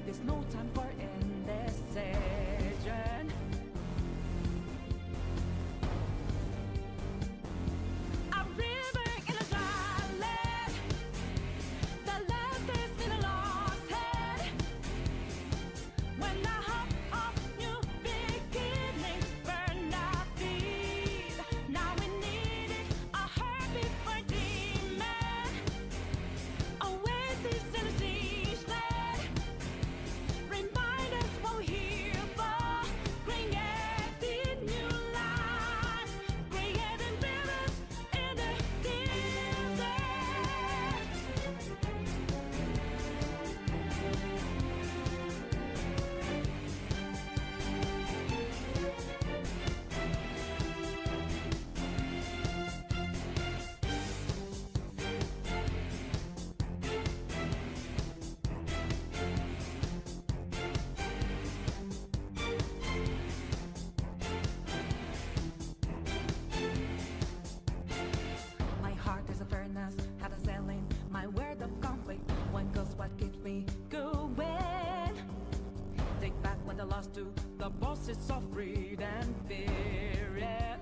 There's no time for indecision. A river in a dry land, the last is in a lost head. When the hope of new beginnings burned our feet, now we needed a heartbeat for demon. Oasis in a siege land, remind us what we're here for. Creating new lives, creating rivers in the desert. My heart is a furnace, had a selling my word of conflict. One goes what keeps me going. Take back what I lost to the bosses of greed and fear. Yeah.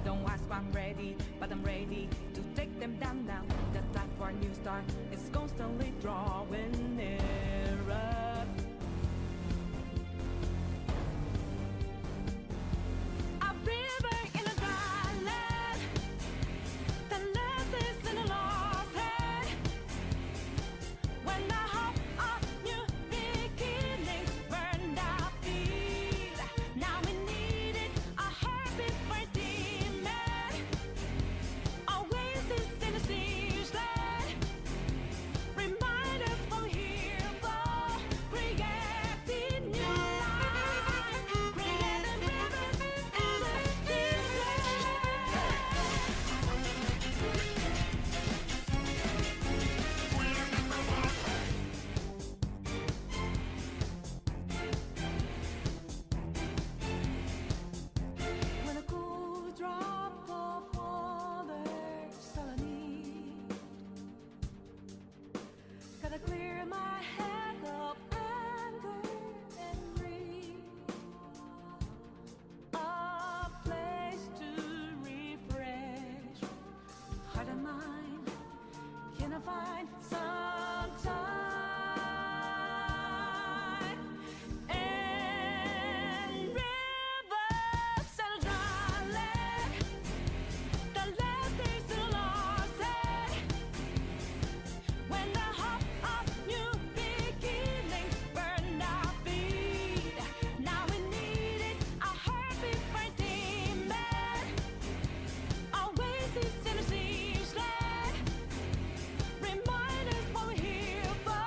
Don't ask if I'm ready, but I'm ready to take them down now. The time for a new start is constantly drawing nearer. A river in a dry land, the last is in a lost head. When the hope of new beginnings burned our feet, now we needed a heartbeat for demon. Oasis in a siege land, remind us what we're here for. Creating new life, creating rivers in the desert. When a cool drop of water's all I need, gotta clear my head of anger and greed. A place to refresh heart and mind. Can I find some time? And rivers and dry land, the last days in a lost head. When the hope of new beginnings burned our feet, now we needed a heartbeat for demon. Oasis in a siege land, remind us what we're here for.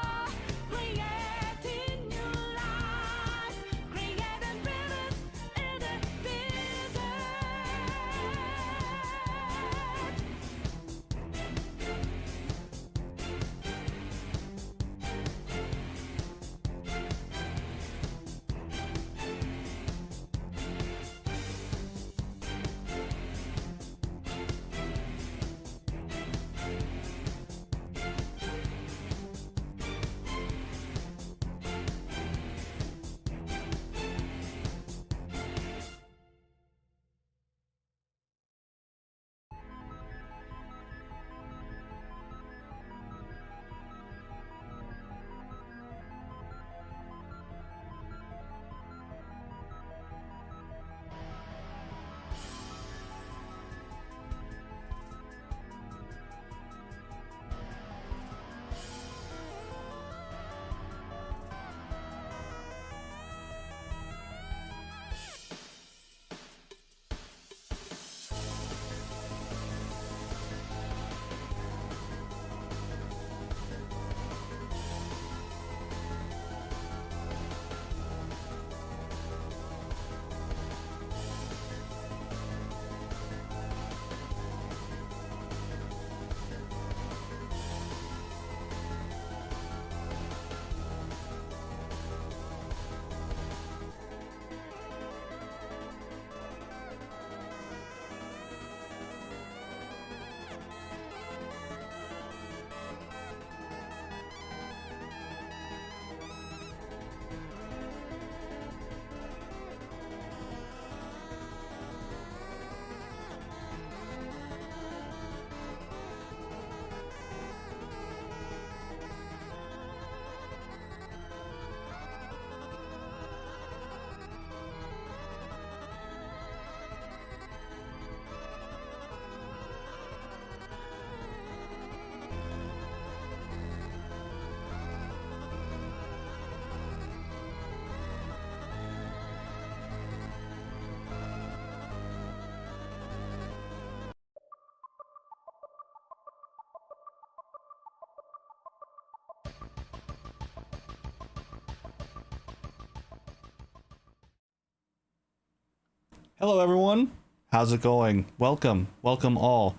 Hello everyone, how's it going? Welcome all.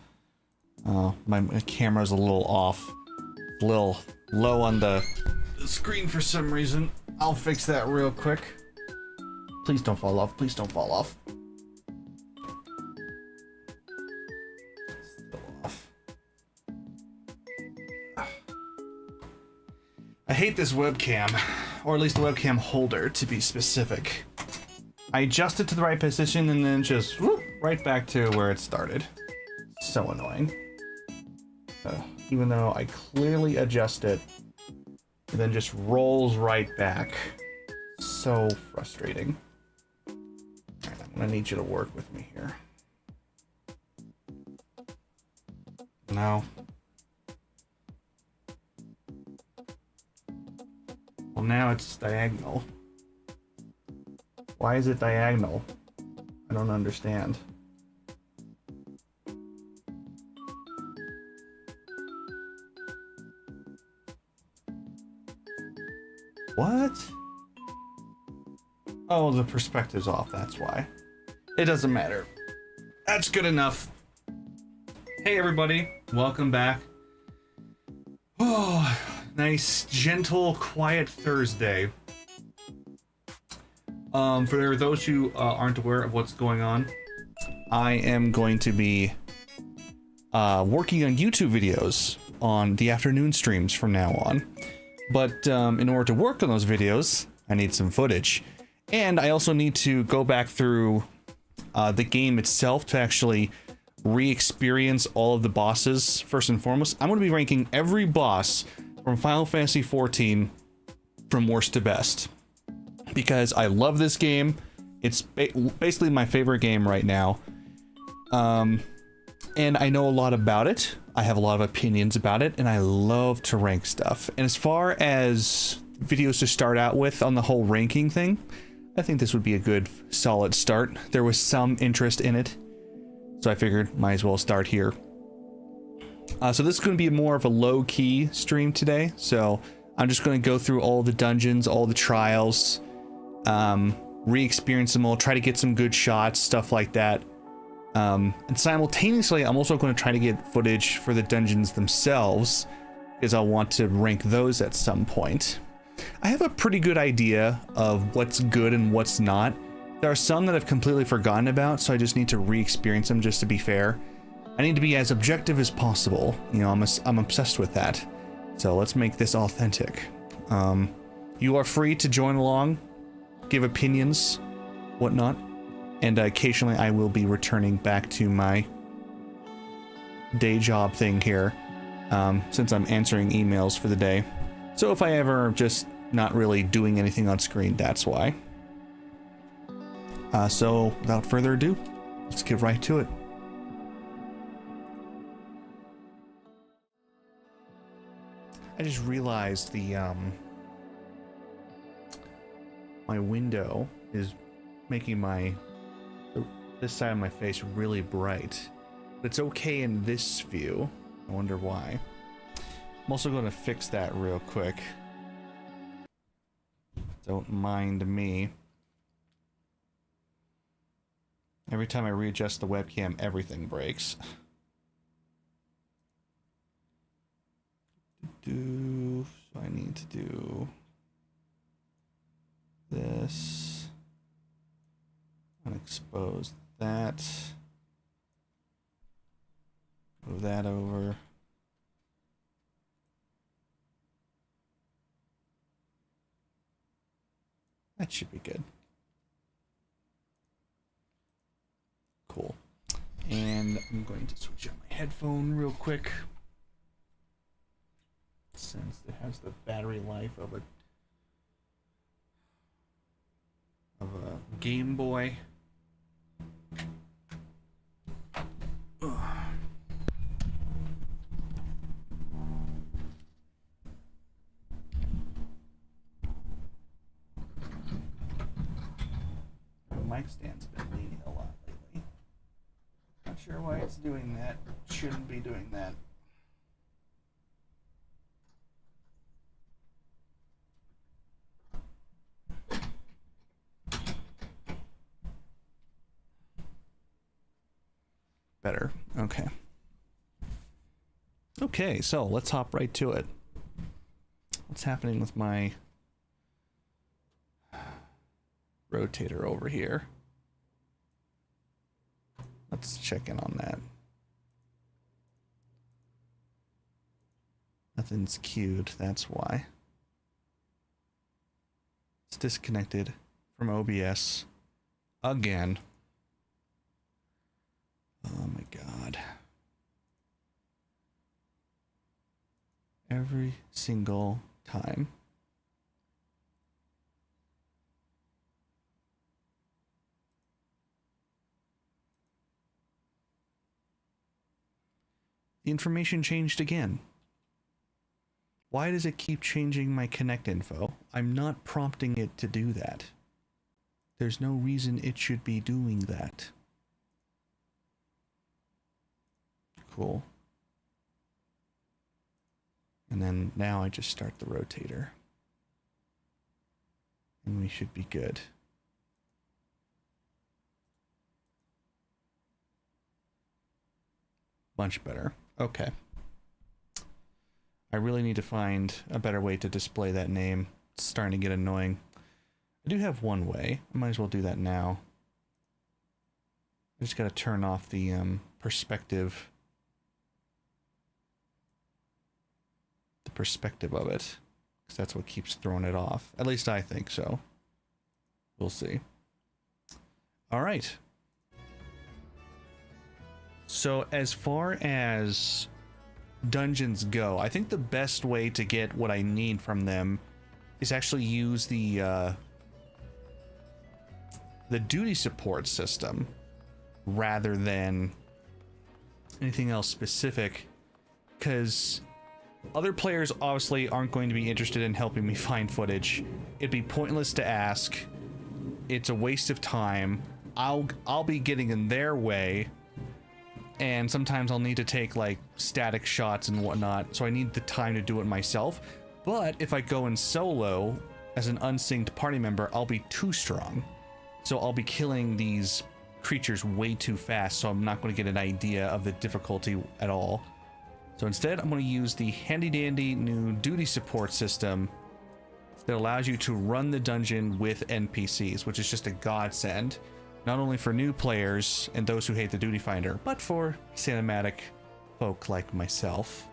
My camera's a little off, a little low on the screen for some reason. I'll fix that real quick. Please don't fall off, please don't fall off. Still off. I hate this webcam, or at least the webcam holder to be specific. I adjust it to the right position and then just whoop, right back to where it started. So annoying. Even though I clearly adjust it, it then just rolls right back. So frustrating. Alright, I'm gonna need you to work with me here. No. Well, now it's diagonal. Why is it diagonal? I don't understand. What? Oh, the perspective's off, that's why. It doesn't matter. That's good enough. Hey everybody, welcome back. Oh, nice, gentle, quiet Thursday. For those who aren't aware of what's going on, I am going to be working on YouTube videos on the afternoon streams from now on. But in order to work on those videos, I need some footage. And I also need to go back through the game itself to actually re-experience all of the bosses. First and foremost, I'm going to be ranking every boss from Final Fantasy XIV from worst to best. Because I love this game. It's basically my favorite game right now. And I know a lot about it. I have a lot of opinions about it, and I love to rank stuff. And as far as videos to start out with on the whole ranking thing, I think this would be a good solid start. There was some interest in it, so I figured might as well start here. So this is going to be more of a low-key stream today. So I'm just going to go through all the dungeons, all the trials, re-experience them all, try to get some good shots, stuff like that. And simultaneously, I'm also going to try to get footage for the dungeons themselves, because I want to rank those at some point. I have a pretty good idea of what's good and what's not. There are some that I've completely forgotten about, so I just need to re-experience them just to be fair. I need to be as objective as possible. You know, I'm obsessed with that. So let's make this authentic. You are free to join along, give opinions, whatnot. And occasionally I will be returning back to my day job thing here, since I'm answering emails for the day. So if I ever just not really doing anything on screen, that's why. So without further ado, let's get right to it. I just realized the my window is making this side of my face really bright. But it's okay in this view. I wonder why. I'm also going to fix that real quick. Don't mind me. Every time I readjust the webcam, everything breaks. So I need to do this. Unexpose that. Move that over. That should be good. Cool. And I'm going to switch out my headphone real quick, since it has the battery life of a Game Boy. Ugh. The mic stand's been leaning a lot lately. Not sure why it's doing that. Shouldn't be doing that. Better. Okay. Okay, so let's hop right to it. What's happening with my rotator over here? Let's check in on that. Nothing's queued, that's why. It's disconnected from OBS again. Oh my god. Every single time. The information changed again. Why does it keep changing my connect info? I'm not prompting it to do that. There's no reason it should be doing that. Cool. And then now I just start the rotator. And we should be good. Much better. Okay. I really need to find a better way to display that name. It's starting to get annoying. I do have one way. I might as well do that now. I just got to turn off the perspective. The perspective of it. Because that's what keeps throwing it off. At least I think so. We'll see. Alright. So as far as dungeons go, I think the best way to get what I need from them is actually use the duty support system rather than anything else specific, because other players obviously aren't going to be interested in helping me find footage. It'd be pointless to ask. It's a waste of time. I'll be getting in their way, and sometimes I'll need to take like static shots and whatnot, so I need the time to do it myself. But if I go in solo as an unsynced party member, I'll be too strong, so I'll be killing these creatures way too fast, so I'm not going to get an idea of the difficulty at all. So instead, I'm going to use the handy dandy new duty support system that allows you to run the dungeon with NPCs, which is just a godsend. Not only for new players and those who hate the duty finder, but for cinematic folk like myself.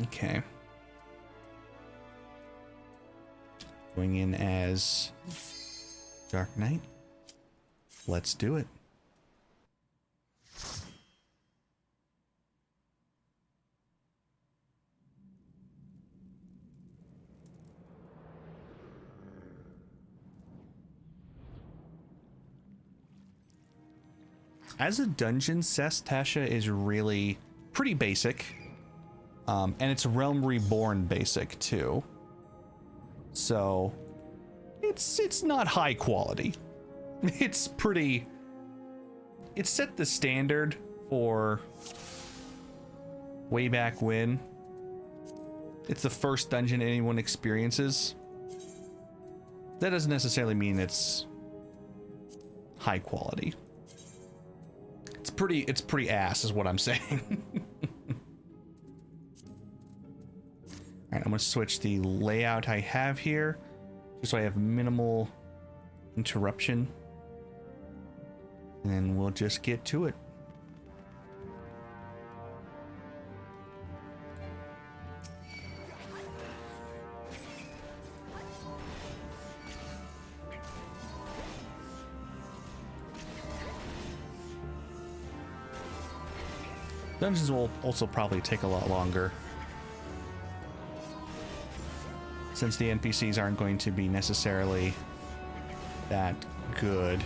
Okay. Going in as Dark Knight. Let's do it. As a dungeon, Tasha is really pretty basic. And it's Realm Reborn basic too. So it's not high quality. It's pretty, it set the standard for way back when. It's the first dungeon anyone experiences. That doesn't necessarily mean it's high quality. It's pretty ass is what I'm saying. Alright, I'm gonna switch the layout I have here, just so I have minimal interruption. And then we'll just get to it. Dungeons will also probably take a lot longer, since the NPCs aren't going to be necessarily that good.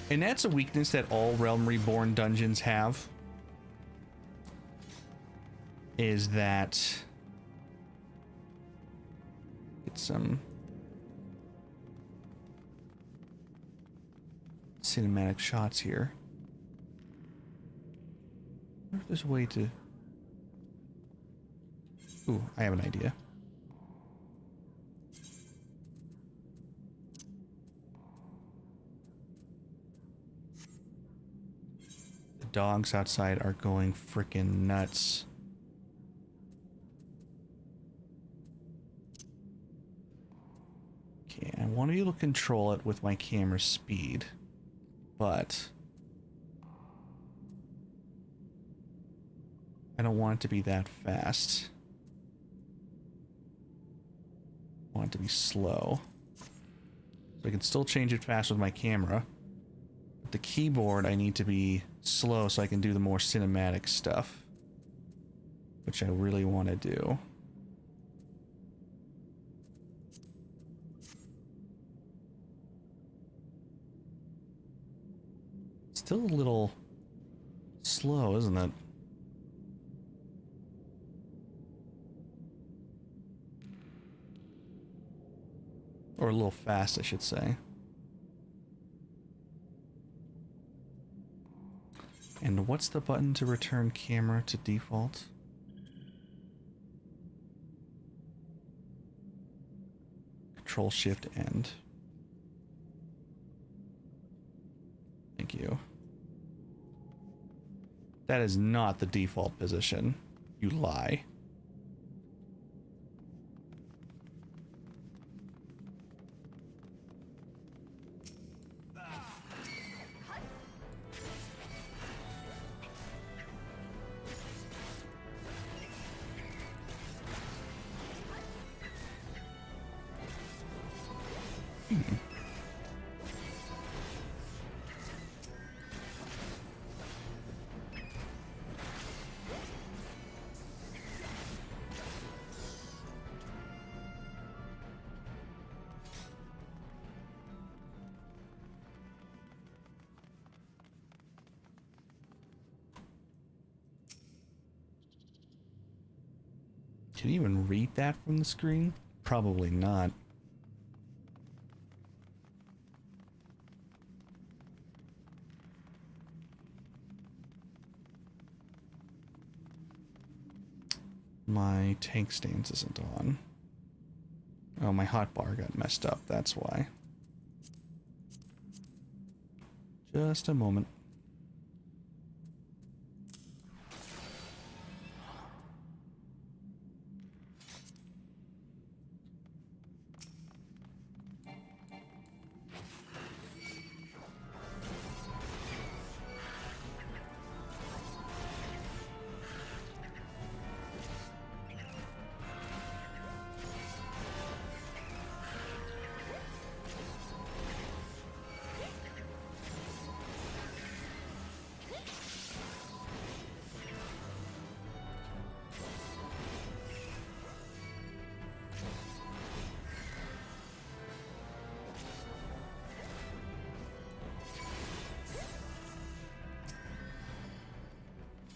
And that's a weakness that all Realm Reborn dungeons have, is that it's some cinematic shots here. I wonder if there's a way to... Ooh, I have an idea. dogs outside are going freaking nuts. Okay, I want to be able to control it with my camera speed, but I don't want it to be that fast. I want it to be slow. So I can still change it fast with my camera. But the keyboard I need to be slow so I can do the more cinematic stuff, which I really want to do. Still a little slow, isn't it? Or a little fast, I should say. And what's the button to return camera to default? Control Shift End. Thank you. That is not the default position. You lie. Can you even read that from the screen? Probably not. My tank stance isn't on. Oh, my hotbar got messed up, that's why. Just a moment.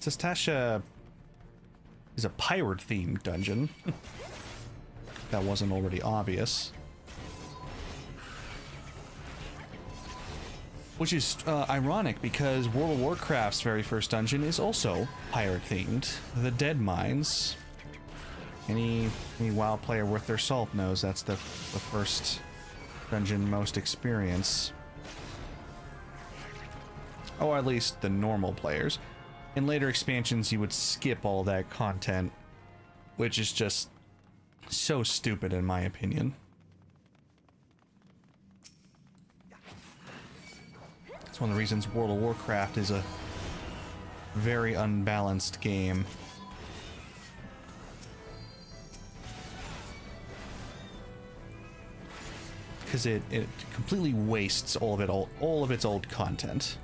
Tastasha is a pirate-themed dungeon. That wasn't already obvious. Which is ironic because World of Warcraft's very first dungeon is also pirate-themed. The Dead Mines. Any WoW player worth their salt knows that's the first dungeon most experience. Or at least the normal players. In later expansions, you would skip all that content, which is just so stupid in my opinion. It's one of the reasons World of Warcraft is a very unbalanced game. Because it completely wastes all of its old content.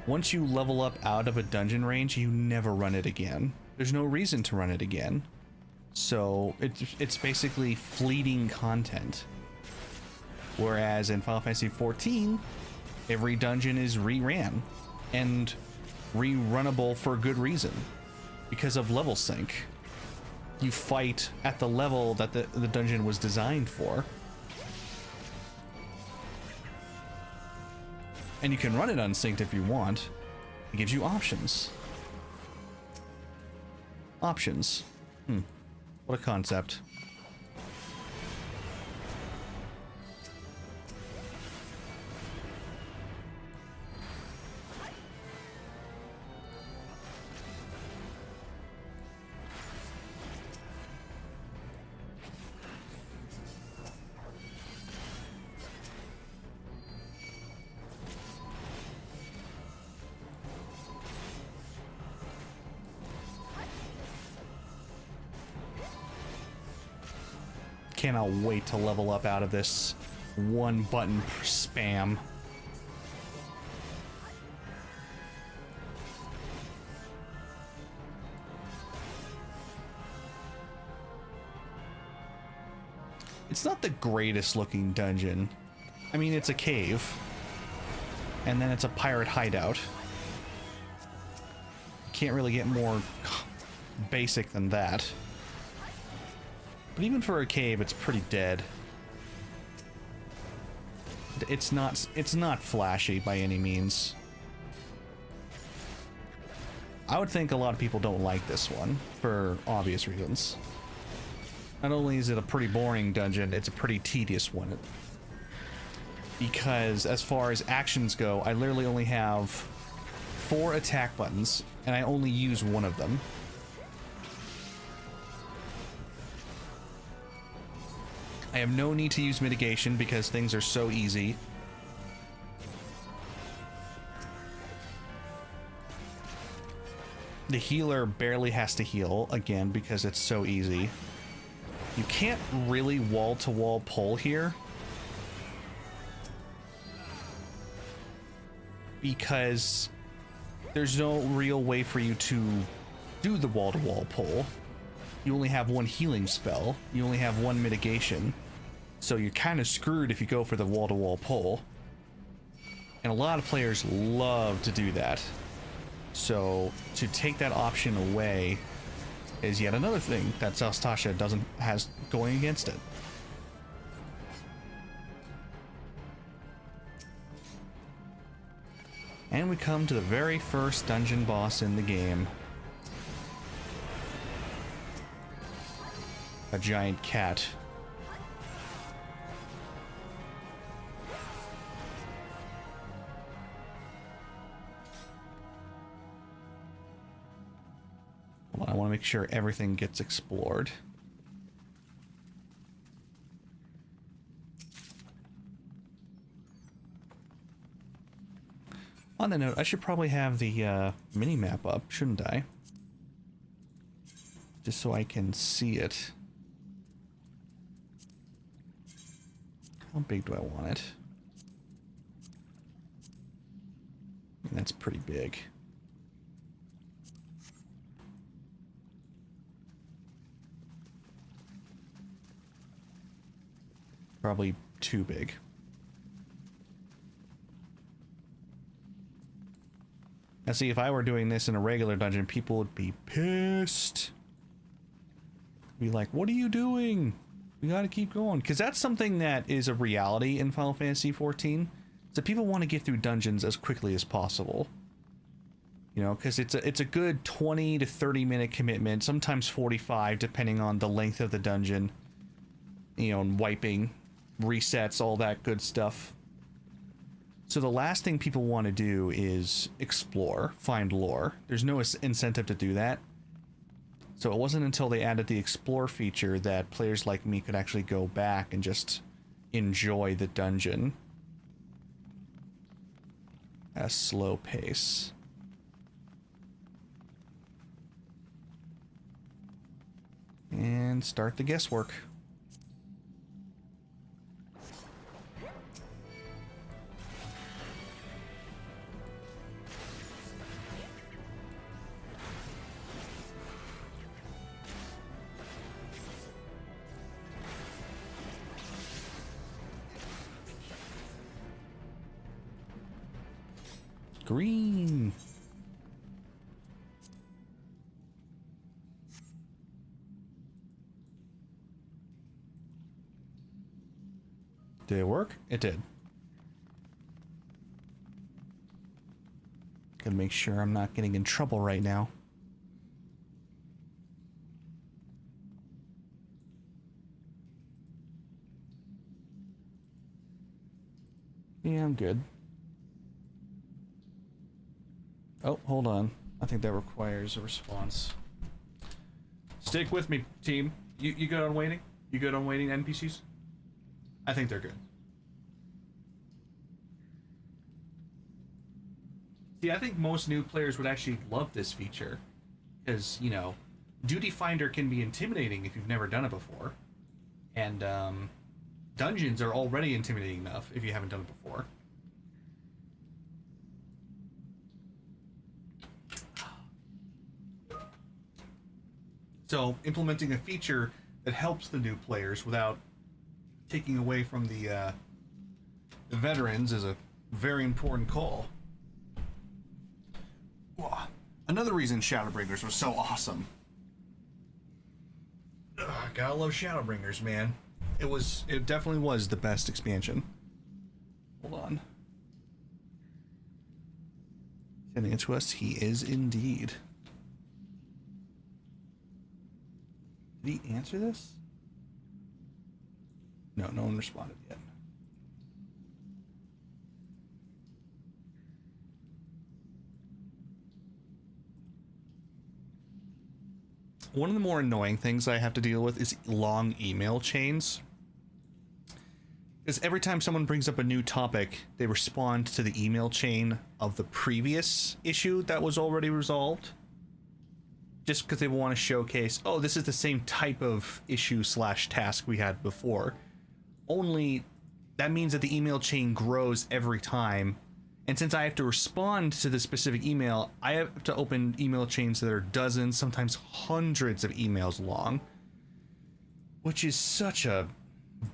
Once you level up out of a dungeon range, you never run it again. There's no reason to run it again. So it's basically fleeting content. Whereas in Final Fantasy XIV, every dungeon is reran and rerunnable for good reason because of level sync. You fight at the level that the dungeon was designed for. And you can run it unsynced if you want. It gives you options. Options. What a concept. cannot wait to level up out of this one button spam. It's not the greatest looking dungeon. I mean, it's a cave. And then it's a pirate hideout. Can't really get more basic than that. But even for a cave, it's pretty dead. It's not flashy by any means. I would think a lot of people don't like this one for obvious reasons. Not only is it a pretty boring dungeon, it's a pretty tedious one. Because as far as actions go, I literally only have 4 attack buttons, and I only use one of them. I have no need to use mitigation because things are so easy. The healer barely has to heal, again, because it's so easy. You can't really wall-to-wall pull here. Because there's no real way for you to do the wall-to-wall pull. You only have one healing spell. You only have one mitigation. So you're kind of screwed if you go for the wall-to-wall pull. And a lot of players love to do that. So to take that option away is yet another thing that Zastasha has going against it. And we come to the very first dungeon boss in the game. A giant cat. Hold on, I want to make sure everything gets explored. On that note, I should probably have the mini-map up, shouldn't I? Just so I can see it. How big do I want it? That's pretty big. Probably too big. Now see, if I were doing this in a regular dungeon, people would be pissed. Be like, what are you doing? We gotta keep going. Because that's something that is a reality in Final Fantasy XIV. So people want to get through dungeons as quickly as possible. You know, because it's a good 20 to 30 minute commitment, sometimes 45, depending on the length of the dungeon. You know, and wiping, resets, all that good stuff. So the last thing people want to do is explore, find lore. There's no incentive to do that. So it wasn't until they added the explore feature that players like me could actually go back and just enjoy the dungeon at a slow pace. And start the guesswork. Green. Did it work? It did. Gotta make sure I'm not getting in trouble right now. Yeah, I'm good. Oh, hold on. I think that requires a response. Stick with me, team. You good on waiting? You good on waiting, NPCs? I think they're good. See, I think most new players would actually love this feature. Because, you know, Duty Finder can be intimidating if you've never done it before. And dungeons are already intimidating enough if you haven't done it before. So implementing a feature that helps the new players without taking away from the veterans is a very important call. Whoa. Another reason Shadowbringers was so awesome. Ugh, gotta love Shadowbringers, man. It definitely was the best expansion. Hold on. Sending it to us, he is indeed. Did he answer this? No, no one responded yet. One of the more annoying things I have to deal with is long email chains. Because every time someone brings up a new topic, they respond to the email chain of the previous issue that was already resolved. Just because they want to showcase, oh, this is the same type of issue / task we had before. Only that means that the email chain grows every time. And since I have to respond to the specific email, I have to open email chains that are dozens, sometimes hundreds of emails long. Which is such a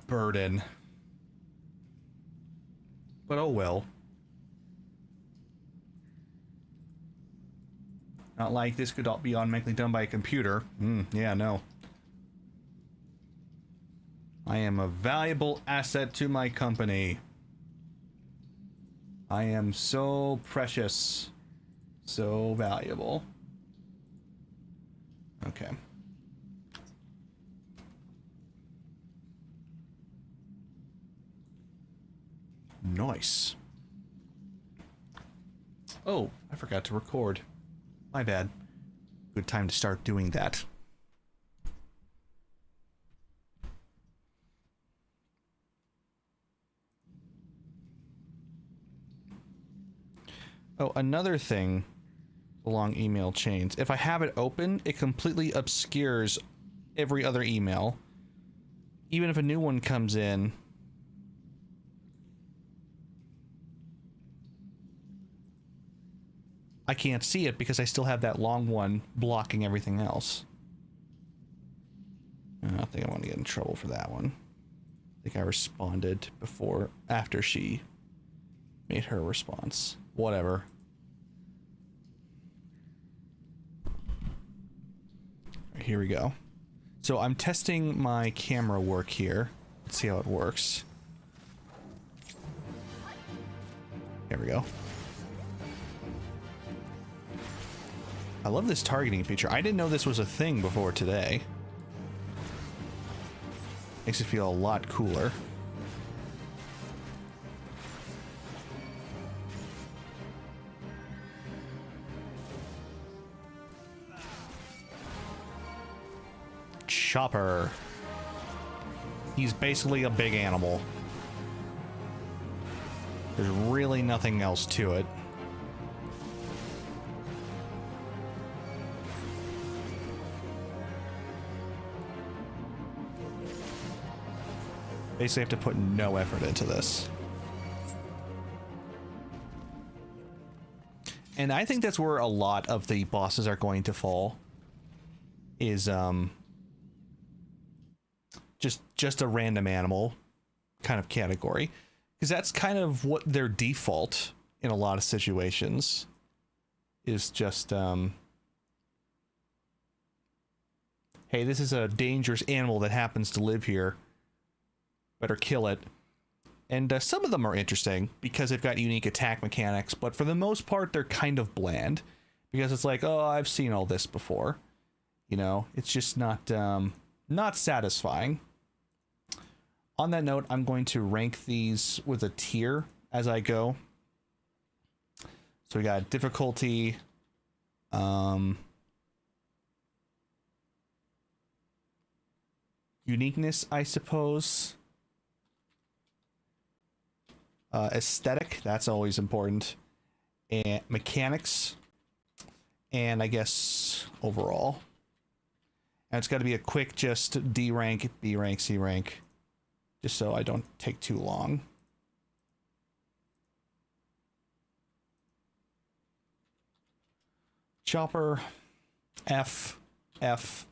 burden. But oh well. Not like this could all be automatically done by a computer. Yeah, no. I am a valuable asset to my company. I am so precious. So valuable. Okay. Nice. Oh, I forgot to record. My bad. Good time to start doing that. Oh, another thing along email chains. If I have it open, it completely obscures every other email. Even if a new one comes in, I can't see it because I still have that long one blocking everything else. I don't think I want to get in trouble for that one. I think I responded after she made her response. Whatever. Here we go. So I'm testing my camera work here. Let's see how it works. Here we go. I love this targeting feature. I didn't know this was a thing before today. Makes it feel a lot cooler. Chopper. He's basically a big animal. There's really nothing else to it. Basically have to put no effort into this. And I think that's where a lot of the bosses are going to fall. Is just a random animal kind of category. Because that's kind of what their default in a lot of situations is. Just hey, this is a dangerous animal that happens to live here. Better kill it. And some of them are interesting because they've got unique attack mechanics, but for the most part they're kind of bland because it's like, oh, I've seen all this before. You know, it's just not satisfying. On that note, I'm going to rank these with a tier as I go. So we got difficulty, uniqueness, I suppose. Aesthetic, that's always important. And mechanics. And I guess overall. And it's got to be a quick just D rank, B rank, C rank. Just so I don't take too long. Chopper, F, F,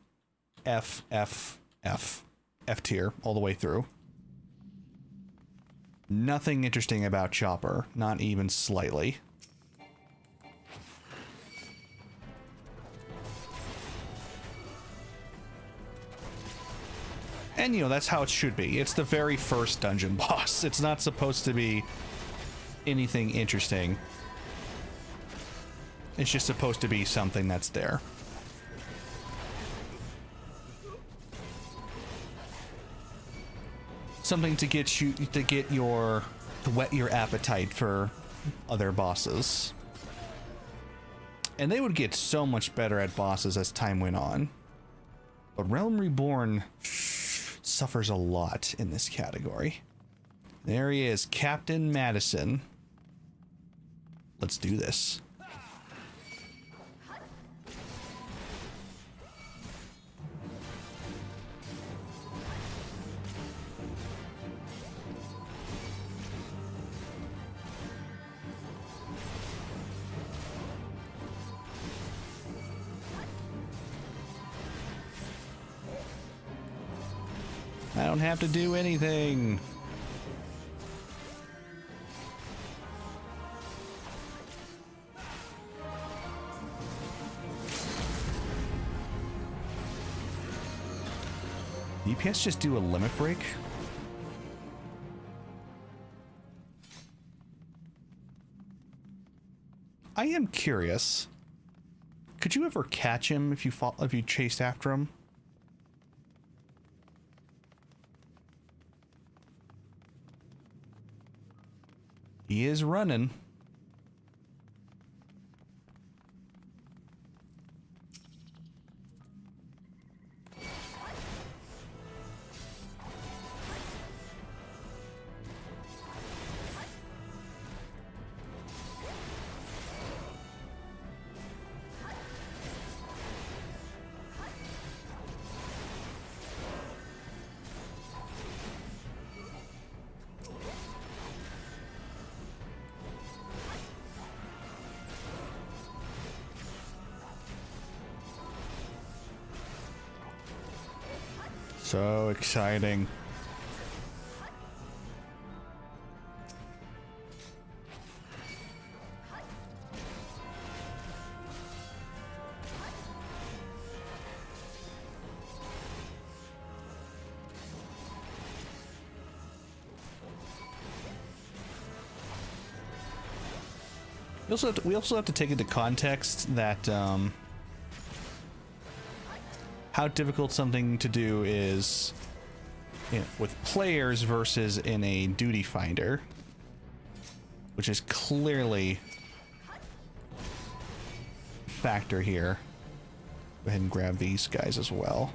F, F, F. F tier all the way through. Nothing interesting about Chopper, not even slightly. And you know, that's how it should be. It's the very first dungeon boss. It's not supposed to be anything interesting. It's just supposed to be something that's there. Something to get you to whet your appetite for other bosses. And they would get so much better at bosses as time went on. But Realm Reborn suffers a lot in this category. There he is, Captain Madison. Let's do this. I don't have to do anything. DPS just do a limit break? I am curious. Could you ever catch him if you chased after him? He is running. So exciting. We also have to take into context that how difficult something to do is with players versus in a duty finder, which is clearly a factor here. Go ahead and grab these guys as well.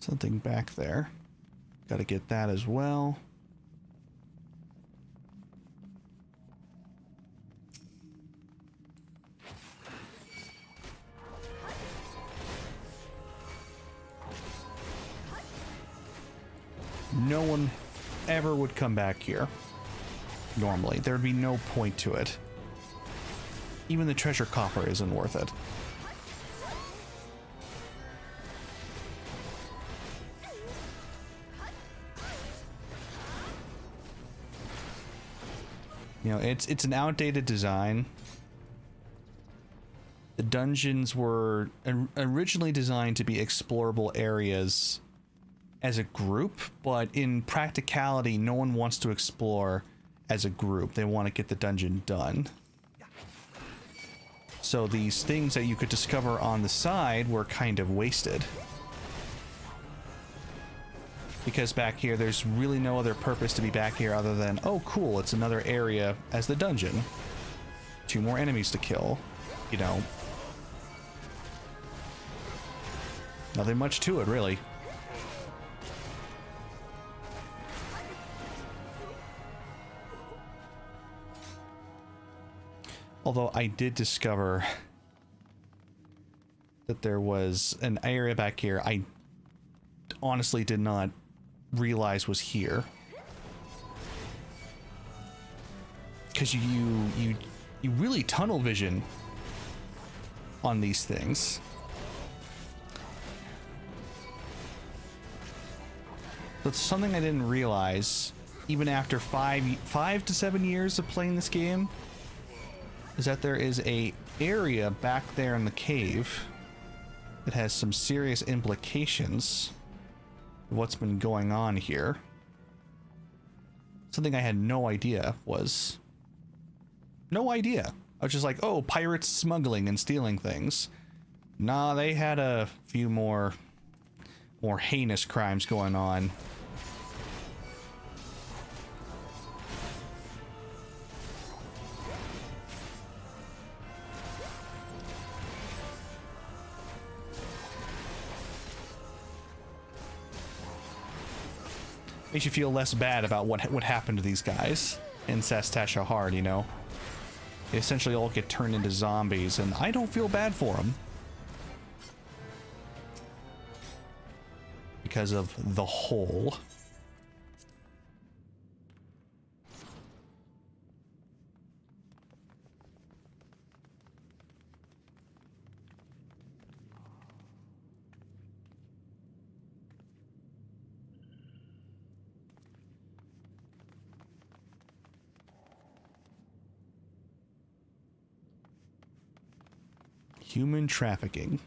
Something back there. Gotta get that as well. No one ever would come back here. Normally, there'd be no point to it. Even the treasure coffer isn't worth it. You know, it's an outdated design. The dungeons were originally designed to be explorable areas as a group, but in practicality, no one wants to explore as a group. They want to get the dungeon done. So these things that you could discover on the side were kind of wasted. Because back here, there's really no other purpose to be back here other than, oh cool, it's another area as the dungeon. 2 more enemies to kill, you know. Nothing much to it, really. Although I did discover that there was an area back here I honestly did not realize was here. Because you really tunnel vision on these things. That's something I didn't realize even after 5 to 7 years of playing this game. Is that there is a area back there in the cave that has some serious implications of what's been going on here. Something I had no idea was... No idea. I was just like, oh, pirates smuggling and stealing things. Nah, they had a few more heinous crimes going on. Makes you feel less bad about what happened to these guys in Sastasha Hard, you know? They essentially all get turned into zombies, and I don't feel bad for them. Because of the hole. Human trafficking.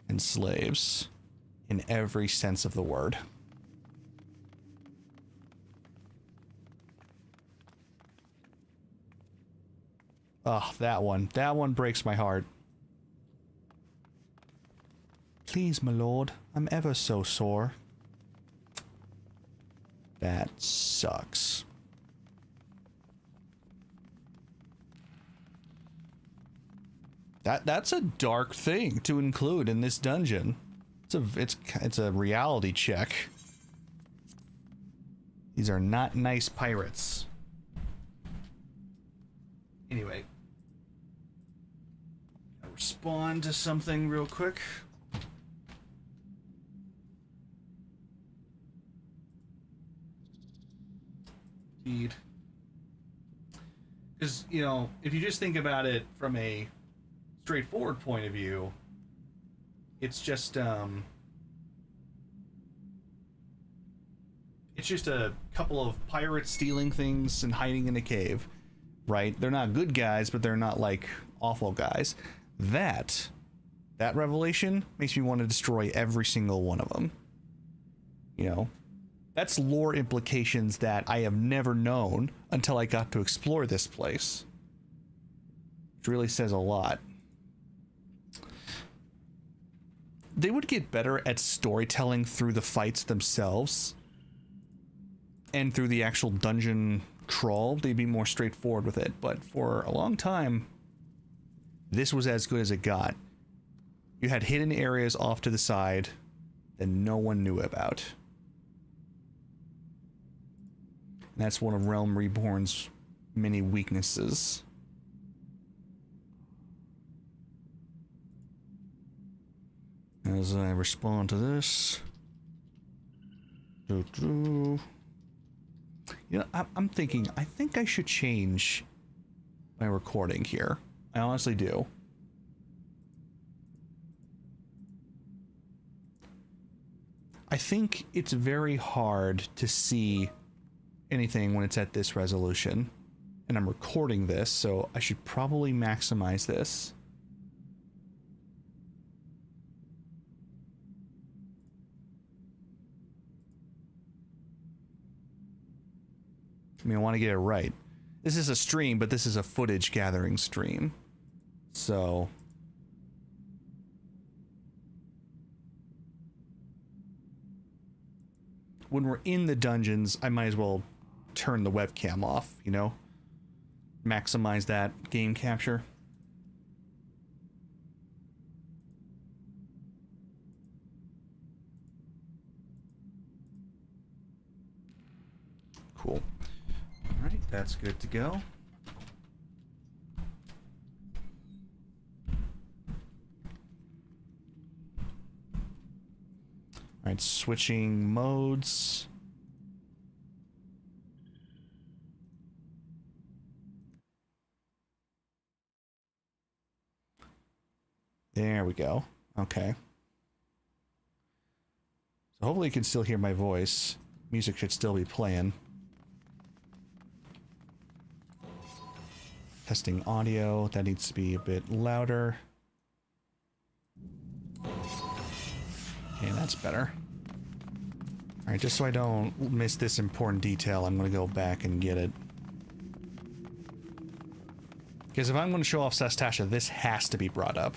And slaves. In every sense of the word. Oh, that one. That one breaks my heart. Please, my lord. I'm ever so sore. That sucks. That's a dark thing to include in this dungeon. It's a reality check. These are not nice pirates. Anyway, I'll respond to something real quick. Indeed. Because, you know, if you just think about it from a straightforward point of view, it's just a couple of pirates stealing things and hiding in a cave, right? They're not good guys, but they're not like awful guys. That revelation makes me want to destroy every single one of them. You know, that's lore implications that I have never known until I got to explore this place. It really says a lot. They would get better at storytelling through the fights themselves and through the actual dungeon crawl. They'd be more straightforward with it, but for a long time, this was as good as it got. You had hidden areas off to the side that no one knew about. And that's one of Realm Reborn's many weaknesses. As I respond to this. You know, I'm thinking, I think I should change my recording here. I honestly do. I think it's very hard to see anything when it's at this resolution. And I'm recording this, so I should probably maximize this. I mean, I want to get it right. This is a stream, but this is a footage gathering stream. So... when we're in the dungeons, I might as well turn the webcam off, you know? Maximize that game capture. Cool. All right, that's good to go. All right, switching modes. There we go. Okay. So hopefully you can still hear my voice. Music should still be playing. Testing audio. That needs to be a bit louder. Okay, that's better. Alright, just so I don't miss this important detail, I'm going to go back and get it. Because if I'm going to show off Sastasha, this has to be brought up.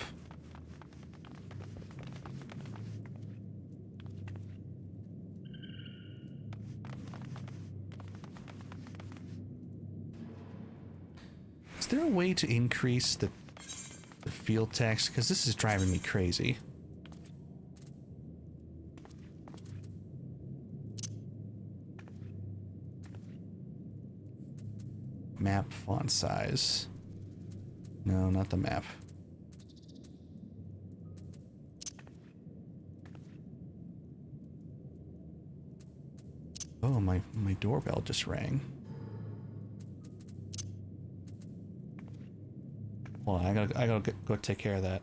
Is there a way to increase the field text? Because this is driving me crazy. Map font size. No, not the map. Oh, my doorbell just rang. Well, I gotta go take care of that.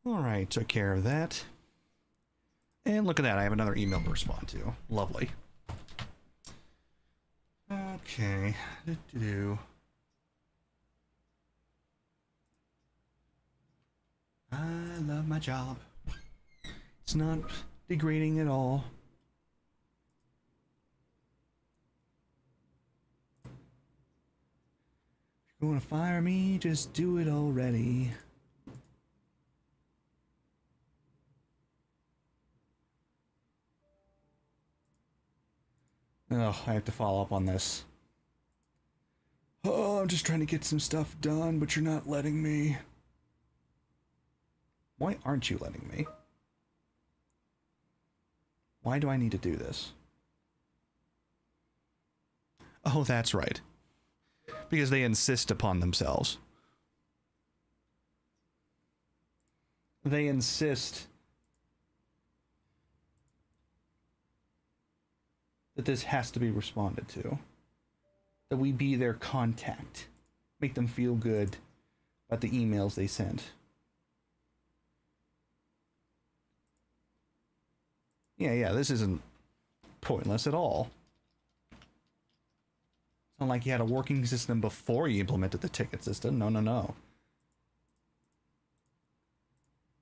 Alright, took care of that. And look at that, I have another email to respond to. Lovely. Okay. I love my job. It's not degrading at all. If you're gonna fire me, just do it already. Oh, I have to follow up on this. Oh, I'm just trying to get some stuff done, but you're not letting me. Why aren't you letting me? Why do I need to do this? Oh, that's right. Because they insist upon themselves. They insist that this has to be responded to. That we be their contact. Make them feel good about the emails they sent. Yeah, this isn't pointless at all. It's not like you had a working system before you implemented the ticket system. No.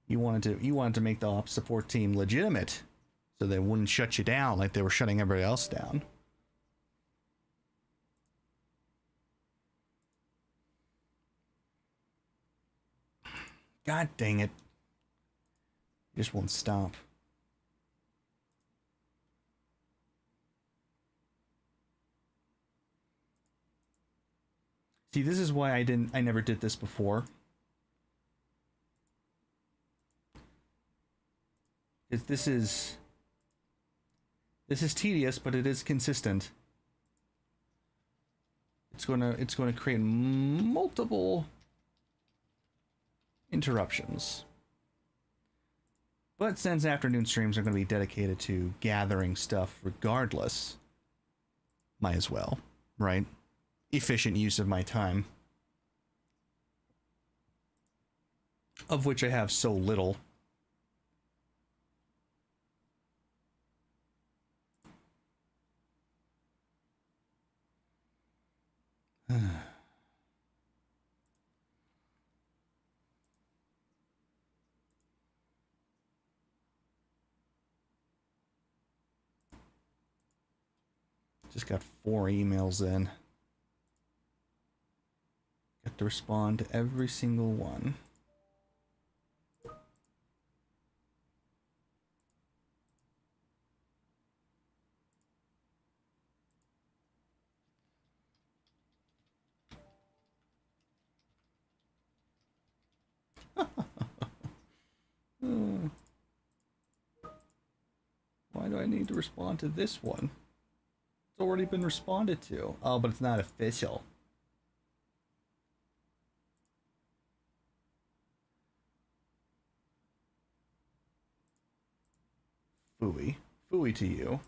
You wanted to make the ops support team legitimate, so they wouldn't shut you down like they were shutting everybody else down. God dang it. It just won't stop. See, this is why I never did this before. This is tedious, but it is consistent. It's gonna create multiple interruptions. But since afternoon streams are going to be dedicated to gathering stuff regardless, might as well, right? Efficient use of my time, of which I have so little. Just got 4 emails in. Got to respond to every single one. Why do I need to respond to this one? It's already been responded to. Oh, but it's not official. Phooey. Phooey to you.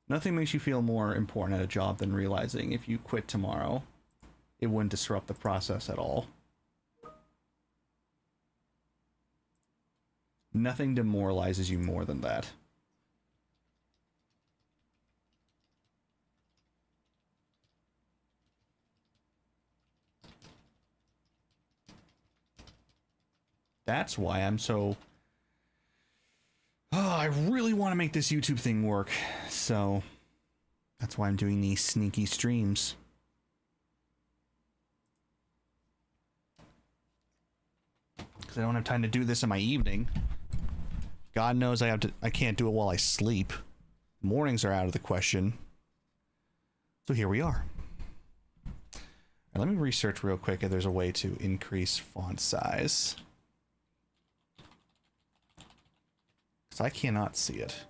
Nothing makes you feel more important at a job than realizing if you quit tomorrow, it wouldn't disrupt the process at all. Nothing demoralizes you more than that. That's why I'm so... Oh, I really want to make this YouTube thing work. So, that's why I'm doing these sneaky streams. Because I don't have time to do this in my evening. God knows I can't do it while I sleep. Mornings are out of the question. So here we are. All right, let me research real quick if there's a way to increase font size. Because I cannot see it.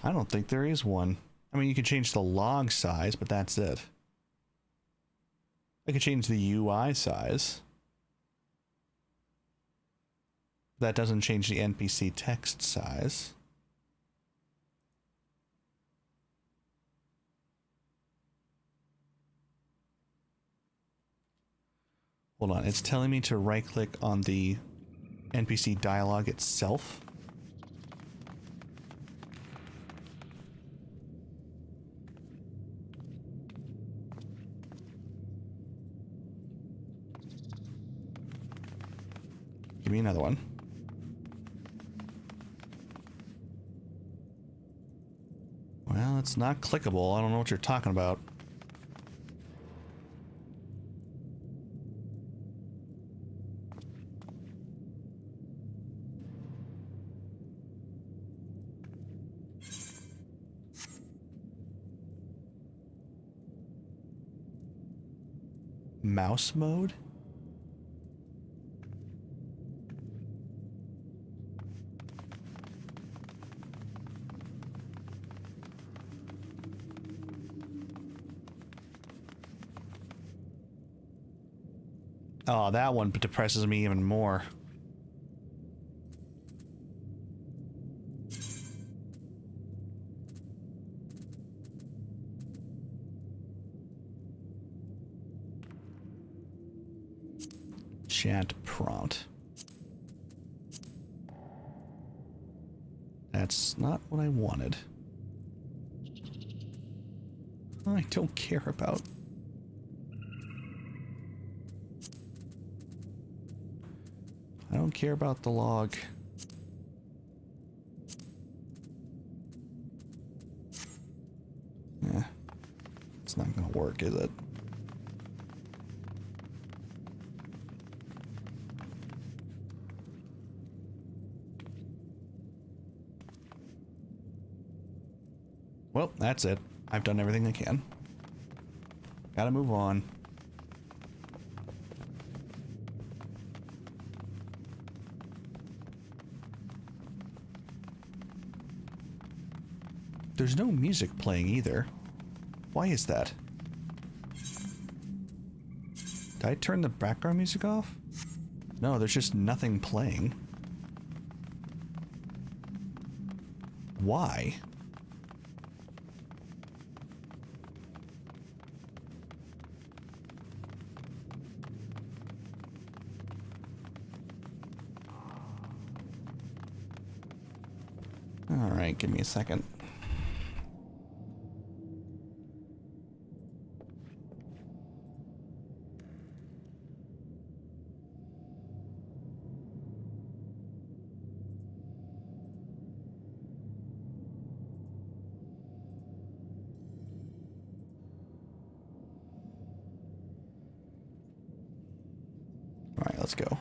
I don't think there is one. I mean, you can change the log size, but that's it. I could change the UI size. That doesn't change the NPC text size. Hold on, it's telling me to right-click on the NPC dialogue itself. Give me another one. it's not clickable. I don't know what you're talking about. Mouse mode? Oh, that one depresses me even more. Chat prompt. That's not what I wanted. I don't care about. I don't care about the log. Yeah, it's not gonna work, is it? Well, that's it. I've done everything I can. Gotta move on. There's no music playing either. Why is that? Did I turn the background music off? No, there's just nothing playing. Why? All right, give me a second. All right, let's go.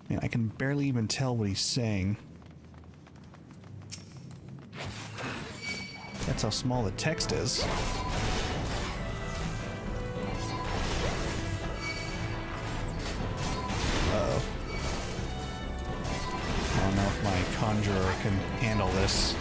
Man, I can barely even tell what he's saying. That's how small the text is. Uh-oh. I don't know if my conjurer can handle this.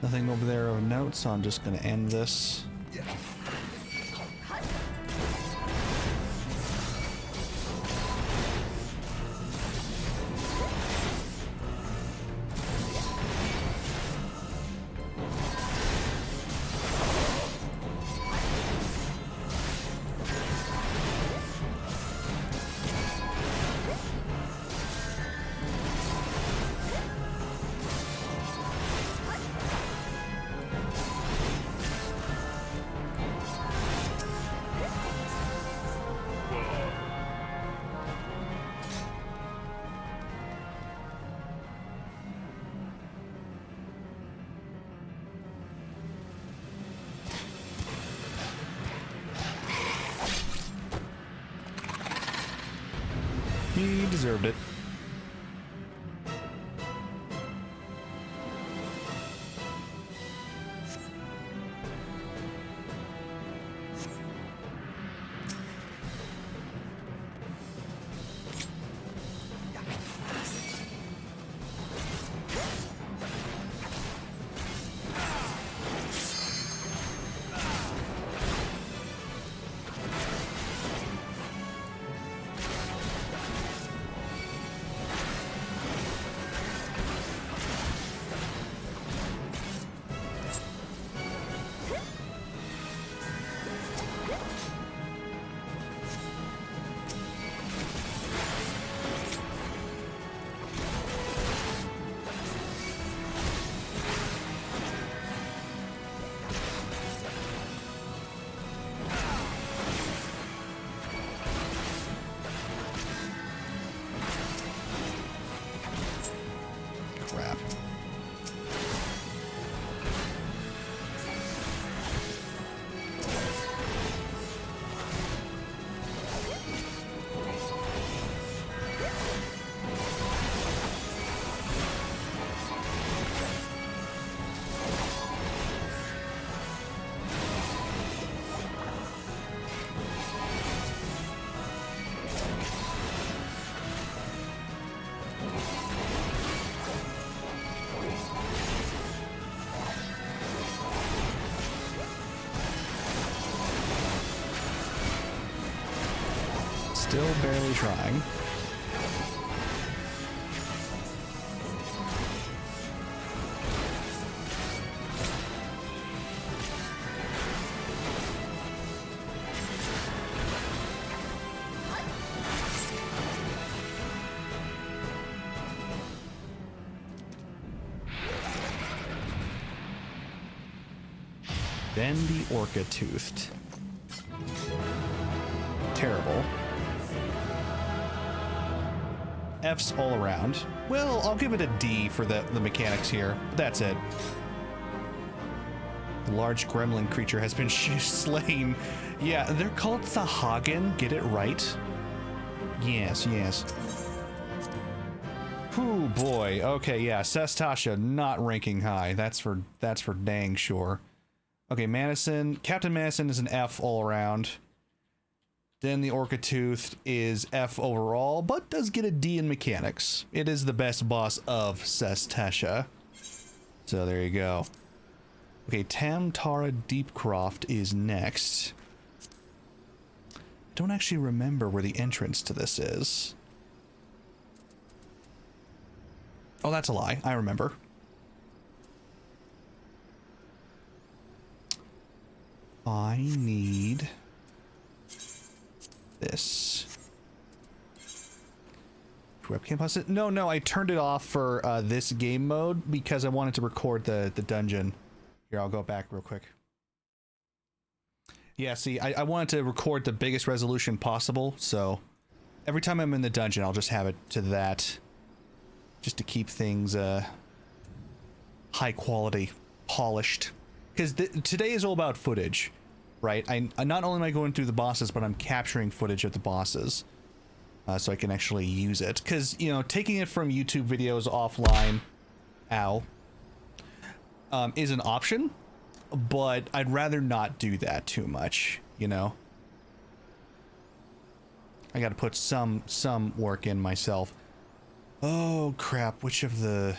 Nothing over there of note, so I'm just gonna end this. He deserved it. Crap. Still barely trying. Then the Orca-toothed. Terrible. F's all around. Well, I'll give it a D for the mechanics here. That's it. The large gremlin creature has been slain. Yeah, they're called Sahagin. Get it right? Yes, yes. Whew, boy. Okay, yeah. Sestasha not ranking high. That's for dang sure. Okay, Madison. Captain Madison is an F all around. Then the Orca-toothed is F overall, but does get a D in mechanics. It is the best boss of Sestasha. So there you go. Okay, Tamtara Deepcroft is next. I don't actually remember where the entrance to this is. Oh, that's a lie. I remember. I need this. Webcam plus it? No, I turned it off for this game mode because I wanted to record the dungeon. Here, I'll go back real quick. Yeah, see, I wanted to record the biggest resolution possible, so every time I'm in the dungeon, I'll just have it to that, just to keep things high quality, polished. Because today is all about footage, right? I not only am I going through the bosses, but I'm capturing footage of the bosses, so I can actually use it. Because, you know, taking it from YouTube videos offline, is an option, but I'd rather not do that too much, you know? I gotta put some work in myself. Oh, crap, which of the...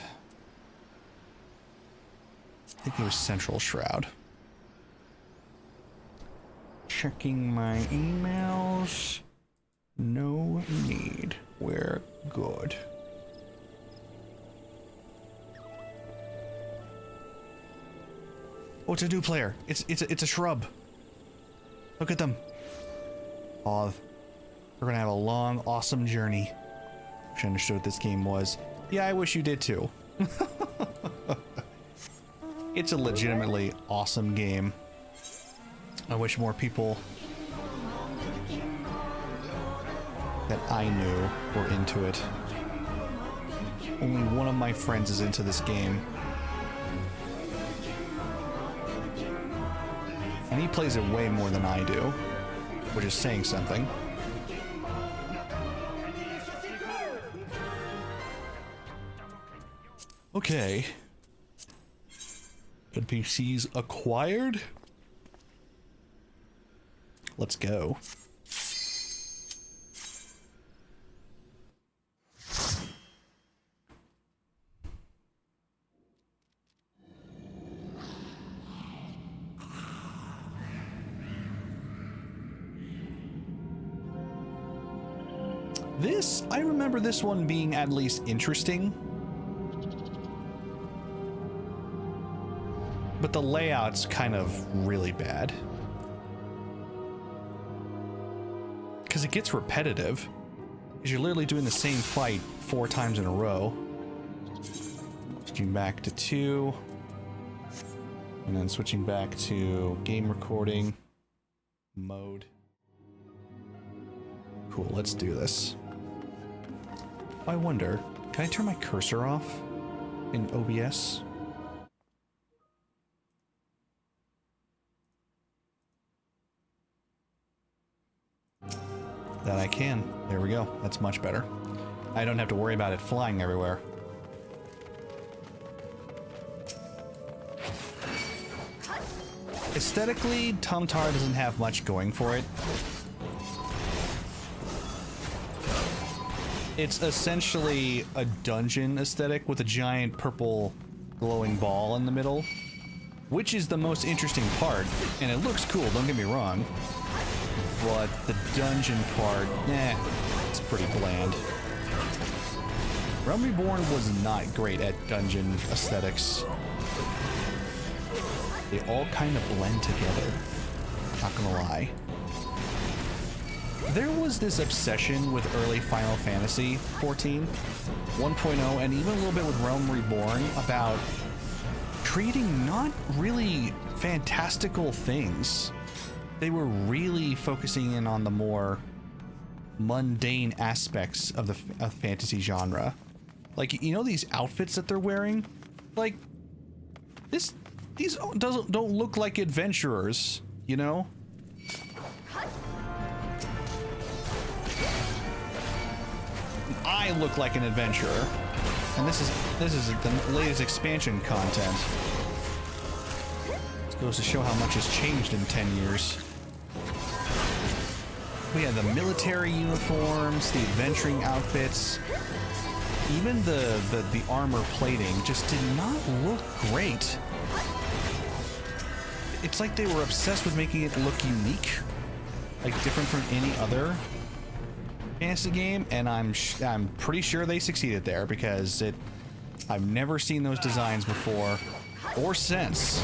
I think it was Central Shroud. Checking my emails. No need. We're good. Oh, it's a new player. It's a shrub. Look at them. Oh, we're gonna have a long, awesome journey. Wish I understood what this game was. Yeah, I wish you did too. It's a legitimately awesome game. I wish more people that I knew were into it. Only one of my friends is into this game. And he plays it way more than I do, which is saying something. Okay. NPCs acquired. Let's go. I remember this one being at least interesting. But the layout's kind of really bad. Because it gets repetitive. Because you're literally doing the same fight 4 times in a row. Switching back to 2. And then switching back to game recording mode. Cool, let's do this. I wonder, can I turn my cursor off in OBS? That I can. There we go. That's much better. I don't have to worry about it flying everywhere. Aesthetically, Tumtar doesn't have much going for it. It's essentially a dungeon aesthetic with a giant purple glowing ball in the middle, which is the most interesting part, and it looks cool, don't get me wrong, but the dungeon part, it's pretty bland. Realm Reborn was not great at dungeon aesthetics. They all kind of blend together, not gonna lie. There was this obsession with early Final Fantasy XIV, 1.0, and even a little bit with Realm Reborn about creating not really fantastical things. They were really focusing in on the more mundane aspects of the fantasy genre. Like, you know these outfits that they're wearing? Like, these don't look like adventurers, you know? I look like an adventurer, and this is the latest expansion content. This goes to show how much has changed in 10 years. We had the military uniforms, the adventuring outfits, even the armor plating just did not look great. It's like they were obsessed with making it look unique, like different from any other fantasy game, and I'm pretty sure they succeeded there because I've never seen those designs before or since.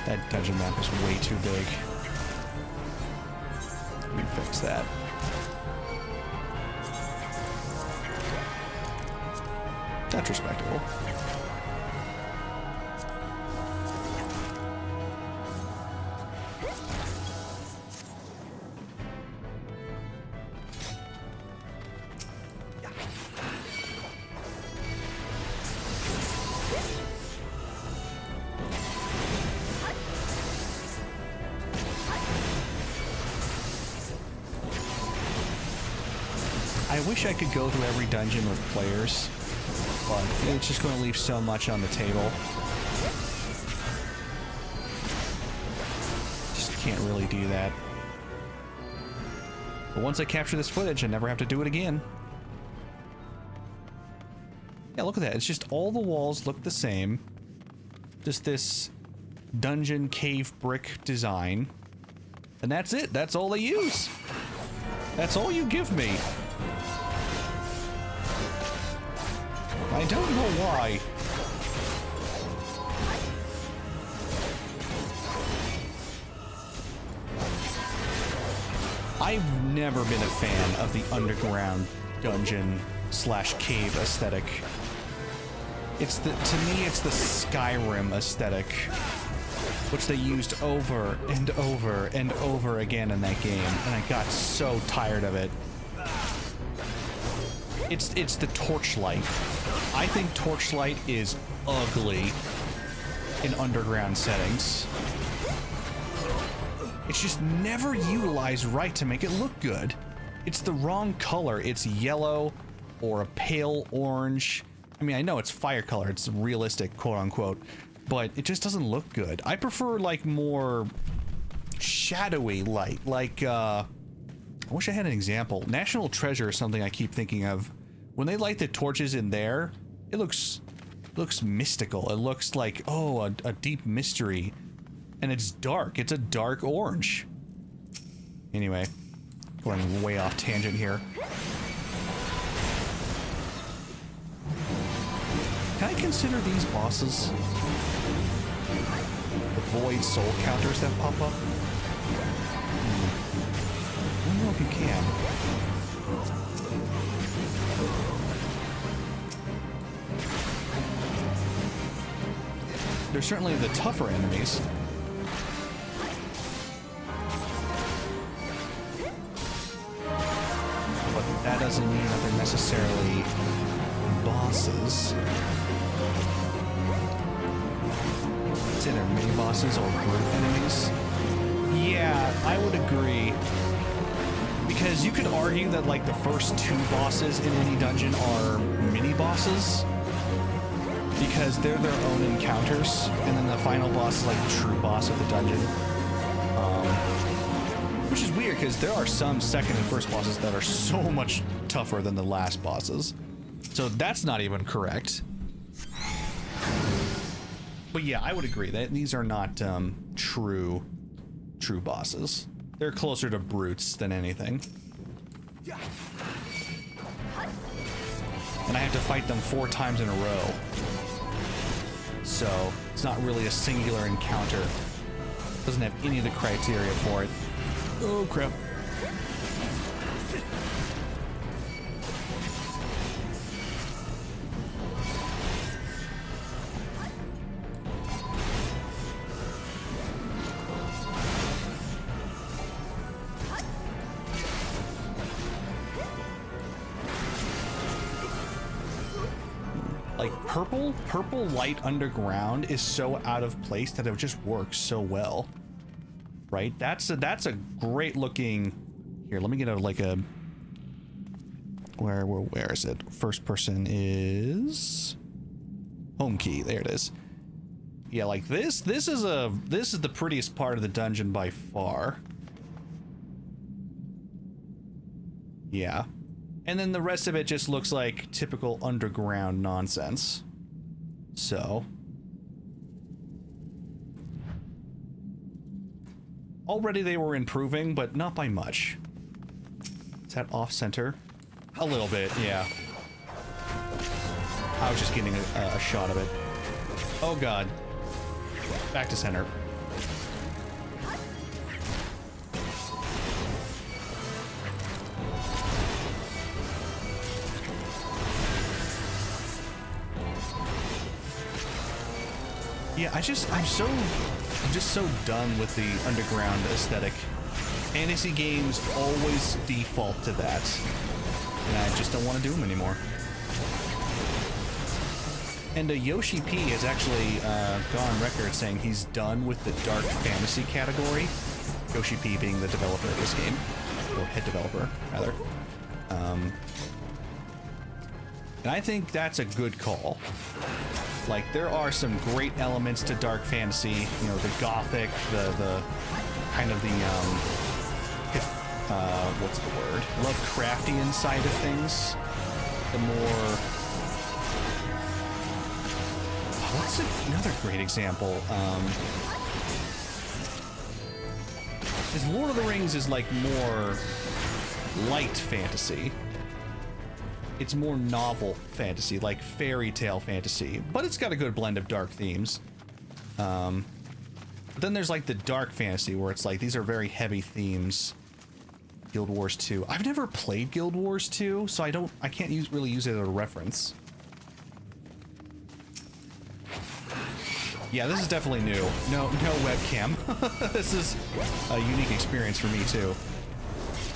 That dungeon map is way too big. Let me fix that. That's respectable. I wish I could go through every dungeon with players, but it's just going to leave so much on the table. Just can't really do that. But once I capture this footage, I never have to do it again. Yeah, look at that. It's just all the walls look the same. Just this dungeon cave brick design. And that's it. That's all they use. That's all you give me. I don't know why. I've never been a fan of the underground dungeon slash cave aesthetic. It's the, to me, it's the Skyrim aesthetic, which they used over and over and over again in that game, and I got so tired of it. It's the torchlight. I think torchlight is ugly in underground settings. It's just never utilized right to make it look good. It's the wrong color. It's yellow or a pale orange. I mean, I know it's fire color. It's realistic, quote unquote, but it just doesn't look good. I prefer like more shadowy light. Like, I wish I had an example. National Treasure is something I keep thinking of. When they light the torches in there, it looks mystical. It looks like, oh, a deep mystery. And it's dark. It's a dark orange. Anyway, going way off tangent here. Can I consider these bosses the void soul counters that pop up? I don't know if you can. They're certainly the tougher enemies. But that doesn't mean that they're necessarily bosses. I'd say they're mini bosses or brute enemies. Yeah, I would agree. Because you could argue that like the first two bosses in any dungeon are mini bosses. Because they're their own encounters, and then the final boss is like the true boss of the dungeon. Which is weird, because there are some second and first bosses that are so much tougher than the last bosses. So that's not even correct. But yeah, I would agree that these are not true bosses. They're closer to brutes than anything. And I have to fight them 4 times in a row. So it's not really a singular encounter. Doesn't have any of the criteria for it. Oh crap. Like purple light underground is so out of place that it just works so well, right? That's a great looking. Here, let me get a like a. Where is it? First person is home key. There it is. Yeah, like this is the prettiest part of the dungeon by far. Yeah. And then the rest of it just looks like typical underground nonsense. So. Already they were improving, but not by much. Is that off center? A little bit, yeah. I was just getting a shot of it. Oh god. Back to center. Yeah, I'm just so done with the underground aesthetic. Fantasy games always default to that, and I just don't want to do them anymore. And Yoshi P has actually gone on record saying he's done with the dark fantasy category. Yoshi P being the developer of this game, or head developer, rather. And I think that's a good call. Like, there are some great elements to dark fantasy, you know, the gothic, the kind of the what's the word? Lovecraftian side of things. The more what's another great example? Is Lord of the Rings is like more light fantasy. It's more novel fantasy, like fairy tale fantasy, but it's got a good blend of dark themes. But then there's like the dark fantasy where it's like these are very heavy themes. Guild Wars 2. I've never played Guild Wars 2, so I can't really use it as a reference. Yeah, this is definitely new. No webcam. This is a unique experience for me too.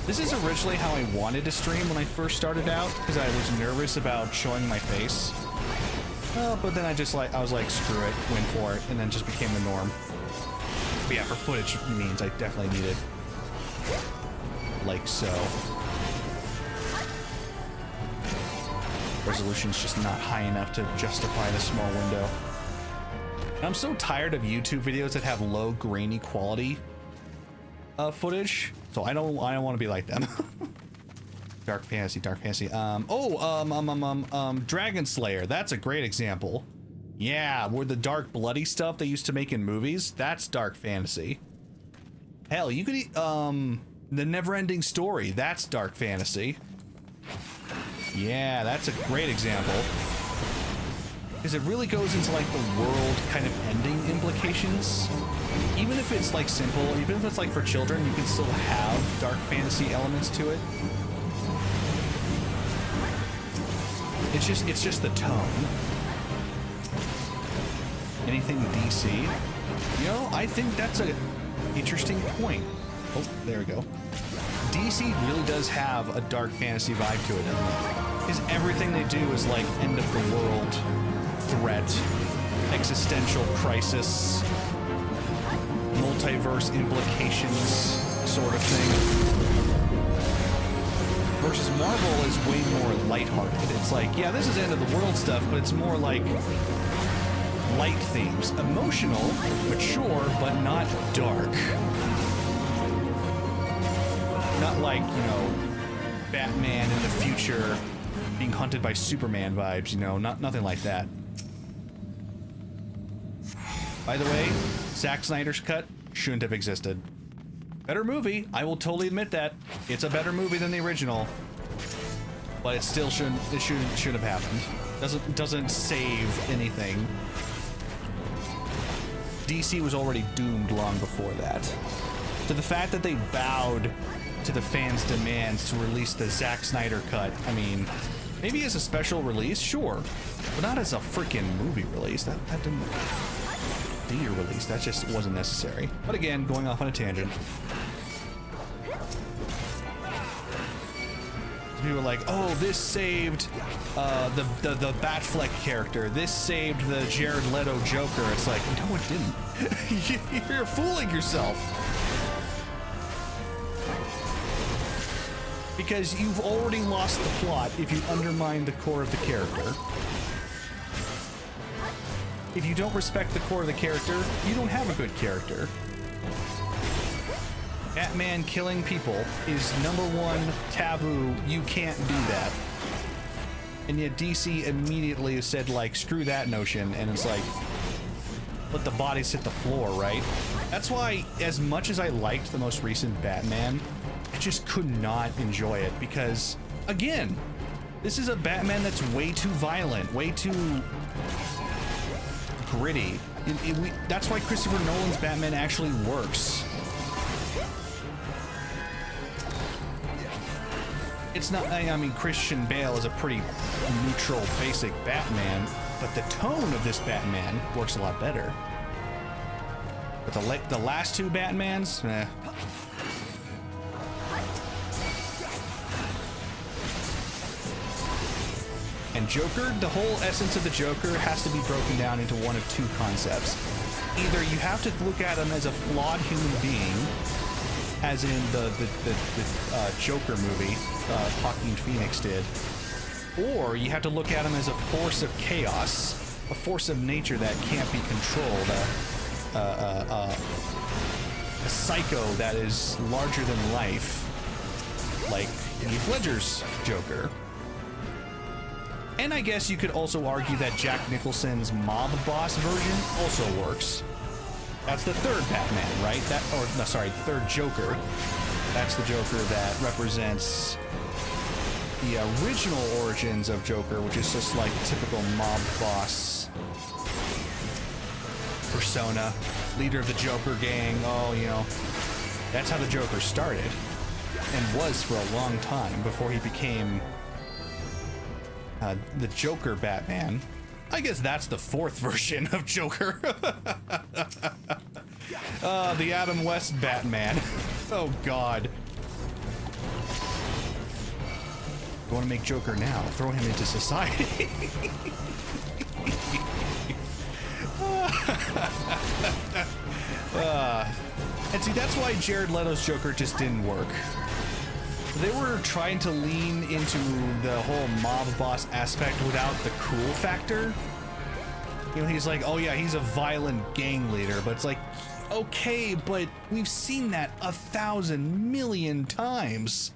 This is originally how I wanted to stream when I first started out, because I was nervous about showing my face. But then I was like, screw it, went for it, and then just became the norm. But yeah, for footage means I definitely need it. Like so. Resolution's just not high enough to justify the small window. I'm so tired of YouTube videos that have low grainy quality footage, so I don't want to be like them. Dark fantasy. Dragon Slayer. That's a great example. Yeah, where the dark bloody stuff they used to make in movies. That's dark fantasy. Hell, you could the Never-Ending Story. That's dark fantasy. Yeah, that's a great example. Because it really goes into like the world kind of ending implications. Even if it's like simple, even if it's like for children, you can still have dark fantasy elements to it. It's just the tone. Anything DC? You know, I think that's a interesting point. Oh, there we go. DC really does have a dark fantasy vibe to it, doesn't it? Because everything they do is like end of the world threat, existential crisis, multiverse implications sort of thing. Versus Marvel is way more lighthearted. It's like, yeah, this is end of the world stuff, but it's more like light themes. Emotional, mature, but not dark. Not like, you know, Batman in the future being hunted by Superman vibes, you know, nothing like that. By the way, Zack Snyder's cut shouldn't have existed. Better movie, I will totally admit that. It's a better movie than the original. But it still shouldn't have happened. Doesn't save anything. DC was already doomed long before that. So the fact that they bowed to the fans' demands to release the Zack Snyder cut, I mean, maybe as a special release, sure. But not as a freaking movie release. That didn't... theater release. That just wasn't necessary. But again, going off on a tangent. People were like, oh, this saved the Batfleck character. This saved the Jared Leto Joker. It's like, no, it didn't. You're fooling yourself. Because you've already lost the plot if you undermine the core of the character. If you don't respect the core of the character, you don't have a good character. Batman killing people is #1 taboo. You can't do that. And yet DC immediately said, like, screw that notion, and it's like, let the bodies hit the floor, right? That's why, as much as I liked the most recent Batman, I just could not enjoy it, because, again, this is a Batman that's way too violent, way too gritty. That's why Christopher Nolan's Batman actually works. It's not, I mean, Christian Bale is a pretty neutral, basic Batman, but the tone of this Batman works a lot better. But the last two Batmans, eh. And Joker, the whole essence of the Joker has to be broken down into one of two concepts. Either you have to look at him as a flawed human being, as in the Joker movie Joaquin Phoenix did, or you have to look at him as a force of chaos, a force of nature that can't be controlled, a psycho that is larger than life, like Heath Ledger's Joker. And I guess you could also argue that Jack Nicholson's mob boss version also works. That's the third Batman, right? Third Joker. That's the Joker that represents the original origins of Joker, which is just like typical mob boss persona, leader of the Joker gang. Oh, you know, that's how the Joker started and was for a long time before he became the Joker Batman. I guess that's the fourth version of Joker. The Adam West Batman. Oh, God. You want to make Joker now? Throw him into society. And see, that's why Jared Leto's Joker just didn't work. They were trying to lean into the whole mob boss aspect without the cool factor. You know, he's like, oh yeah, he's a violent gang leader, but it's like, okay, but we've seen that 1,000 million times.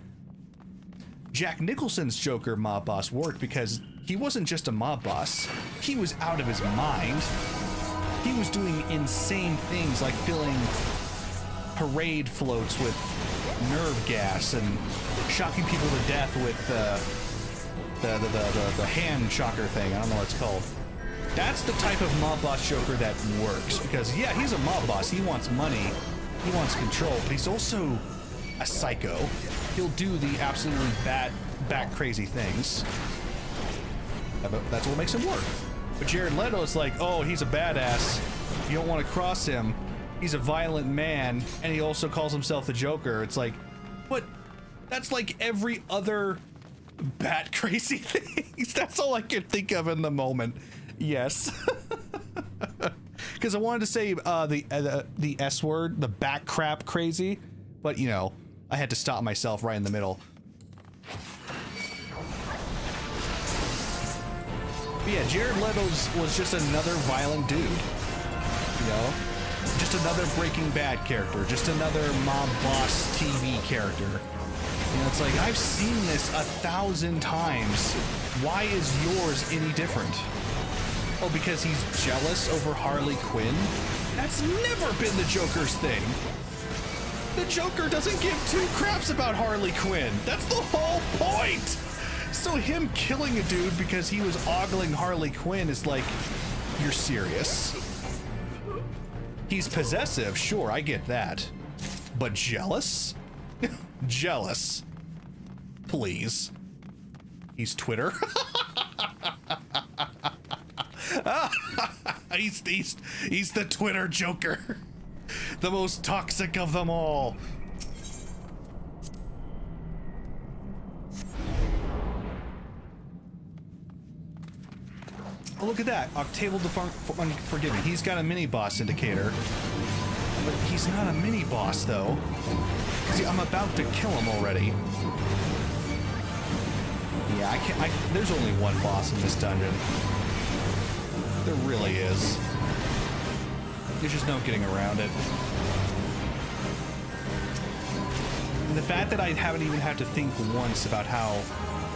Jack Nicholson's Joker mob boss worked because he wasn't just a mob boss, he was out of his mind. He was doing insane things like filling parade floats with nerve gas and shocking people to death with the hand shocker thing. I don't know what it's called. That's the type of mob boss Joker that works because, yeah, he's a mob boss. He wants money, he wants control, but he's also a psycho. He'll do the absolutely bat crazy things. That's what makes him work. But Jared Leto's like, oh, he's a badass. You don't want to cross him. He's a violent man, and he also calls himself the Joker. It's like, but that's like every other bat crazy thing. That's all I could think of in the moment. Yes. Because I wanted to say the S word, the bat crap crazy, but you know, I had to stop myself right in the middle. But yeah, Jared Leto was just another violent dude. You know? Just another Breaking Bad character. Just another mob boss TV character. You know, it's like, I've seen this 1,000 times. Why is yours any different? Oh, because he's jealous over Harley Quinn? That's never been the Joker's thing. The Joker doesn't give two craps about Harley Quinn. That's the whole point. So him killing a dude because he was ogling Harley Quinn is like, you're serious. He's possessive, sure, I get that. But jealous? Jealous. Please. He's Twitter. He's the Twitter Joker. The most toxic of them all. Oh, look at that. Octable Unforgiven. He's got a mini-boss indicator. But he's not a mini-boss, though. See, I'm about to kill him already. Yeah, I can't... there's only one boss in this dungeon. There really is. There's just no getting around it. And the fact that I haven't even had to think once about how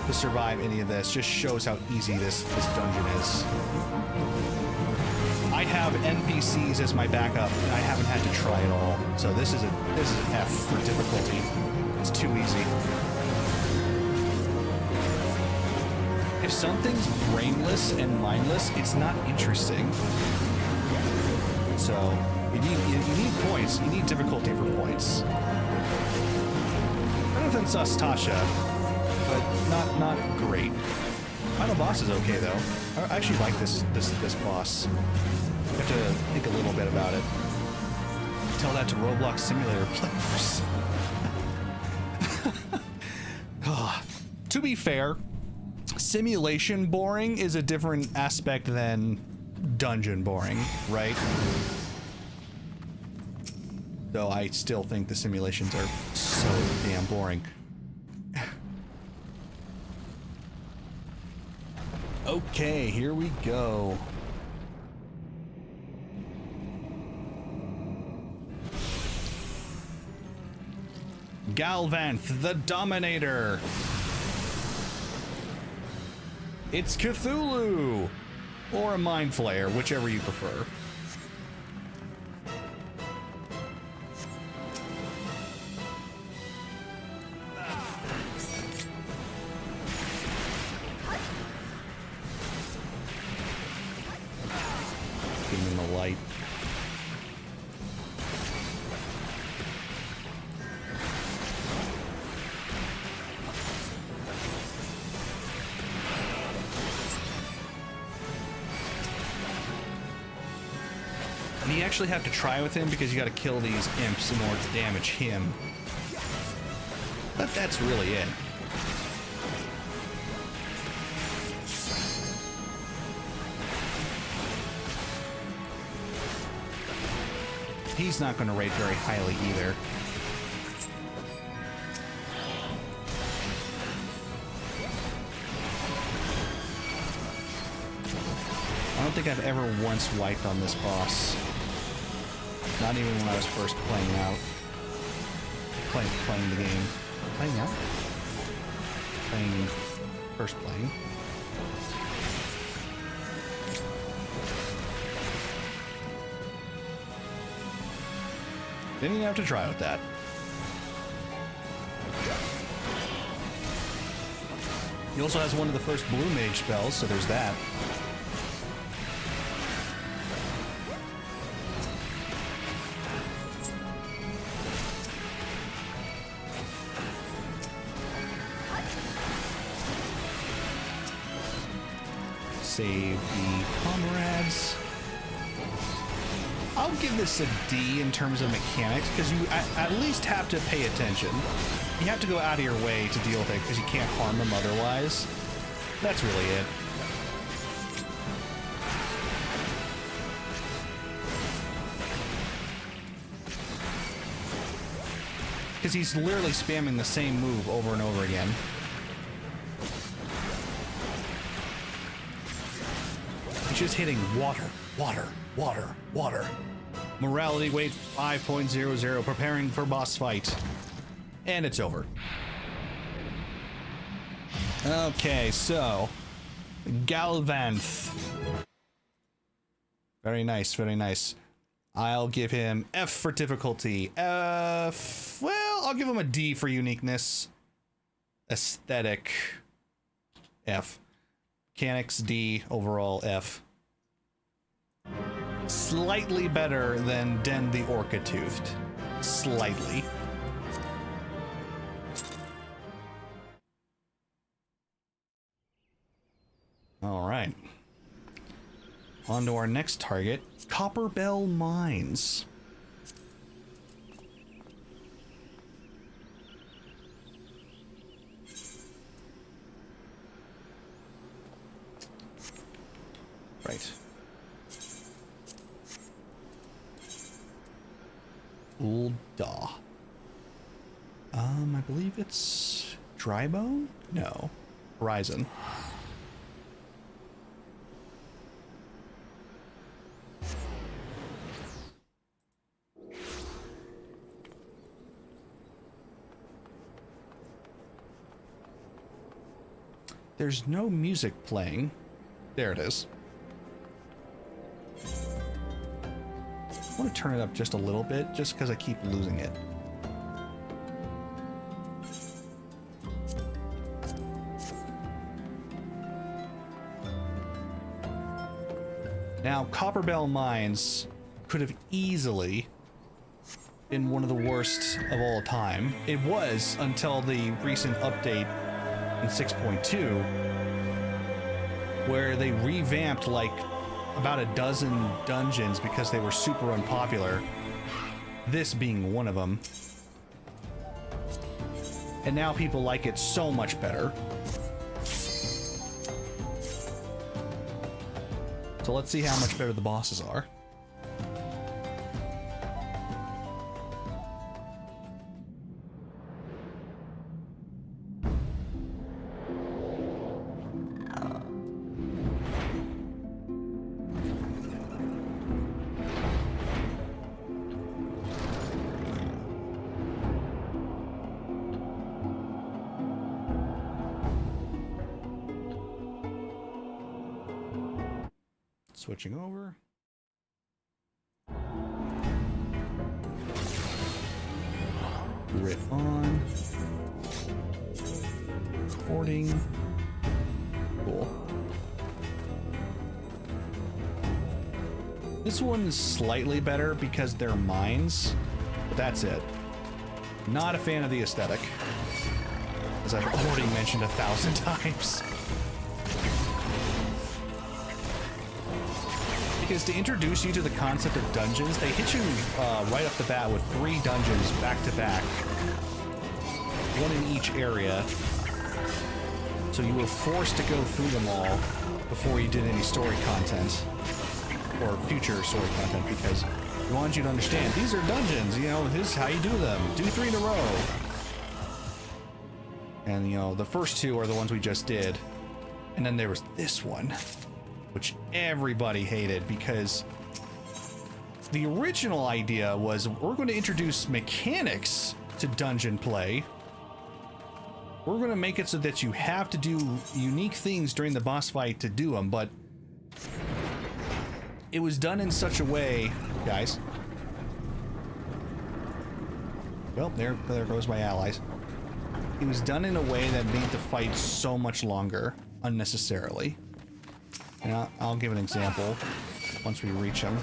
to survive any of this just shows how easy this dungeon is. I have NPCs as my backup, and I haven't had to try at all. So this is an F for difficulty. It's too easy. If something's brainless and mindless, it's not interesting. So you need points. You need difficulty for points. Better than Tasha, but not great. Final boss is okay though. I actually like this boss. I have to think a little bit about it. Tell that to Roblox Simulator players. To be fair, simulation boring is a different aspect than dungeon boring, right? Though I still think the simulations are so damn boring. Okay, here we go. Galvanth, the Dominator. It's Cthulhu, or a Mind Flayer, whichever you prefer. Give him the light. And you actually have to try with him because you got to kill these imps in order to damage him. But that's really it. He's not going to rate very highly either. I don't think I've ever once wiped on this boss. Not even when I was first playing out. Playing the game. Playing out? First playing. Didn't even have to try with that. He also has one of the first blue mage spells, so there's that. Save the comrades. I'll give this a D in terms of mechanics, because you at least have to pay attention. You have to go out of your way to deal with it, because you can't harm them otherwise. That's really it. Because he's literally spamming the same move over and over again. He's just hitting water, water, water, water. Morality weight 5.00, preparing for boss fight. And it's over. Okay, so Galvanth. Very nice, very nice. I'll give him F for difficulty. F, well, I'll give him a D for uniqueness. Aesthetic, F. Mechanics, D. Overall, F. Slightly better than Den the Orca-Toothed. Slightly. All right. On to our next target, Copperbell Mines. Right. Ulda. I believe it's Drybone? No. Horizon. There's no music playing. There it is. I want to turn it up just a little bit, just because I keep losing it. Now, Copperbell Mines could have easily been one of the worst of all time. It was until the recent update in 6.2, where they revamped like about a dozen dungeons because they were super unpopular, this being one of them. And now people like it so much better. So let's see how much better the bosses are. Switching over. Grit on. Recording. Cool. This one is slightly better because they're mines, but that's it. Not a fan of the aesthetic, as I've already mentioned 1,000 times. Because to introduce you to the concept of dungeons, they hit you right off the bat with 3 dungeons back to back, one in each area. So you were forced to go through them all before you did any story content. Or future story content, because we wanted you to understand these are dungeons, you know, this is how you do them. Do 3 in a row. And, you know, the first 2 are the ones we just did. And then there was this one, which everybody hated, because the original idea was we're going to introduce mechanics to dungeon play. We're going to make it so that you have to do unique things during the boss fight to do them, but it was done in such a way, guys. Well, there goes my allies. It was done in a way that made the fight so much longer, unnecessarily. And I'll give an example once we reach them.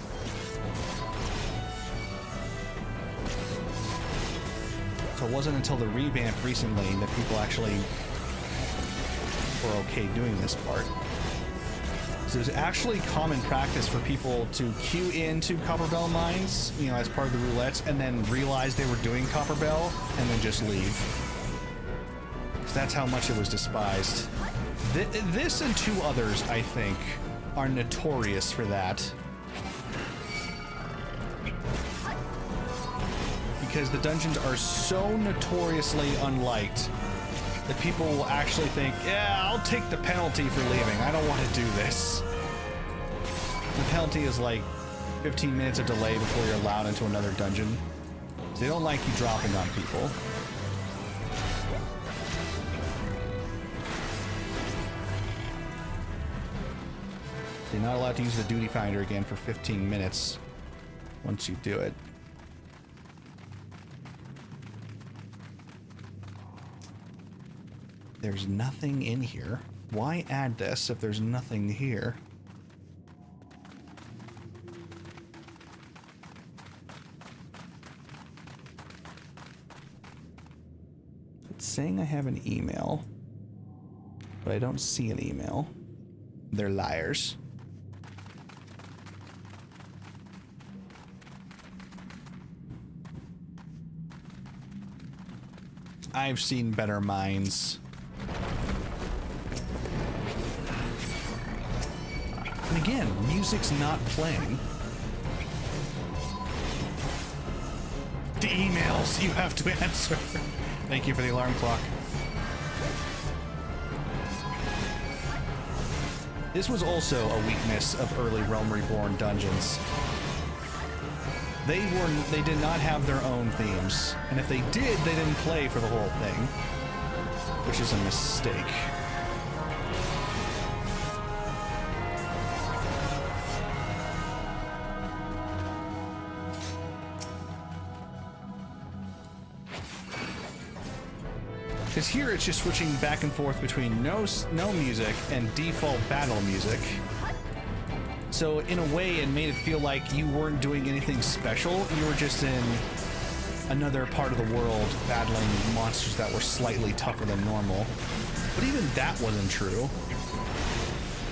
So it wasn't until the revamp recently that people actually were okay doing this part. So it was actually common practice for people to queue into Copper Bell mines, you know, as part of the roulettes, and then realize they were doing Copper Bell, and then just leave. So that's how much it was despised. This and 2 others, I think, are notorious for that. Because the dungeons are so notoriously unliked that people will actually think, yeah, I'll take the penalty for leaving. I don't want to do this. The penalty is like 15 minutes of delay before you're allowed into another dungeon. So they don't like you dropping on people. So you're not allowed to use the duty finder again for 15 minutes once you do it. There's nothing in here. Why add this if there's nothing here? It's saying I have an email, but I don't see an email. They're liars. I've seen better minds. And again, music's not playing. The emails you have to answer. Thank you for the alarm clock. This was also a weakness of early Realm Reborn dungeons. They did not have their own themes, and if they did, they didn't play for the whole thing, which is a mistake. Because here it's just switching back and forth between no music and default battle music. So in a way, it made it feel like you weren't doing anything special. You were just in another part of the world battling monsters that were slightly tougher than normal. But even that wasn't true.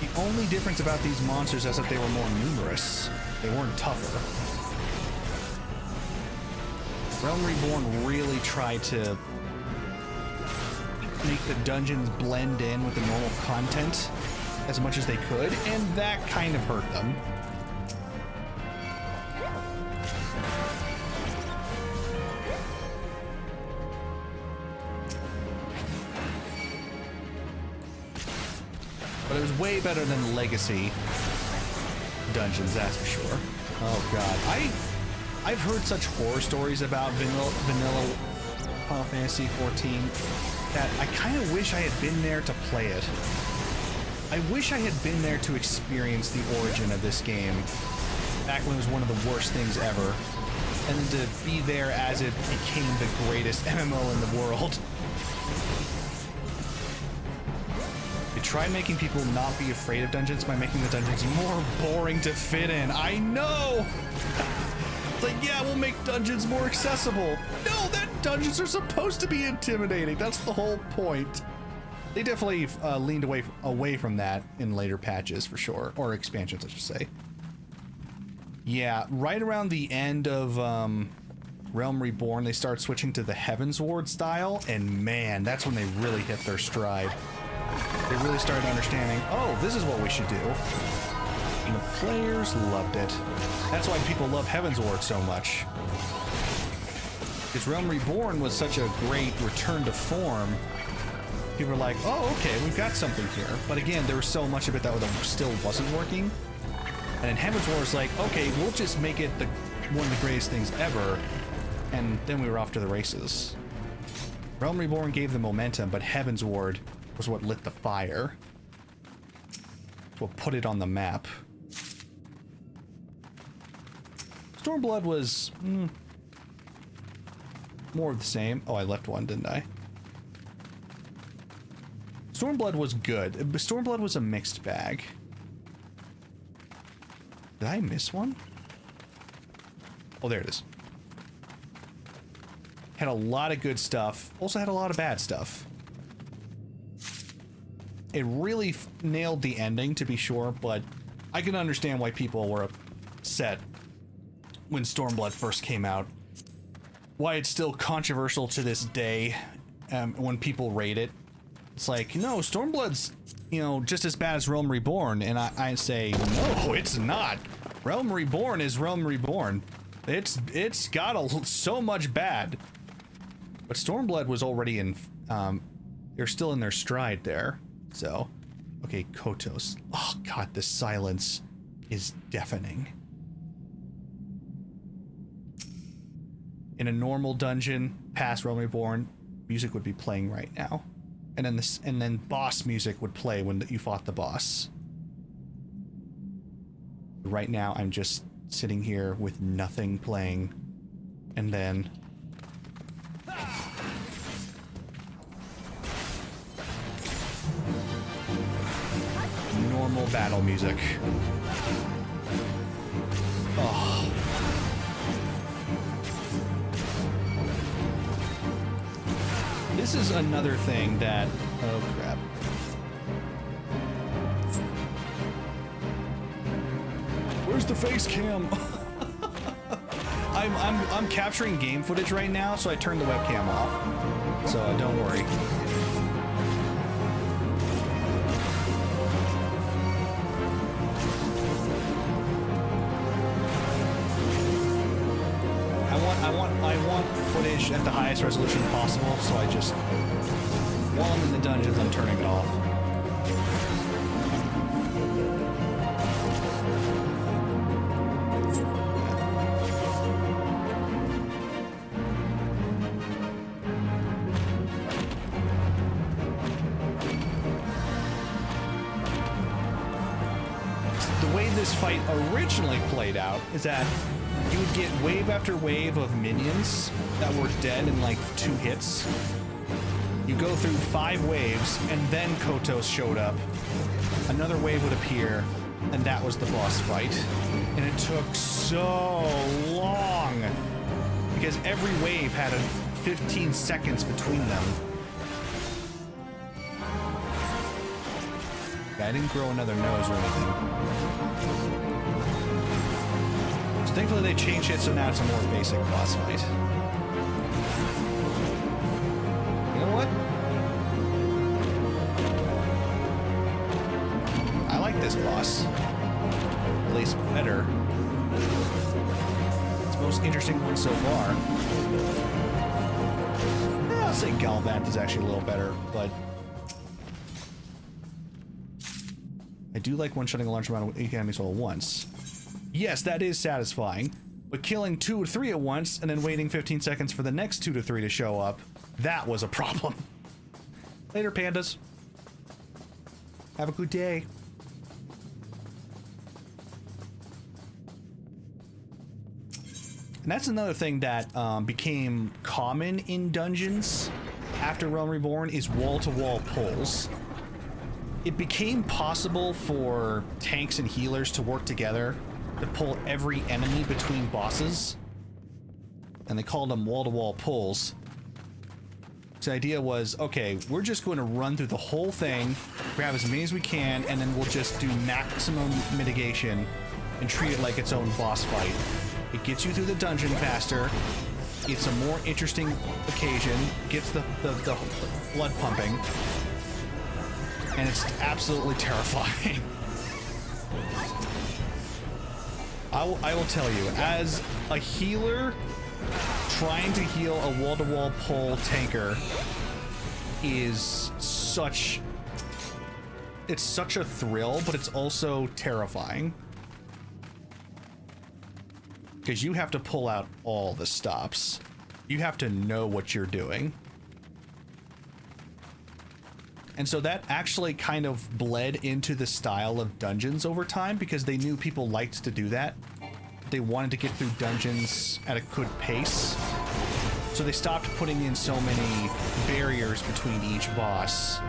The only difference about these monsters is that they were more numerous. They weren't tougher. Realm Reborn really tried to make the dungeons blend in with the normal content as much as they could, and that kind of hurt them. But it was way better than Legacy dungeons, that's for sure. Oh god, I've heard such horror stories about vanilla Final Fantasy XIV that I kind of wish I had been there to play it. I wish I had been there to experience the origin of this game back when it was one of the worst things ever, and then to be there as it became the greatest MMO in the world. They tried making people not be afraid of dungeons by making the dungeons more boring to fit in. I know! It's like, yeah, we'll make dungeons more accessible. No, that dungeons are supposed to be intimidating. That's the whole point. They definitely leaned away from that in later patches, for sure. Or expansions, I should say. Yeah, right around the end of Realm Reborn, they start switching to the Heaven's Ward style, and man, that's when they really hit their stride. They really started understanding, oh, this is what we should do. And the players loved it. That's why people love Heaven's Ward so much. Because Realm Reborn was such a great return to form. People were like, oh, okay, we've got something here. But again, there was so much of it that still wasn't working. And then Heaven's Ward was like, okay, we'll just make it one of the greatest things ever. And then we were off to the races. Realm Reborn gave the momentum, but Heaven's Ward was what lit the fire. It's what put it on the map. Stormblood was more of the same. Oh, I left one, didn't I? Stormblood was good. Stormblood was a mixed bag. Did I miss one? Oh, there it is. Had a lot of good stuff. Also had a lot of bad stuff. It really nailed the ending, to be sure, but I can understand why people were upset when Stormblood first came out. Why it's still controversial to this day when people rate it. It's like, no, Stormblood's, you know, just as bad as Realm Reborn, and I say, no, it's not. Realm Reborn is Realm Reborn. It's got so much bad. But Stormblood was already in, they're still in their stride there. So, okay, Kotos. Oh god, the silence is deafening. In a normal dungeon, past Realm Reborn, music would be playing right now. And then boss music would play when you fought the boss. Right now, I'm just sitting here with nothing playing. And then... normal battle music. Oh. This is another thing that... oh crap. Where's the face cam? I'm capturing game footage right now, so I turned the webcam off. So don't worry. I want footage at the highest resolution possible, so I just, while I'm in the dungeons, I'm turning it off. The way this fight originally played out is that you would get wave after wave of minions that were dead in like 2 hits. You go through 5 waves, and then Kotos showed up. Another wave would appear, and that was the boss fight. And it took so long, because every wave had 15 seconds between them. Yeah, I didn't grow another nose or anything. So thankfully they changed it, so now it's a more basic boss fight. You know what? I like this boss. At least better. It's the most interesting one so far. Yeah, I'll say Galvant is actually a little better, but... I do like one-shotting a large amount of enemies all at once. Yes, that is satisfying, but killing 2 or 3 at once and then waiting 15 seconds for the next 2 to 3 to show up, that was a problem. Later, pandas. Have a good day. And that's another thing that became common in dungeons after Realm Reborn is wall-to-wall pulls. It became possible for tanks and healers to work together to pull every enemy between bosses. And they called them wall-to-wall pulls. So the idea was, okay, we're just going to run through the whole thing, grab as many as we can, and then we'll just do maximum mitigation and treat it like its own boss fight. It gets you through the dungeon faster. It's a more interesting occasion. Gets the blood pumping. And it's absolutely terrifying. I will tell you, as a healer, trying to heal a wall-to-wall pull tanker is such... It's such a thrill, but it's also terrifying. Because you have to pull out all the stops. You have to know what you're doing. And so that actually kind of bled into the style of dungeons over time because they knew people liked to do that. They wanted to get through dungeons at a good pace. So they stopped putting in so many barriers between each boss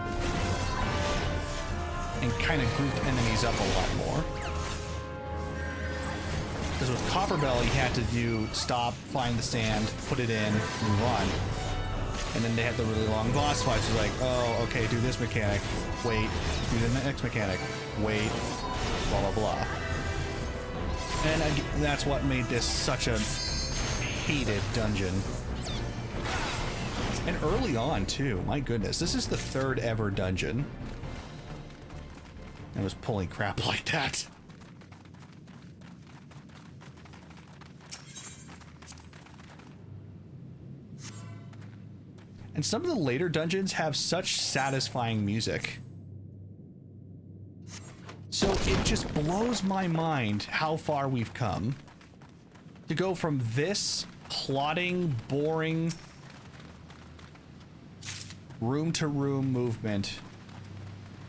and kind of grouped enemies up a lot more. Because with Copperbell, you had to do stop, find the sand, put it in, move on. And then they had the really long boss fights. It's like, oh, okay, do this mechanic, wait, do the next mechanic, wait, blah, blah, blah. And that's what made this such a hated dungeon. And early on, too, my goodness, this is the third ever dungeon. I was pulling crap like that. And some of the later dungeons have such satisfying music. So it just blows my mind how far we've come. To go from this plodding, boring, room-to-room movement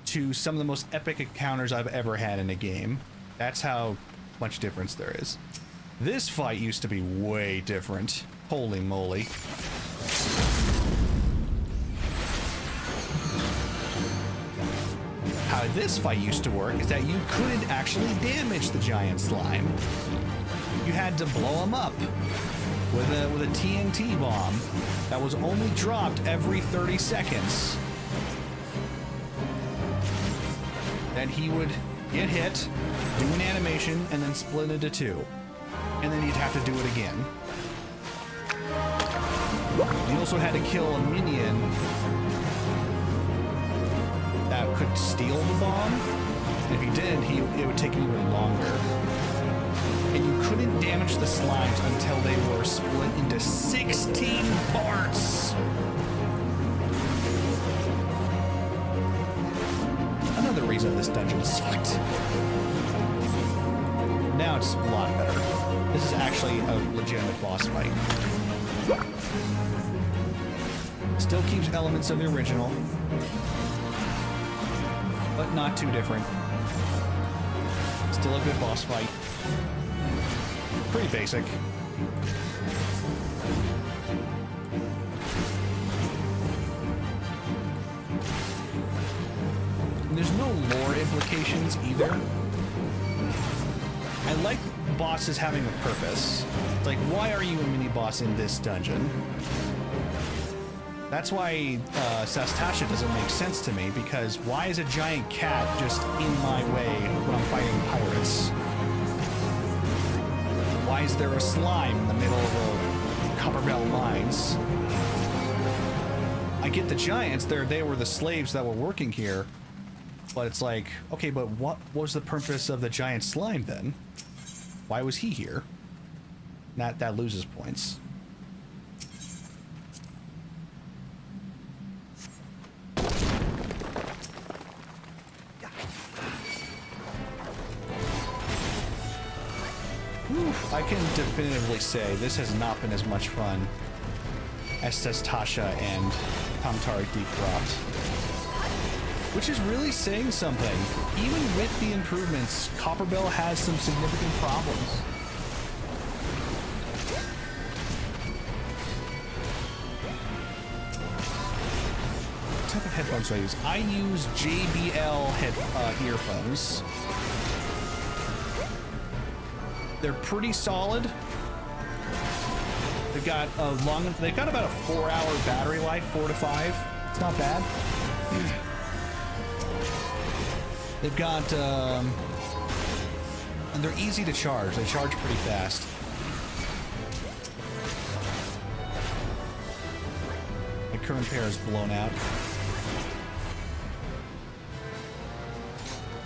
to some of the most epic encounters I've ever had in a game. That's how much difference there is. This fight used to be way different. Holy moly. How this fight used to work is that you couldn't actually damage the giant slime. You had to blow him up with a TNT bomb that was only dropped every 30 seconds. Then he would get hit, do an animation, and then split into two. And then you'd have to do it again. You also had to kill a minion that could steal the bomb. And if you did, it would take even longer. And you couldn't damage the slimes until they were split into 16 parts. Another reason this dungeon sucked. Now it's a lot better. This is actually a legitimate boss fight. Still keeps elements of the original, but not too different. Still a good boss fight. Pretty basic. And there's no lore implications either. I like bosses having a purpose. It's like, why are you a mini-boss in this dungeon? That's why Sastasha doesn't make sense to me, because why is a giant cat just in my way when I'm fighting pirates? Why is there a slime in the middle of the Copperbell mines? I get the giants, they were the slaves that were working here, but it's like, okay, but what was the purpose of the giant slime then? Why was he here? That loses points. I can definitively say this has not been as much fun as Sastasha and Tom Tariq Deep Croft. which is really saying something. Even with the improvements, Copperbell has some significant problems. What type of headphones do I use? I use JBL earphones. They're pretty solid. They've got about a 4-hour battery life, 4 to 5. It's not bad. They've got, and they're easy to charge. They charge pretty fast. My current pair is blown out.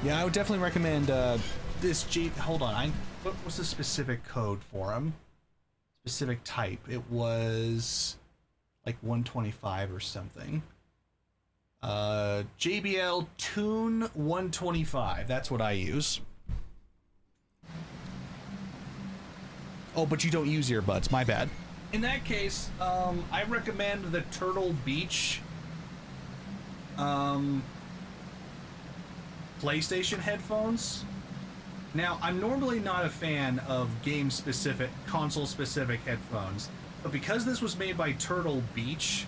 Yeah, I would definitely recommend this hold on, what was the specific code for them? Specific type. It was like 125 or something. JBL Tune 125. That's what I use. Oh, but you don't use earbuds. My bad. In that case, I recommend the Turtle Beach PlayStation headphones. Now, I'm normally not a fan of game-specific, console-specific headphones, but because this was made by Turtle Beach,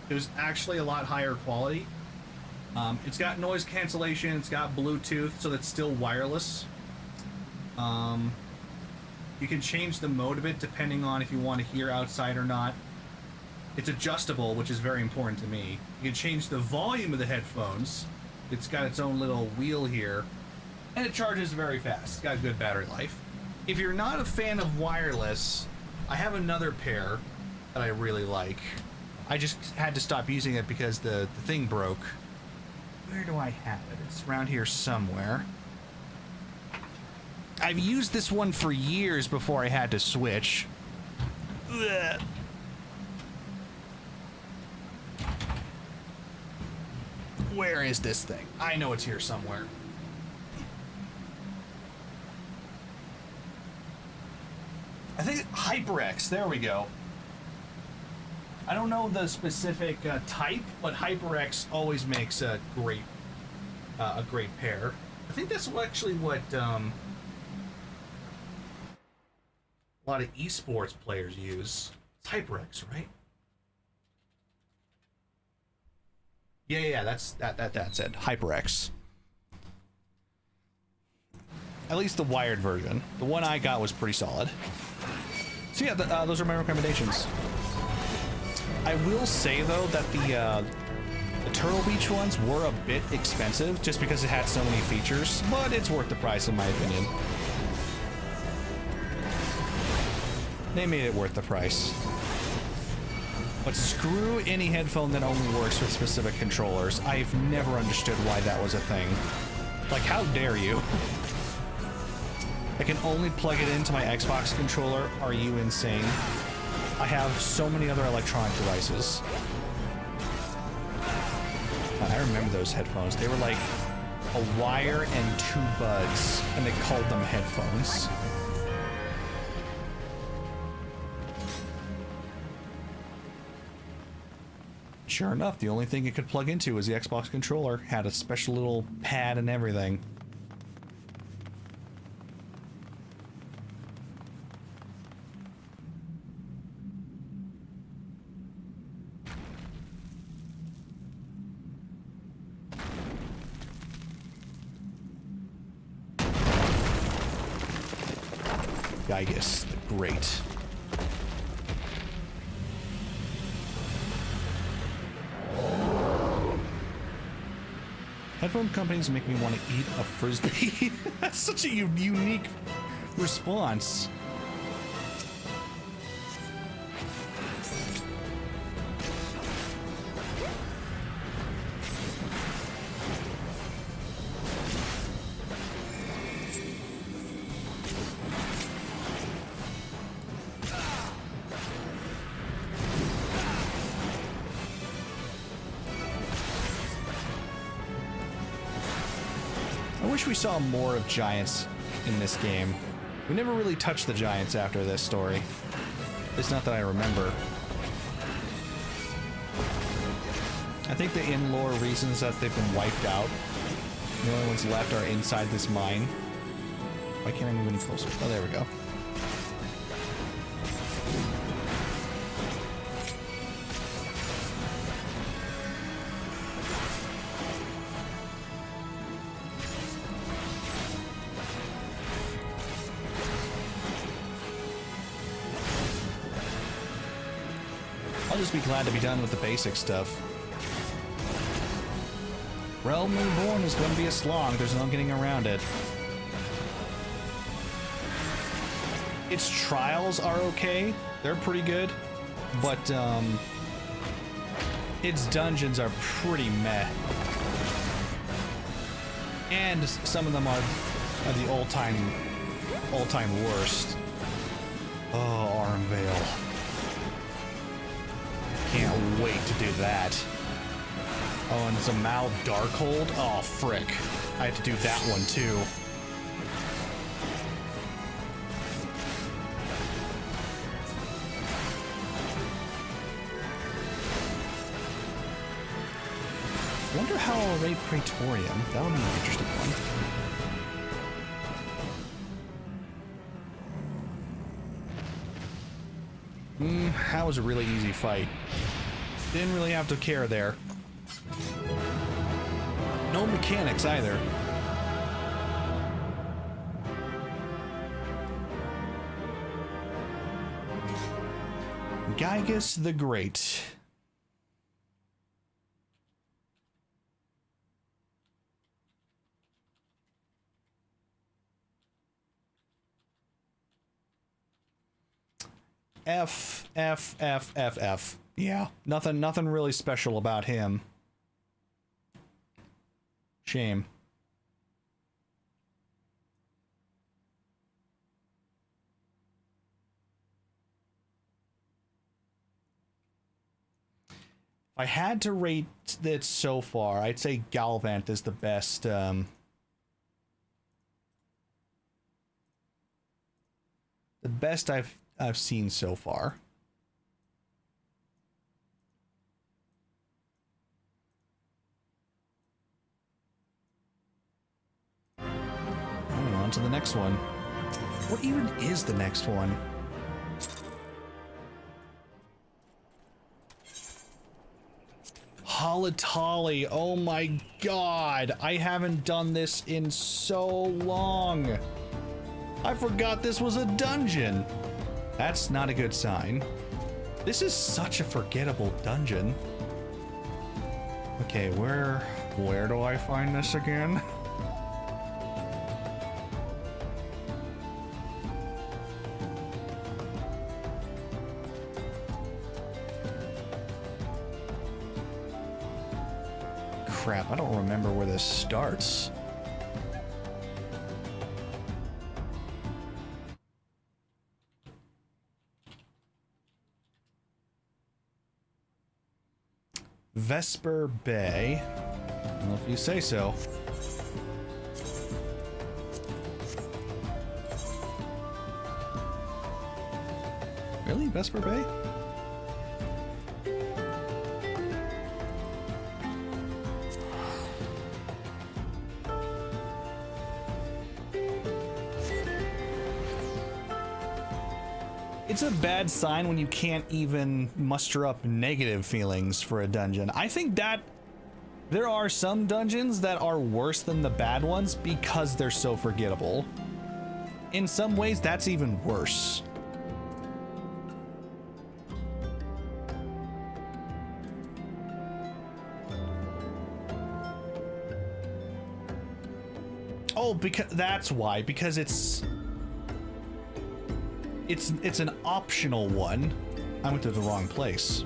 it was actually a lot higher quality. It's got noise cancellation, it's got Bluetooth, so that's still wireless. You can change the mode of it depending on if you want to hear outside or not. It's adjustable, which is very important to me. You can change the volume of the headphones. It's got its own little wheel here. And it charges very fast. It's got good battery life. If you're not a fan of wireless, I have another pair that I really like. I just had to stop using it because the thing broke. Where do I have it? It's around here somewhere. I've used this one for years before I had to switch. Ugh. Where is this thing? I know it's here somewhere. I think HyperX, there we go. I don't know the specific type, but HyperX always makes a great pair. I think that's actually what a lot of esports players use. It's HyperX, right? Yeah, that's it. HyperX. At least the wired version. The one I got was pretty solid. So yeah, those are my recommendations. I will say though that the Turtle Beach ones were a bit expensive just because it had so many features, but it's worth the price in my opinion. They made it worth the price. But screw any headphone that only works with specific controllers. I've never understood why that was a thing. Like, how dare you? I can only plug it into my Xbox controller. Are you insane? I have so many other electronic devices. I remember those headphones. They were like a wire and 2 buds, and they called them headphones. Sure enough, the only thing it could plug into was the Xbox controller. Had a special little pad and everything. Gygus the Great. Headphone companies make me want to eat a frisbee. That's such a unique response. I wish we saw more of giants in this game. We never really touched the giants after this story. It's not that I remember. I think the in-lore reasons that they've been wiped out. The only ones left are inside this mine. Why can't I move any closer? Oh, there we go. I'll just be glad to be done with the basic stuff. Realm Reborn is going to be a slog. There's no getting around it. Its trials are okay. They're pretty good. But, its dungeons are pretty meh. And some of them are the all-time worst. Oh, Armvale. Can't wait to do that. Oh, and Zamal Darkhold? Oh, frick. I have to do that one, too. I wonder how I'll raid Praetorium. That would be an interesting one. That was a really easy fight. Didn't really have to care there. No mechanics either. Gygus the Great. F. Yeah, nothing really special about him. Shame. If I had to rate it so far, I'd say Galvant is the best. The best I've seen so far. On to the next one. What even is the next one? Halatali. Oh my god. I haven't done this in so long. I forgot this was a dungeon. That's not a good sign. This is such a forgettable dungeon. Okay, where do I find this again? Crap, I don't remember where this starts. Vesper Bay. Well, if you say so. Really? Vesper Bay? It's a bad sign when you can't even muster up negative feelings for a dungeon. I think that there are some dungeons that are worse than the bad ones because they're so forgettable. In some ways, that's even worse. Oh, because that's why, because it's an optional one. I went to the wrong place.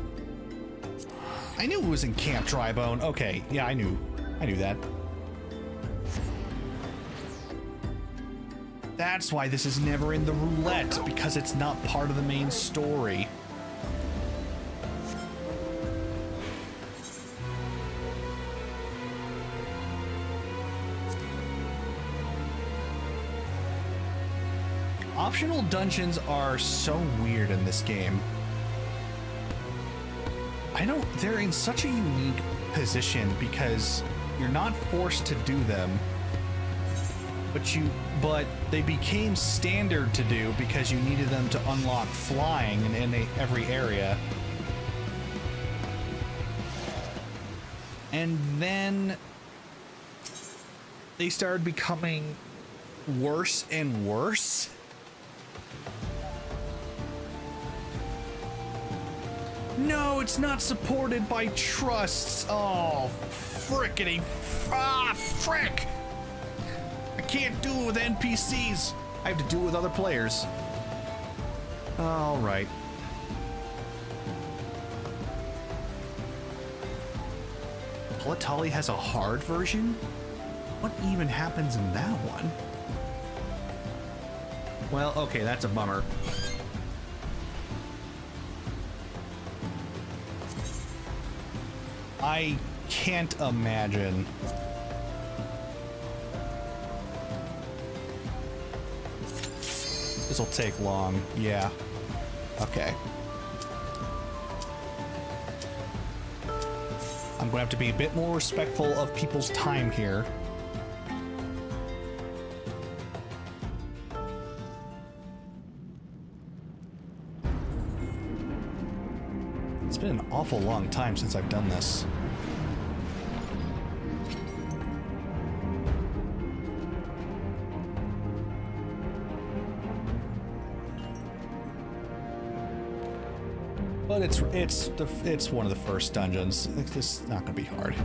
I knew it was in Camp Drybone. Okay, yeah, I knew that. That's why this is never in the roulette, because it's not part of the main story. Optional dungeons are so weird in this game. They're in such a unique position because you're not forced to do them, but they became standard to do because you needed them to unlock flying in every area. And then they started becoming worse and worse. No, it's not supported by trusts. Oh, frickety. Ah, frick. I can't do it with NPCs. I have to do it with other players. All right. Polatali has a hard version? What even happens in that one? Well, okay, that's a bummer. I can't imagine. This'll take long. Yeah. Okay. I'm going to have to be a bit more respectful of people's time here. It's been an awful long time since I've done this. But it's one of the first dungeons. This is not going to be hard.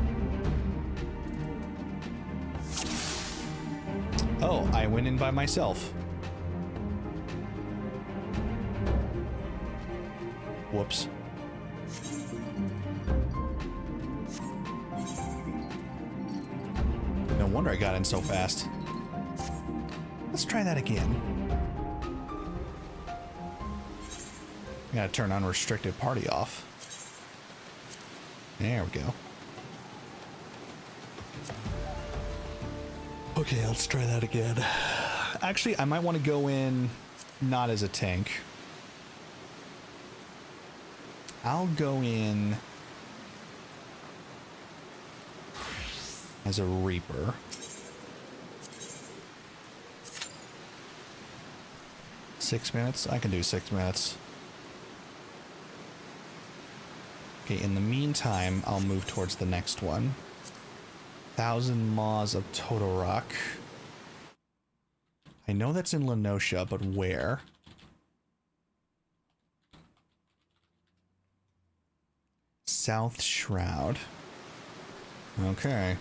Oh, I went in by myself. Whoops. No wonder I got in so fast. Let's try that again. I gotta turn unrestricted party off. There we go. Okay, let's try that again. Actually, I might want to go in not as a tank. I'll go in as a Reaper. Six minutes? I can do 6 minutes. Okay, in the meantime, I'll move towards the next one. 1,000 Maws of Todorok. I know that's in Lenosha, but where? South Shroud. Okay.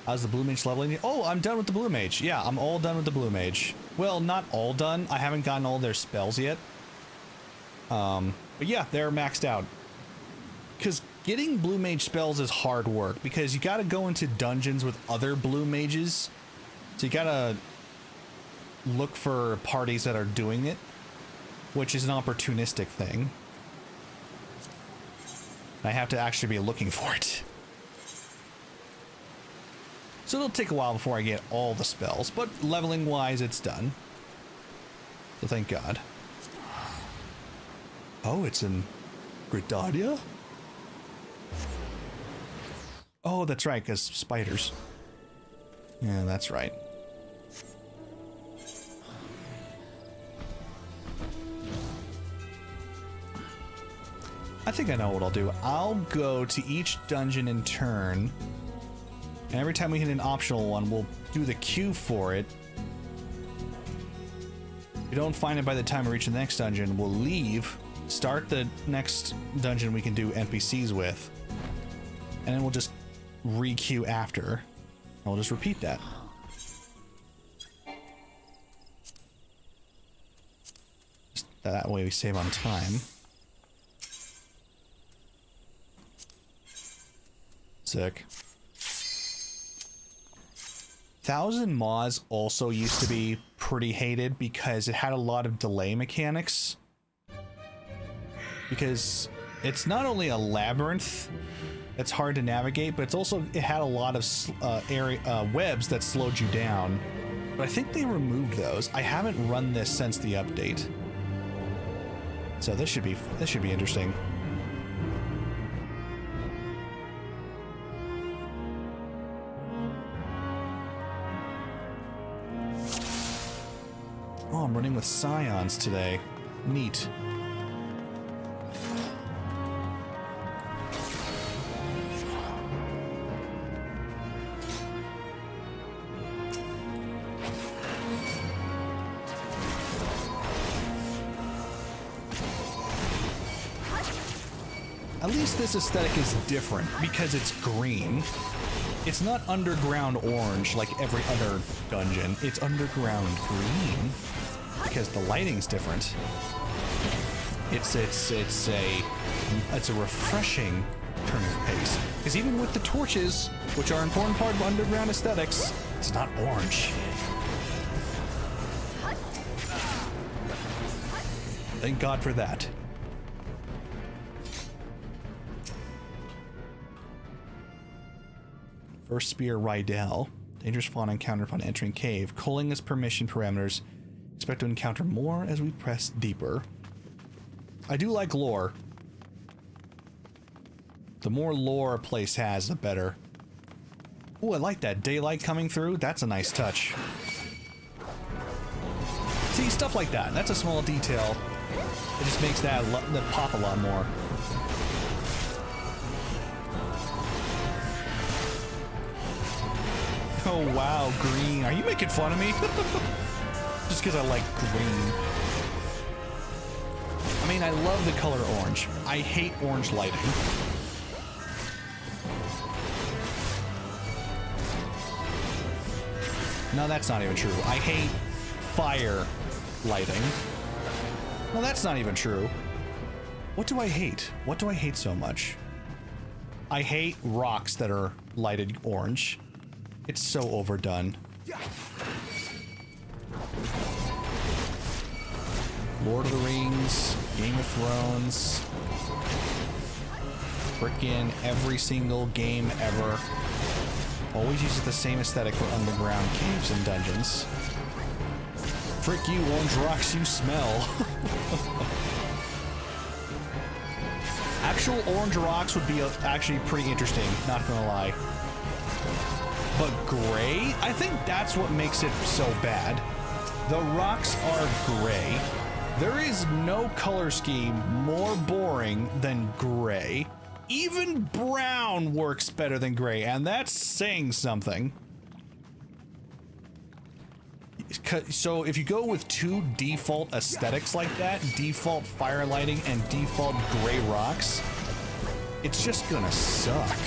How's the Blue Mage leveling? Oh, I'm done with the Blue Mage. Yeah, I'm all done with the Blue Mage. Well, not all done. I haven't gotten all their spells yet. But yeah, they're maxed out. Because getting Blue Mage spells is hard work, because you gotta go into dungeons with other Blue Mages. So you gotta look for parties that are doing it, which is an opportunistic thing. I have to actually be looking for it. So it'll take a while before I get all the spells, but leveling wise, it's done. So thank God. Oh, it's in Gridania? Oh, that's right, because spiders. Yeah, that's right. I think I know what I'll do. I'll go to each dungeon in turn, and every time we hit an optional one, we'll do the queue for it. If we don't find it by the time we reach the next dungeon, we'll leave, start the next dungeon we can do NPCs with, and then we'll just re-queue after. And we'll just repeat that. Just that way we save on time. Sick. 1,000 Maws also used to be pretty hated because it had a lot of delay mechanics. Because it's not only a labyrinth that's hard to navigate, but it had a lot of webs that slowed you down. But I think they removed those. I haven't run this since the update, so this should be interesting. Oh, I'm running with scions today. Neat. At least this aesthetic is different because it's green. It's not underground orange like every other dungeon. It's underground green because the lighting's different. It's a refreshing turn of pace. Because even with the torches, which are an important part of underground aesthetics, it's not orange. Thank God for that. First Spear Rydell. Dangerous fauna encountered upon entering cave. Culling is permission parameters. Expect to encounter more as we press deeper. I do like lore. The more lore a place has, the better. Ooh, I like that. Daylight coming through. That's a nice touch. See, stuff like that. That's a small detail. It just makes that pop a lot more. Oh wow, green. Are you making fun of me? Just because I like green. I mean, I love the color orange. I hate orange lighting. No, that's not even true. I hate fire lighting. Well, that's not even true. What do I hate? What do I hate so much? I hate rocks that are lighted orange. It's so overdone. Lord of the Rings, Game of Thrones, frickin' every single game ever always uses the same aesthetic for underground caves and dungeons. Frick you, orange rocks you smell. Actual orange rocks would be actually pretty interesting, not gonna lie. But gray? I think that's what makes it so bad. The rocks are gray. There is no color scheme more boring than gray. Even brown works better than gray, and that's saying something. So if you go with two default aesthetics like that, default fire lighting and default gray rocks, it's just gonna suck.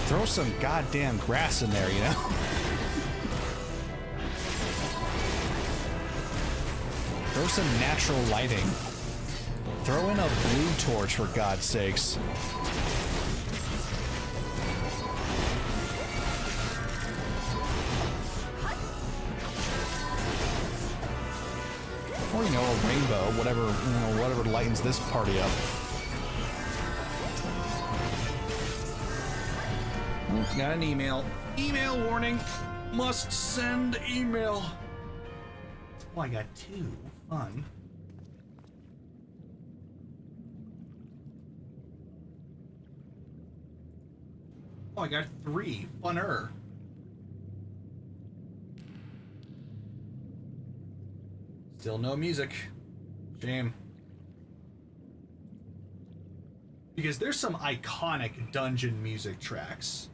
Throw some goddamn grass in there, you know? Throw some natural lighting. Throw in a blue torch, for God's sakes. Or, you know, a rainbow, whatever, you know, whatever lightens this party up. Oh, got an email. Email warning. Must send email. Oh, I got two. Fun. Oh, I got three. Funner. Still no music. Shame. Because there's some iconic dungeon music tracks.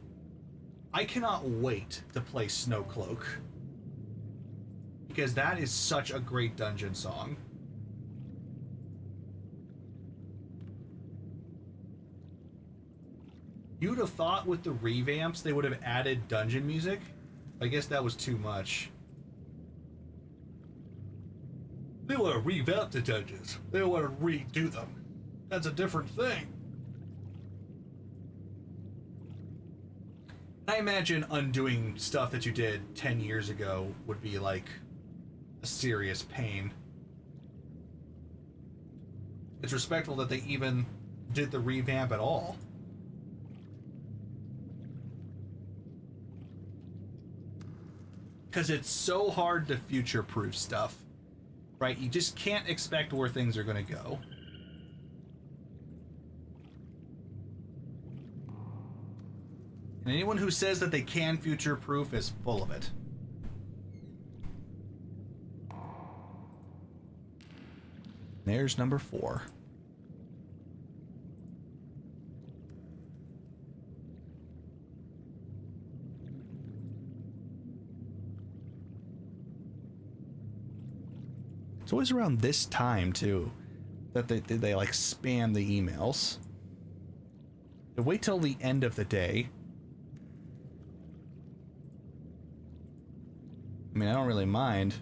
I cannot wait to play Snowcloak. Because that is such a great dungeon song. You'd have thought with the revamps they would have added dungeon music. I guess that was too much. They want to revamp the dungeons. They want to redo them. That's a different thing. I imagine undoing stuff that you did 10 years ago would be like a serious pain. It's respectful that they even did the revamp at all. Because it's so hard to future-proof stuff, right? You just can't expect where things are going to go. And anyone who says that they can future-proof is full of it. There's number 4. It's always around this time, too, that they like spam the emails. They wait till the end of the day. I mean, I don't really mind.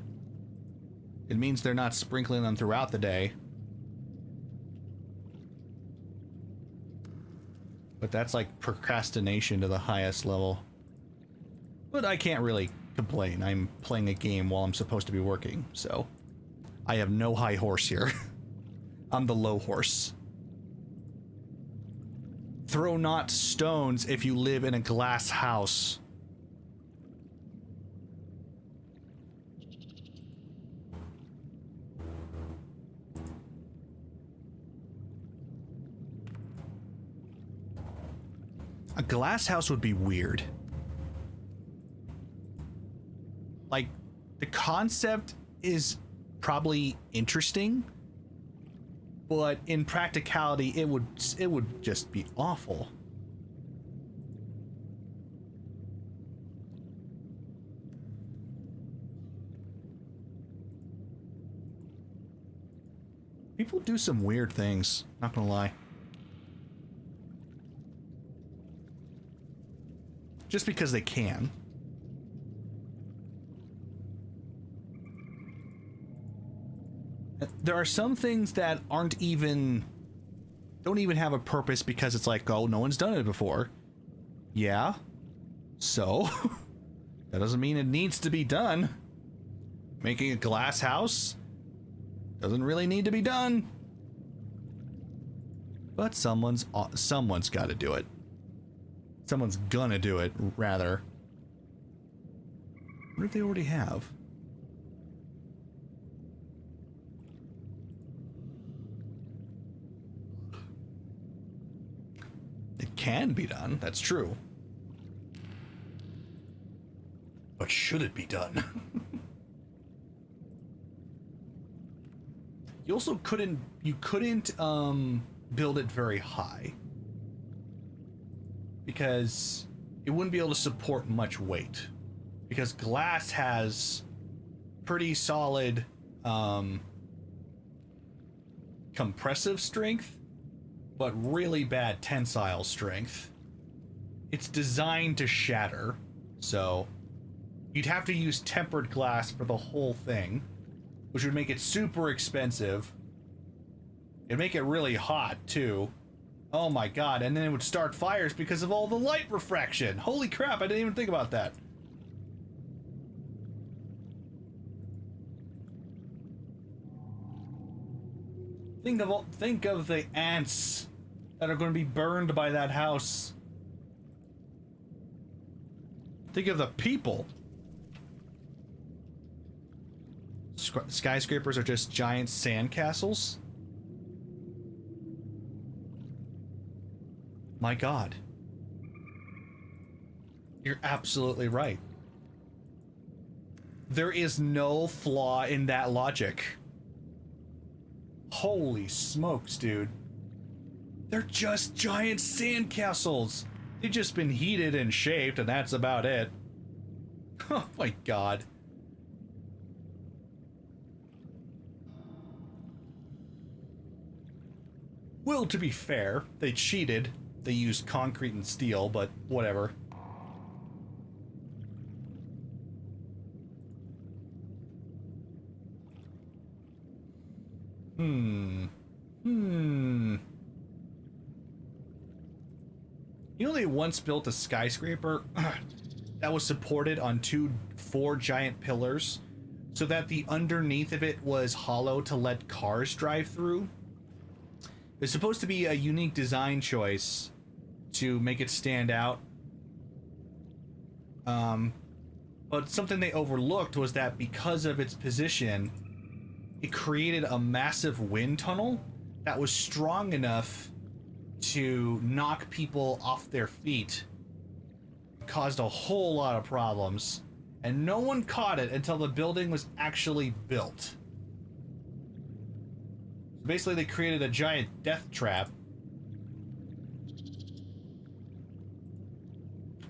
It means they're not sprinkling them throughout the day. But that's like procrastination to the highest level. But I can't really complain. I'm playing a game while I'm supposed to be working, so I have no high horse here. I'm the low horse. Throw not stones if you live in a glass house. A glass house would be weird. Like, the concept is probably interesting, but in practicality, it would just be awful. People do some weird things, not gonna lie. Just because they can. There are some things that don't even have a purpose because it's like, oh, no one's done it before. Yeah. So that doesn't mean it needs to be done. Making a glass house doesn't really need to be done. But someone's got to do it. Someone's gonna do it, rather. What if they already have? It can be done, that's true. But should it be done? You also couldn't build it very high, because it wouldn't be able to support much weight, because glass has pretty solid compressive strength, but really bad tensile strength. It's designed to shatter, so you'd have to use tempered glass for the whole thing, which would make it super expensive. It'd make it really hot too. Oh my god, and then it would start fires because of all the light refraction. Holy crap, I didn't even think about that. Think of the ants that are going to be burned by that house. Think of the people. Skyscrapers are just giant sandcastles. My god. You're absolutely right. There is no flaw in that logic. Holy smokes, dude. They're just giant sandcastles. They've just been heated and shaped, and that's about it. Oh my god. Well, to be fair, they cheated. They used concrete and steel, but whatever. You know, they once built a skyscraper that was supported on 4 giant pillars so that the underneath of it was hollow to let cars drive through. It's supposed to be a unique design choice to make it stand out. But something they overlooked was that because of its position, it created a massive wind tunnel that was strong enough to knock people off their feet. It caused a whole lot of problems, and no one caught it until the building was actually built. So basically, they created a giant death trap.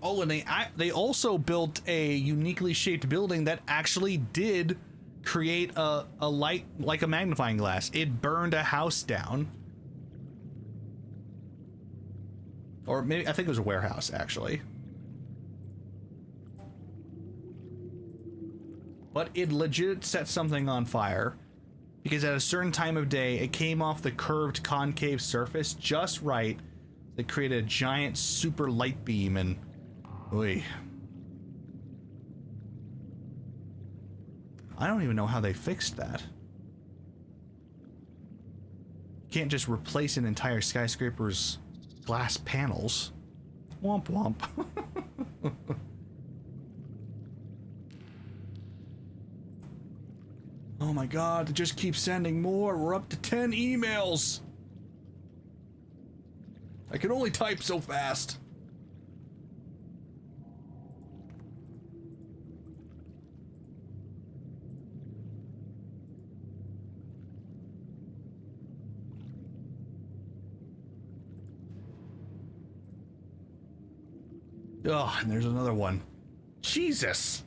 Oh, and they also built a uniquely shaped building that actually did create a light like a magnifying glass. It burned a house down. Or maybe, I think it was a warehouse, actually. But it legit set something on fire. Because at a certain time of day, it came off the curved concave surface just right. It created a giant super light beam and... Oy. I don't even know how they fixed that. You can't just replace an entire skyscraper's glass panels. Womp womp. Oh my god, they just keep sending more. We're up to 10 emails. I can only type so fast. Oh, and there's another one. Jesus!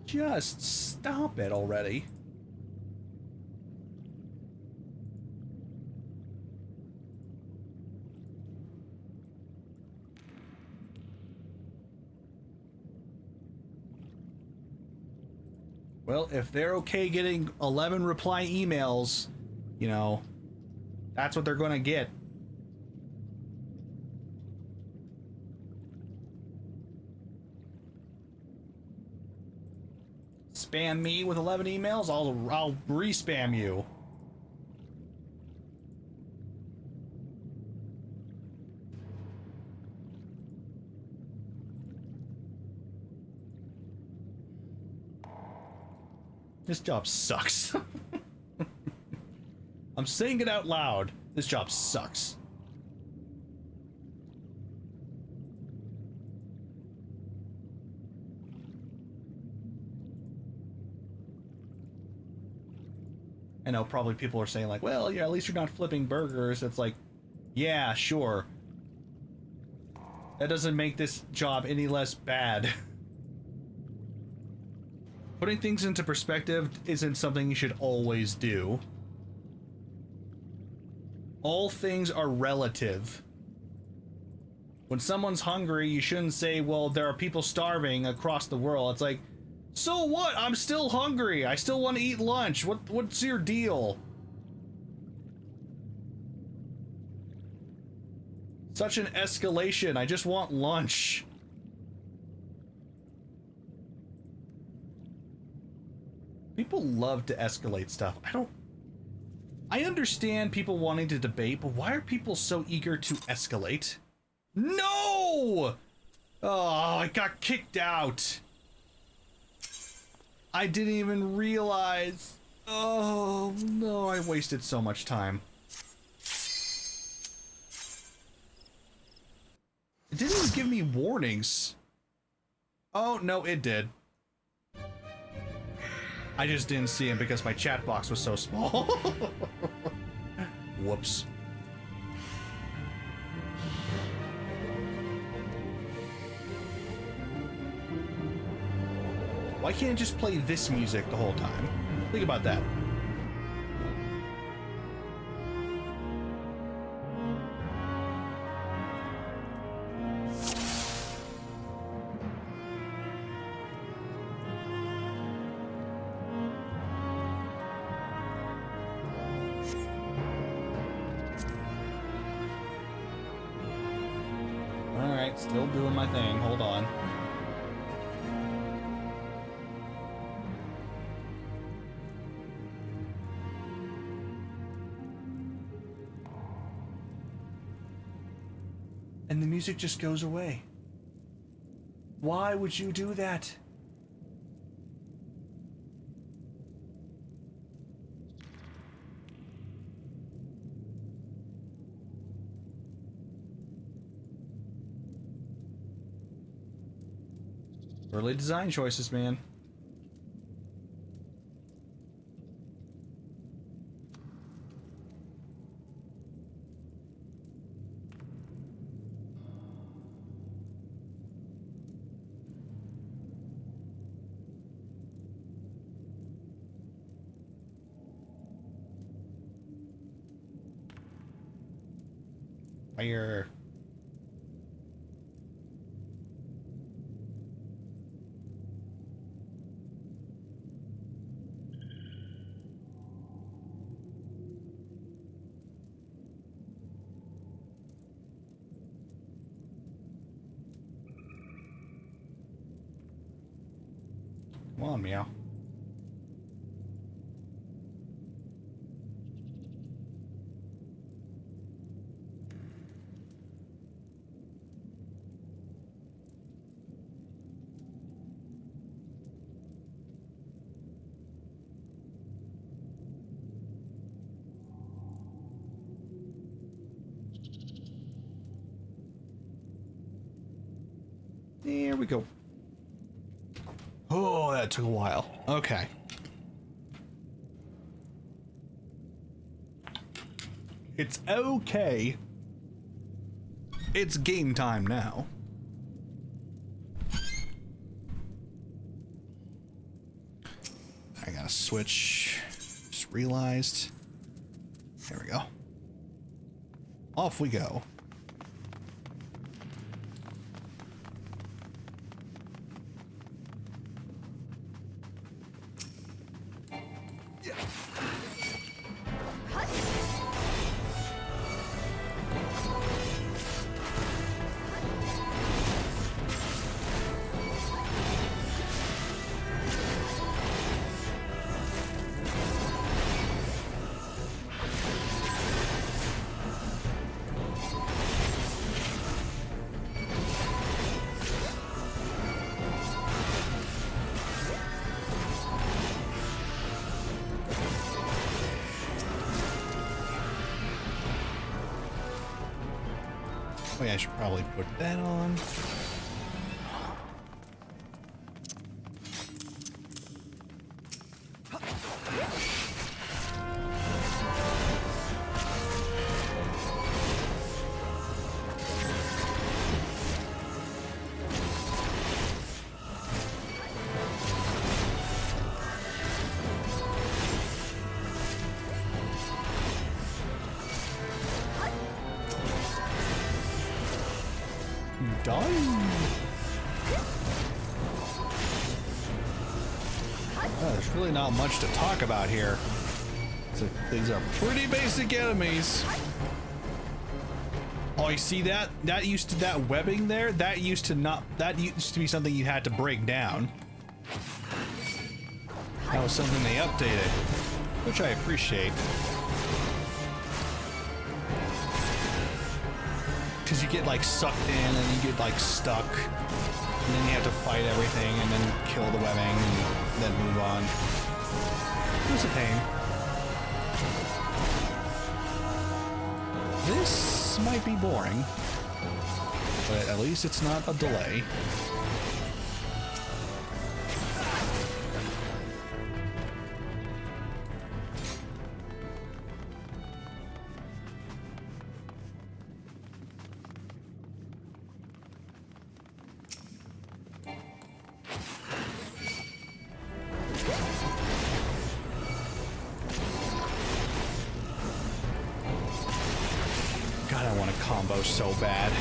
Just stop it already. Well, if they're okay getting 11 reply emails, you know, that's what they're gonna get. Spam me with 11 emails, I'll re-spam you. This job sucks. I'm saying it out loud. This job sucks. I know probably people are saying like, well, yeah, at least you're not flipping burgers. It's like, yeah, sure. That doesn't make this job any less bad. Putting things into perspective isn't something you should always do. All things are relative. When someone's hungry, you shouldn't say, well, there are people starving across the world. It's like, so what? I'm still hungry. I still want to eat lunch. What's your deal? Such an escalation. I just want lunch. People love to escalate stuff. I understand people wanting to debate, but why are people so eager to escalate? No! Oh, I got kicked out. I didn't even realize. Oh, no, I wasted so much time. It didn't even give me warnings. Oh, no, it did. I just didn't see him because my chat box was so small. Whoops. Why can't it just play this music the whole time? Think about that. Alright, still doing my thing. Hold on. And the music just goes away. Why would you do that? Early design choices, man. Fire. Come on, meow. There we go. Oh, that took a while. Okay. It's okay. It's game time now. I gotta switch. Just realized. There we go. Off we go. Oh yeah, I should probably put that on. There's really not much to talk about here. So these are pretty basic enemies. Oh, you see that? That webbing there, that used to be something you had to break down. That was something they updated, which I appreciate. Because you get like sucked in and you get like stuck. And then you have to fight everything and then kill the webbing and then move on. It was a pain. This might be boring, but at least it's not a delay. God, I want to combo so bad.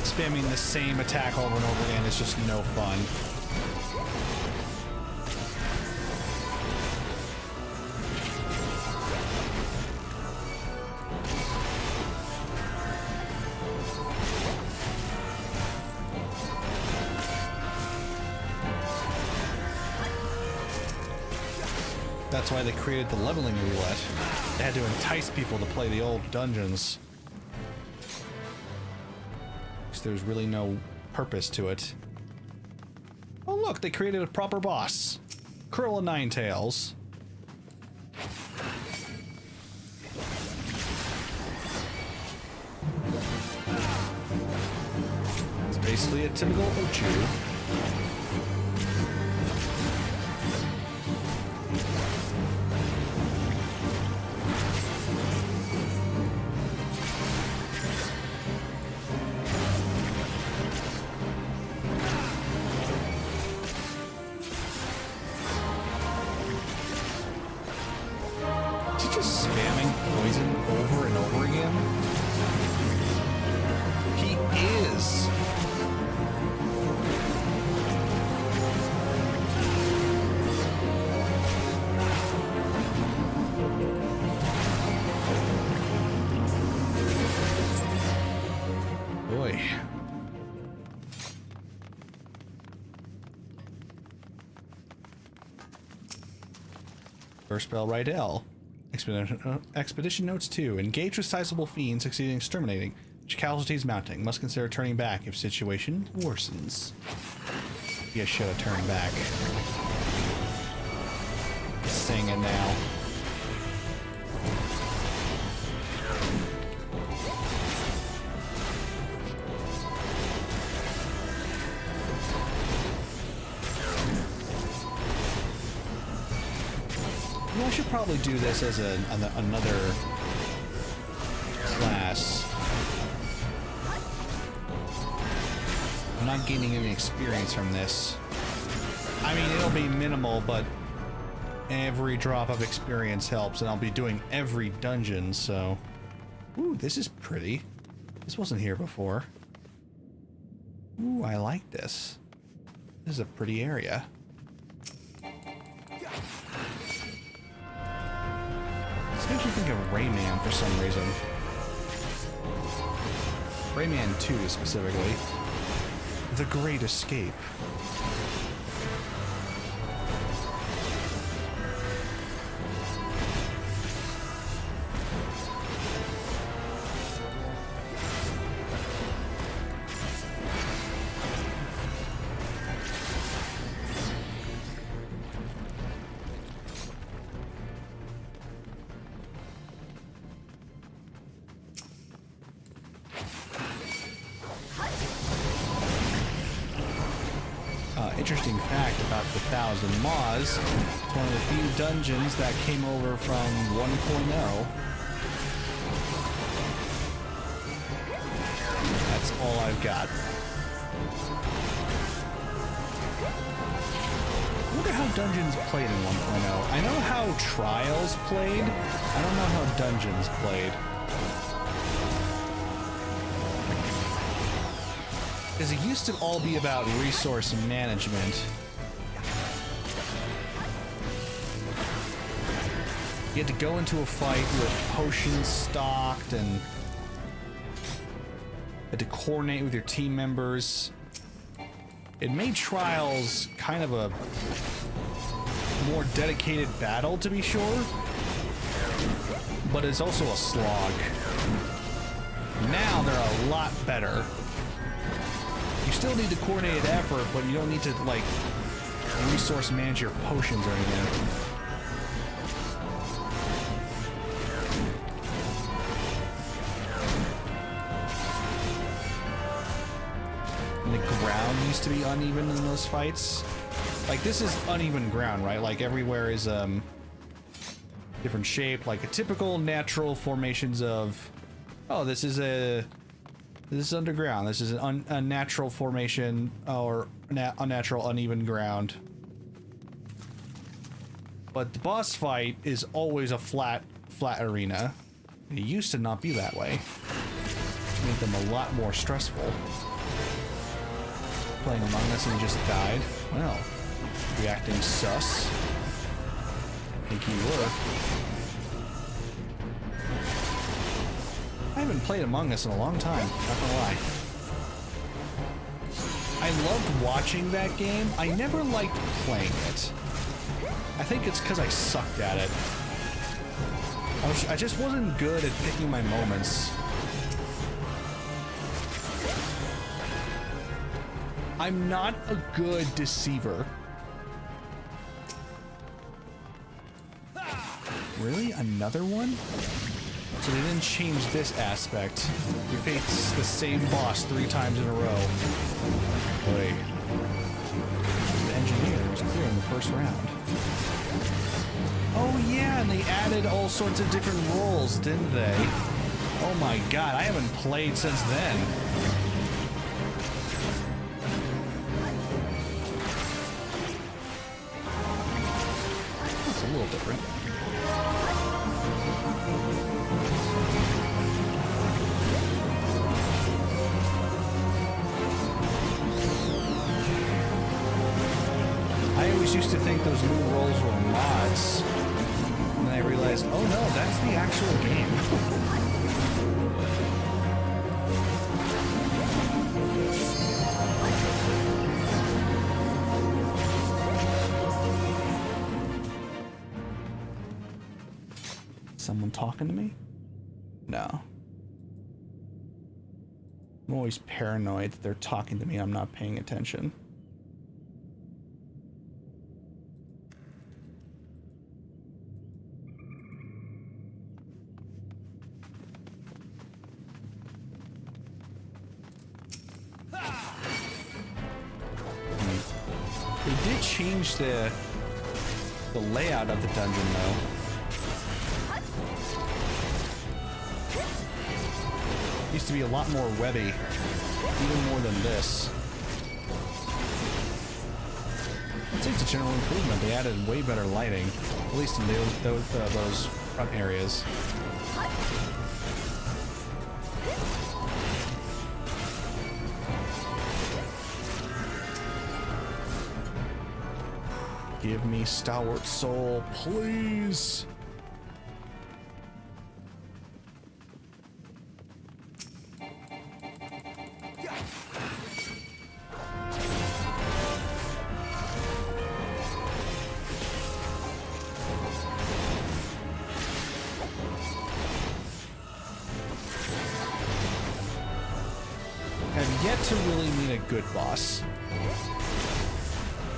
Spamming the same attack over and over again is just no fun. That's why they created the leveling roulette. They had to entice people to play the old dungeons. There's really no purpose to it. Oh look, they created a proper boss. Curl of Ninetails. It's basically a typical Ochu. Just spamming poison over and over again. First spell, right L. Expedition notes 2. Engage with sizable fiends, succeeding exterminating. Casualties mounting. Must consider turning back if situation worsens. You should have turned back. Saying it now. I should probably do this as another class. I'm not gaining any experience from this. I mean, it'll be minimal, but every drop of experience helps, and I'll be doing every dungeon, so... Ooh, this is pretty. This wasn't here before. Ooh, I like this. This is a pretty area. This makes me think of Rayman for some reason. Rayman 2 specifically. The Great Escape. Interesting fact about the 1000 Maws, it's one of the few dungeons that came over from 1.0. That's all I've got. I wonder how dungeons played in 1.0. I know how Trials played, I don't know how dungeons played. Because it used to all be about resource management. You had to go into a fight with potions stocked and had to coordinate with your team members. It made Trials kind of a more dedicated battle, to be sure, but it's also a slog. Now they're a lot better. You still need the coordinated effort, but you don't need to, like, resource manage your potions or anything. And the ground used to be uneven in those fights. Like, this is uneven ground, right? Like, everywhere is, different shape, like a typical natural formations of, oh, this is underground. This is an unnatural formation or unnatural uneven ground. But the boss fight is always a flat arena. And it used to not be that way, which made them a lot more stressful. Playing Among Us and just died. Well, reacting sus. I think you were. I haven't played Among Us in a long time, not gonna lie. I loved watching that game. I never liked playing it. I think it's because I sucked at it. I just wasn't good at picking my moments. I'm not a good deceiver. Really? Another one? So they didn't change this aspect. We face the same boss 3 times in a row. Boy. The engineer was clear in the first round. Oh yeah, and they added all sorts of different roles, didn't they? Oh my god, I haven't played since then. It's a little different. I always used to think those new roles were mods, and then I realized, oh no, that's the actual game. someone talking to me? No. I'm always paranoid that they're talking to me. I'm not paying attention. They did change the layout of the dungeon though. Used to be a lot more webby, even more than this. I'd say it's a general improvement. They added way better lighting, at least in those front areas. Give me Stalwart Soul, please. Have yet to really meet a good boss.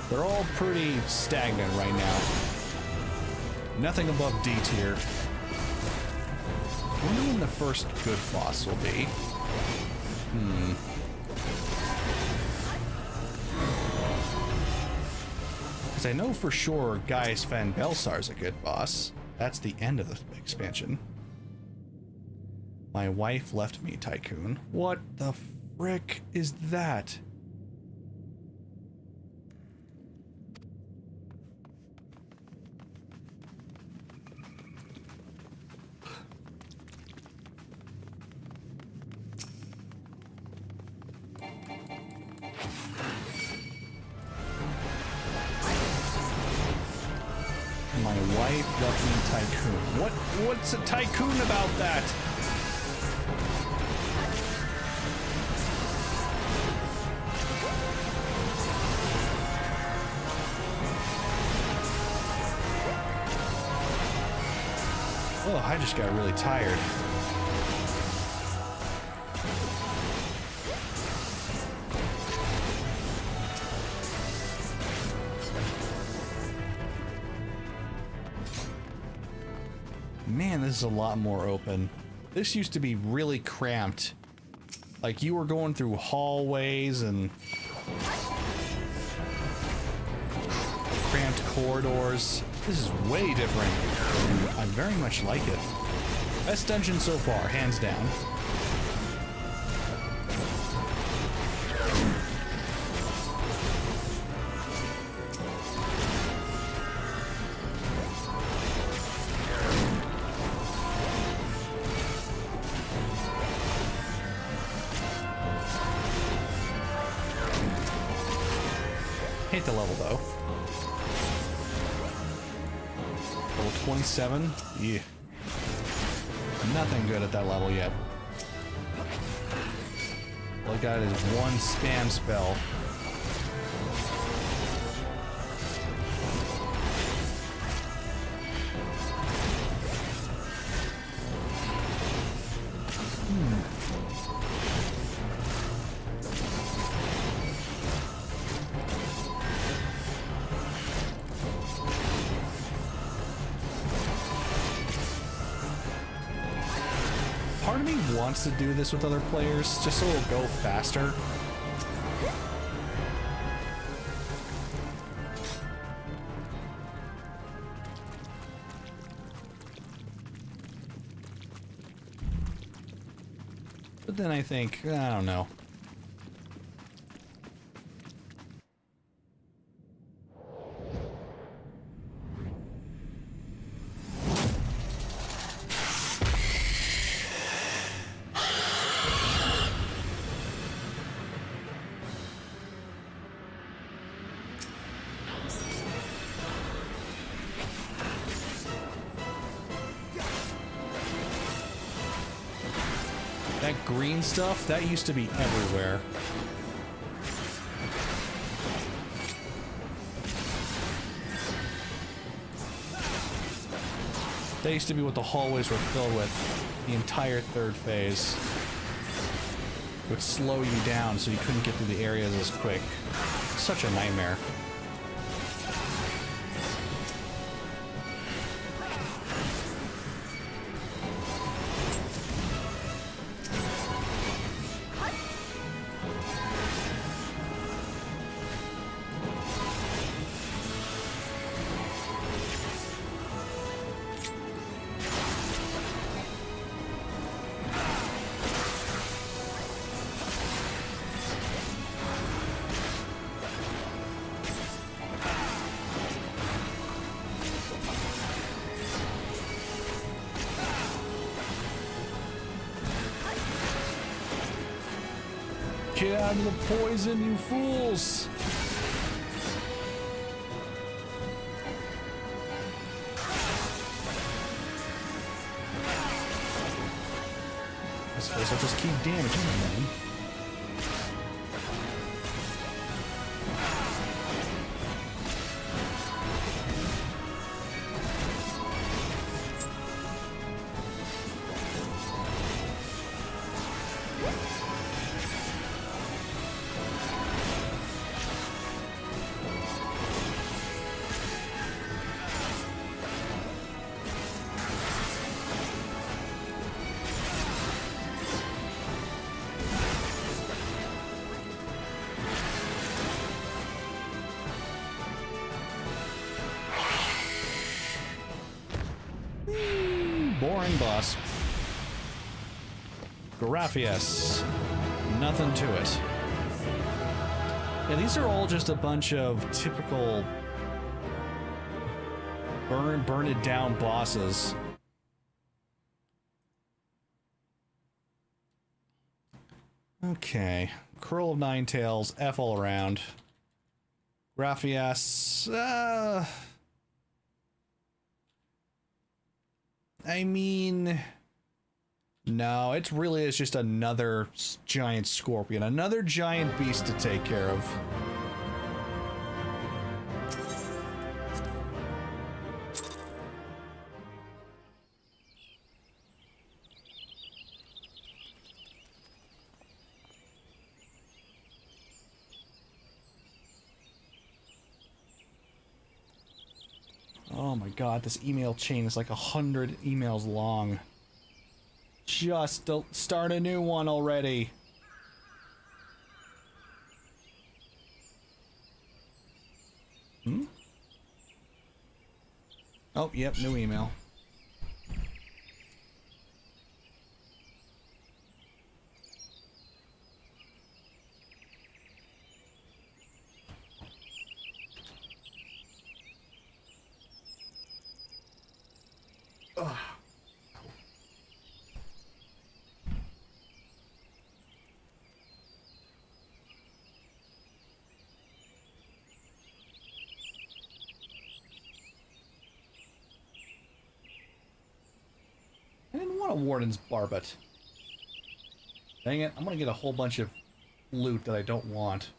They're all pretty stagnant right now. Nothing above D tier. I wonder when the first good boss will be. Because I know for sure Gaius Van Belsar's a good boss. That's the end of the expansion. My wife left me, Tycoon. What the frick is that? My wife left me Tycoon. What's a Tycoon about that? Oh, I just got really tired. Man, this is a lot more open. This used to be really cramped. Like you were going through hallways and cramped corridors. This is way different. I very much like it. Best dungeon so far, hands down. Hate the level though. Level 27? Yeah. Nothing good at that level yet. All I got is one spam spell. Part of me wants to do this with other players, just so it'll go faster. But then I think, I don't know. That green stuff, that used to be everywhere. That used to be what the hallways were filled with the entire third phase. It would slow you down so you couldn't get through the areas as quick. Such a nightmare. Get out of the poison, you fools! I suppose I'll just keep damaging them then. Boring boss. Graphius. Nothing to it. Yeah, these are all just a bunch of typical burn it down bosses. Okay. Curl of Nine Tails, F all around. Graphias. I mean, no, it really is just another giant scorpion, another giant beast to take care of. Oh my god, this email chain is like 100 emails long. Just start a new one already. Hmm? Oh, yep, new email. Ugh. I didn't want a Warden's Barbet. Dang it, I'm gonna get a whole bunch of loot that I don't want.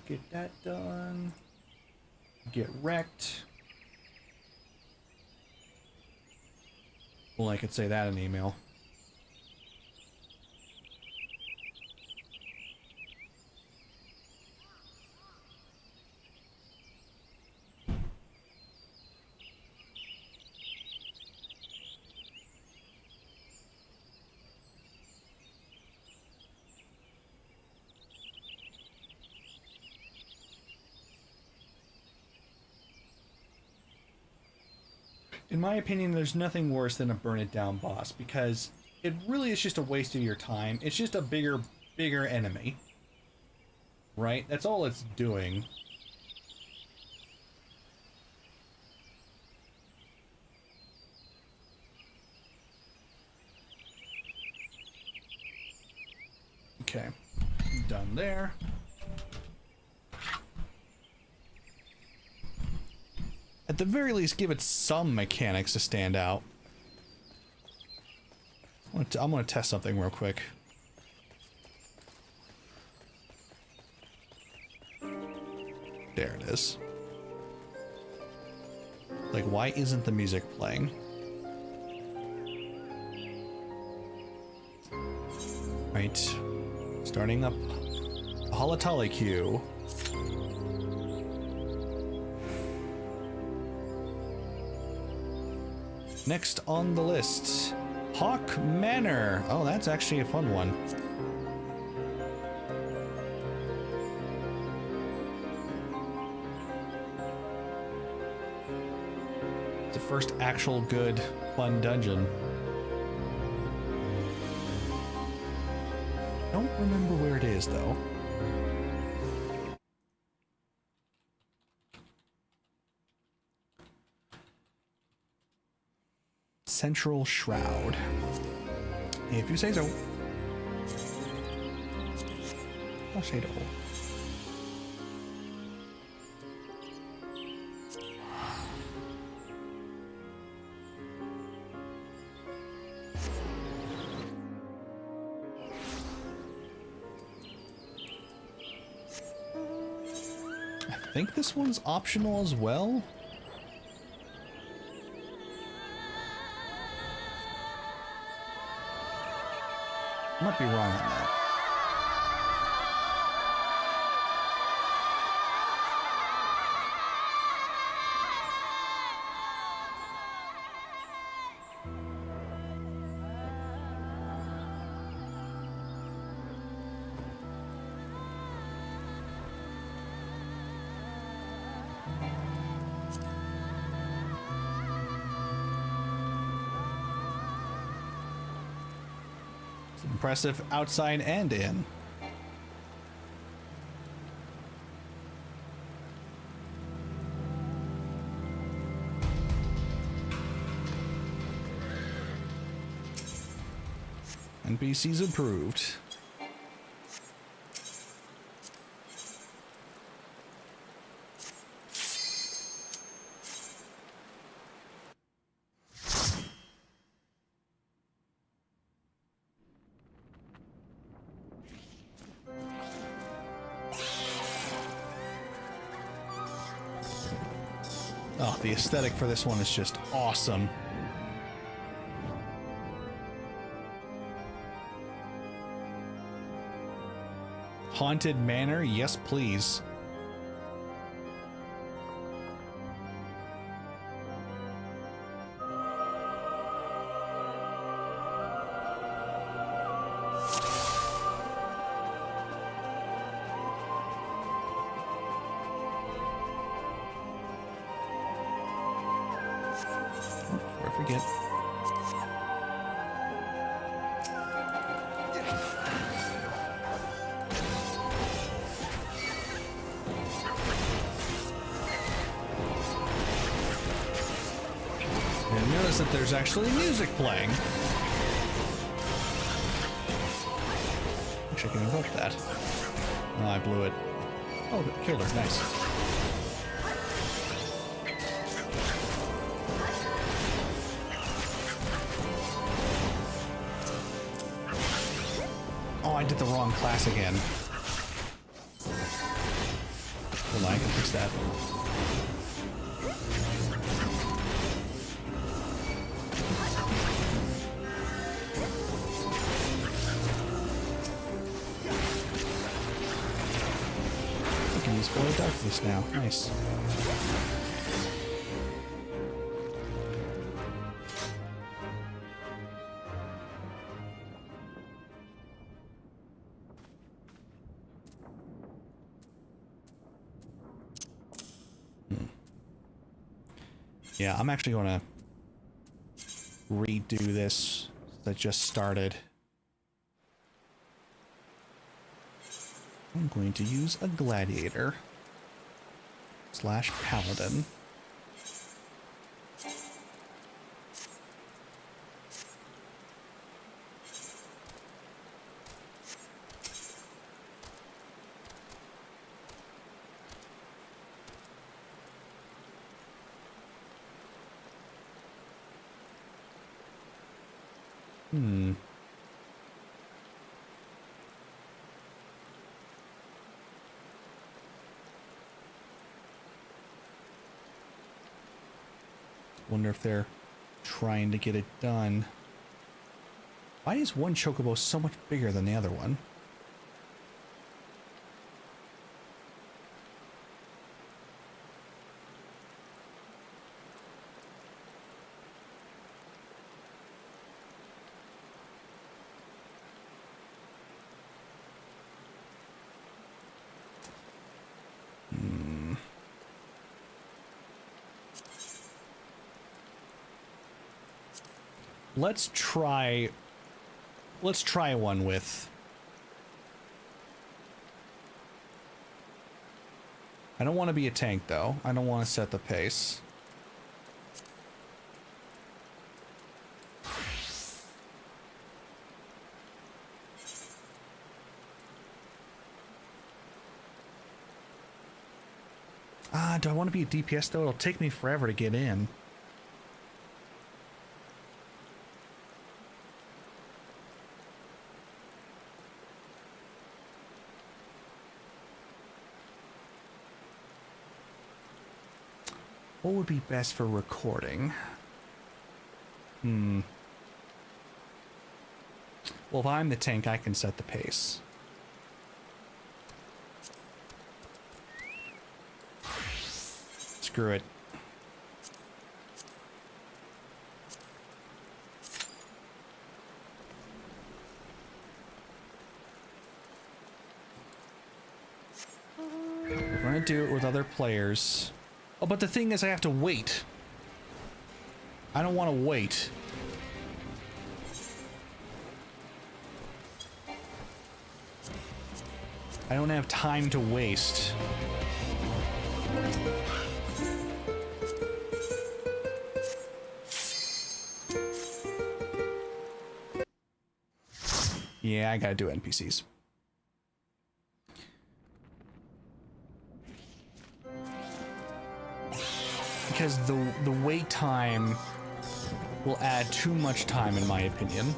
Get that done. Get wrecked. Well, I could say that in email. In my opinion, there's nothing worse than a burn it down boss, because it really is just a waste of your time. It's just a bigger enemy. Right? That's all it's doing. Okay. Done there. At the very least, give it some mechanics to stand out. I'm gonna test something real quick. There it is. Like, why isn't the music playing? Right. Starting up a Holotali queue. Next on the list, Hawk Manor. Oh, that's actually a fun one. It's the first actual good, fun dungeon. Don't remember where it is, though. Central Shroud. If you say so. I'll say so. I think this one's optional as well. I might be wrong on that. Impressive outside and in. NPCs approved. Oh, the aesthetic for this one is just awesome. Haunted Manor, yes please. Forget. And notice that there's actually music playing. Wish I could invoke that. Oh, I blew it. Oh, killed her. Nice. I did the wrong class again. Hold on, I can fix that. I can use Void Darkness now. Nice. Yeah, I'm actually going to redo this that just started. I'm going to use a gladiator slash paladin. Wonder if they're trying to get it done. Why is one chocobo so much bigger than the other one? Let's try one with... I don't want to be a tank, though. I don't want to set the pace. Do I want to be a DPS, though? It'll take me forever to get in. What would be best for recording? Well, if I'm the tank, I can set the pace. Screw it. We're going to do it with other players. Oh, but the thing is I have to wait. I don't want to wait. I don't have time to waste. Yeah, I gotta do NPCs. Because the wait time will add too much time, in my opinion.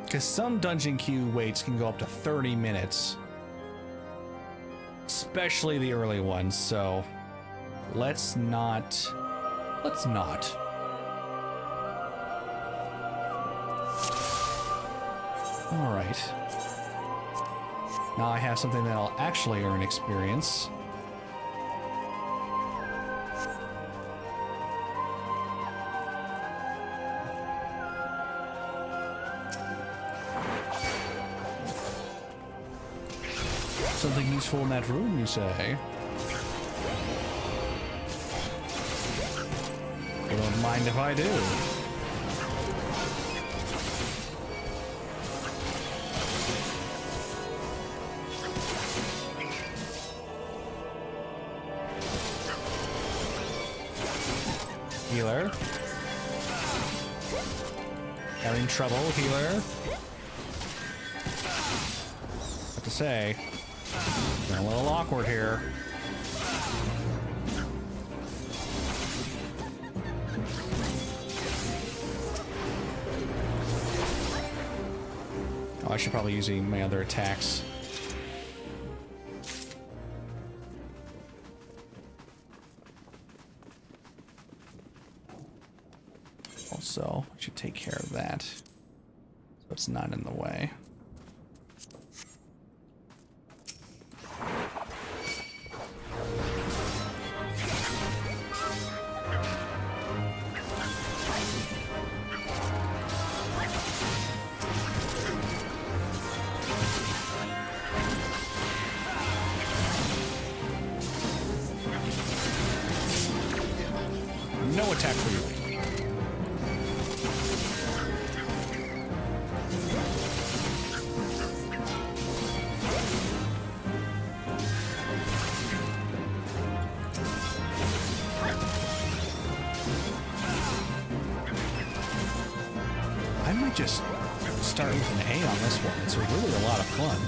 Because some dungeon queue waits can go up to 30 minutes. Especially the early ones, so let's not. Alright. Now I have something that'll actually earn experience. Something useful in that room, you say? You don't mind if I do. Healer. Having trouble, healer. What to say? Been a little awkward here. Oh, I should probably use my other attacks. Also, I should take care of that, so it's not in the way. no attack for you. I might just start with an A on this one. It's really a lot of fun.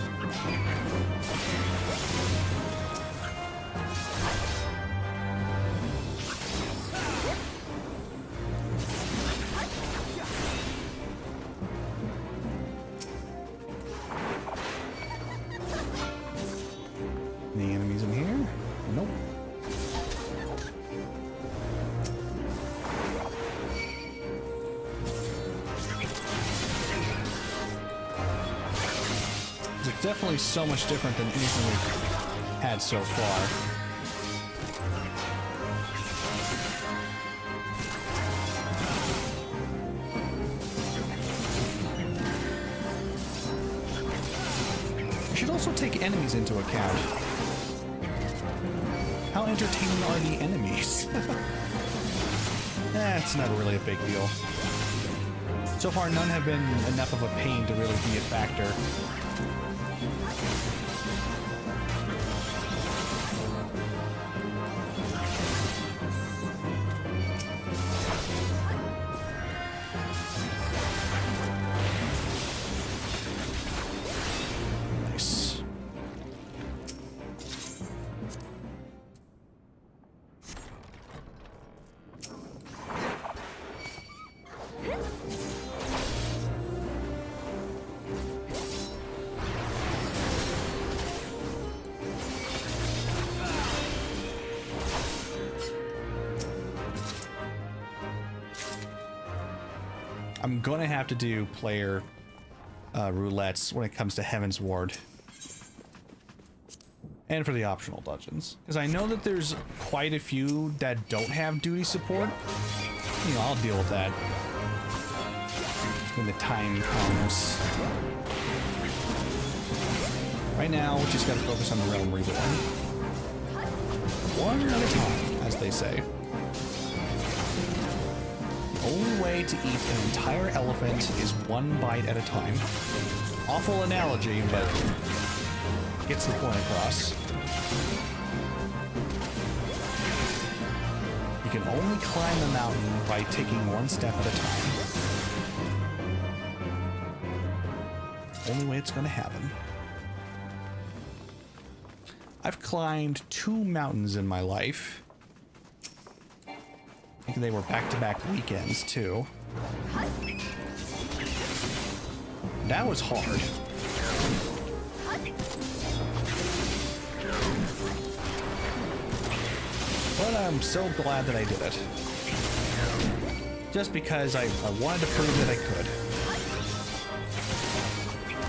Any enemies in here? Nope. It's definitely so much different than anything we've had so far. I should also take enemies into account. How entertaining are the enemies? It's never really a big deal. So far, none have been enough of a pain to really be a factor. Nice. I'm gonna have to do player roulettes when it comes to Heaven's Ward. And for the optional dungeons. Because I know that there's quite a few that don't have duty support. You know, I'll deal with that when the time comes. Right now, we just gotta focus on the Realm Reborn. One at a time, as they say. The only way to eat an entire elephant is one bite at a time. Awful analogy, but gets the point across. You can only climb the mountain by taking one step at a time. Only way it's going to happen. I've climbed 2 mountains in my life. I think they were back-to-back weekends, too. That was hard. But I'm so glad that I did it. Just because I wanted to prove that I could.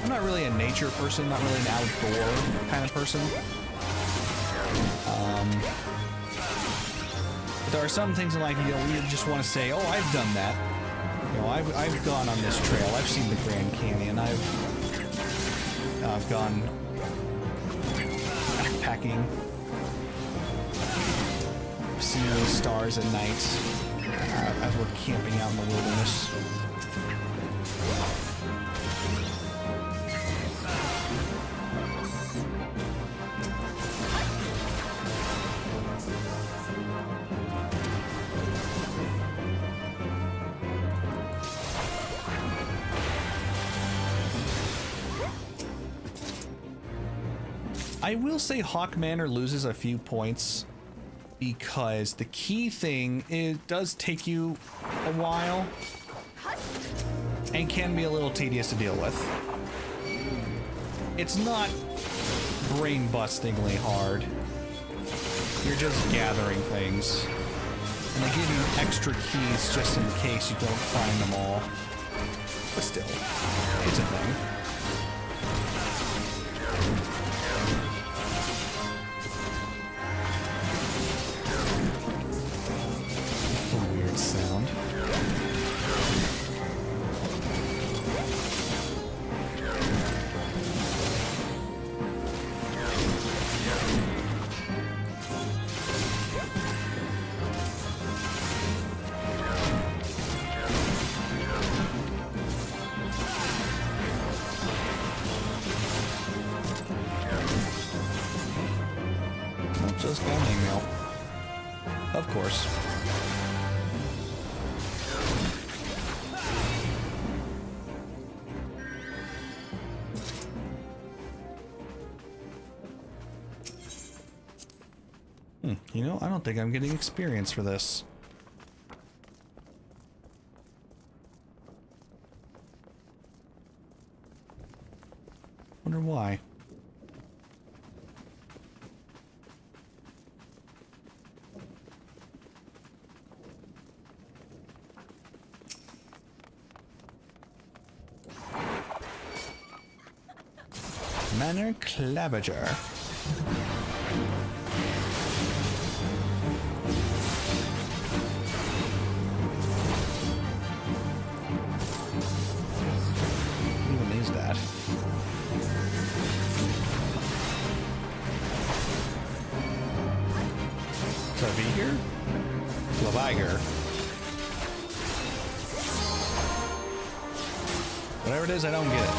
I'm not really a nature person, not really an outdoor kind of person. But there are some things in life, you know, you just want to say, oh, I've done that. You know, I've gone on this trail. I've seen the Grand Canyon. I've gone backpacking. I've seen those stars at night as we're camping out in the wilderness. I will say Hawk Manor loses a few points because the key thing does take you a while and can be a little tedious to deal with. It's not brain-bustingly hard. You're just gathering things. And they give you extra keys just in case you don't find them all. But still, it's a thing. Sound. just got an email. Of course. You know, I don't think I'm getting experience for this. Wonder why. Manor Clavager. What even is that? Claviger? Claviger. Whatever it is, I don't get it.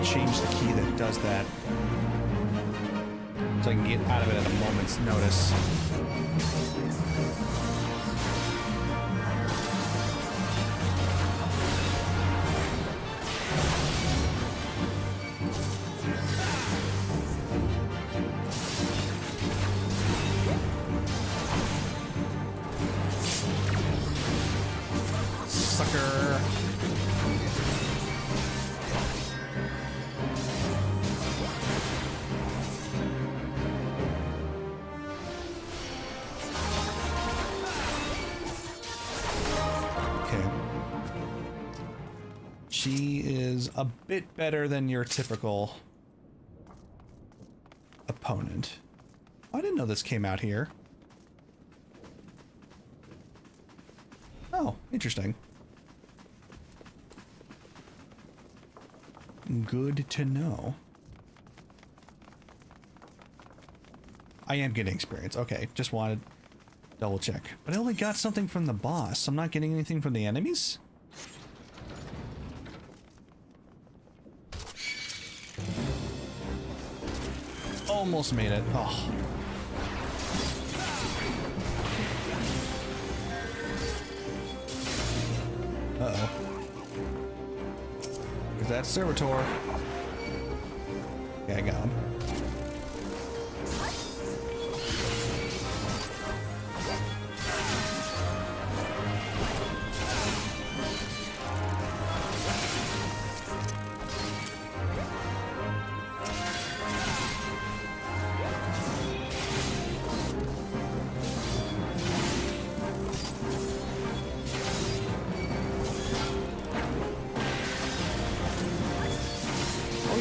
Change the key that does that so I can get out of it at a moment's notice. Sucker. She is a bit better than your typical opponent. I didn't know this came out here. Oh, interesting. Good to know. I am getting experience. Okay, just wanted to double check. But I only got something from the boss. I'm not getting anything from the enemies? Almost made it. Oh. Uh-oh. Is that servitor? Yeah, I got him.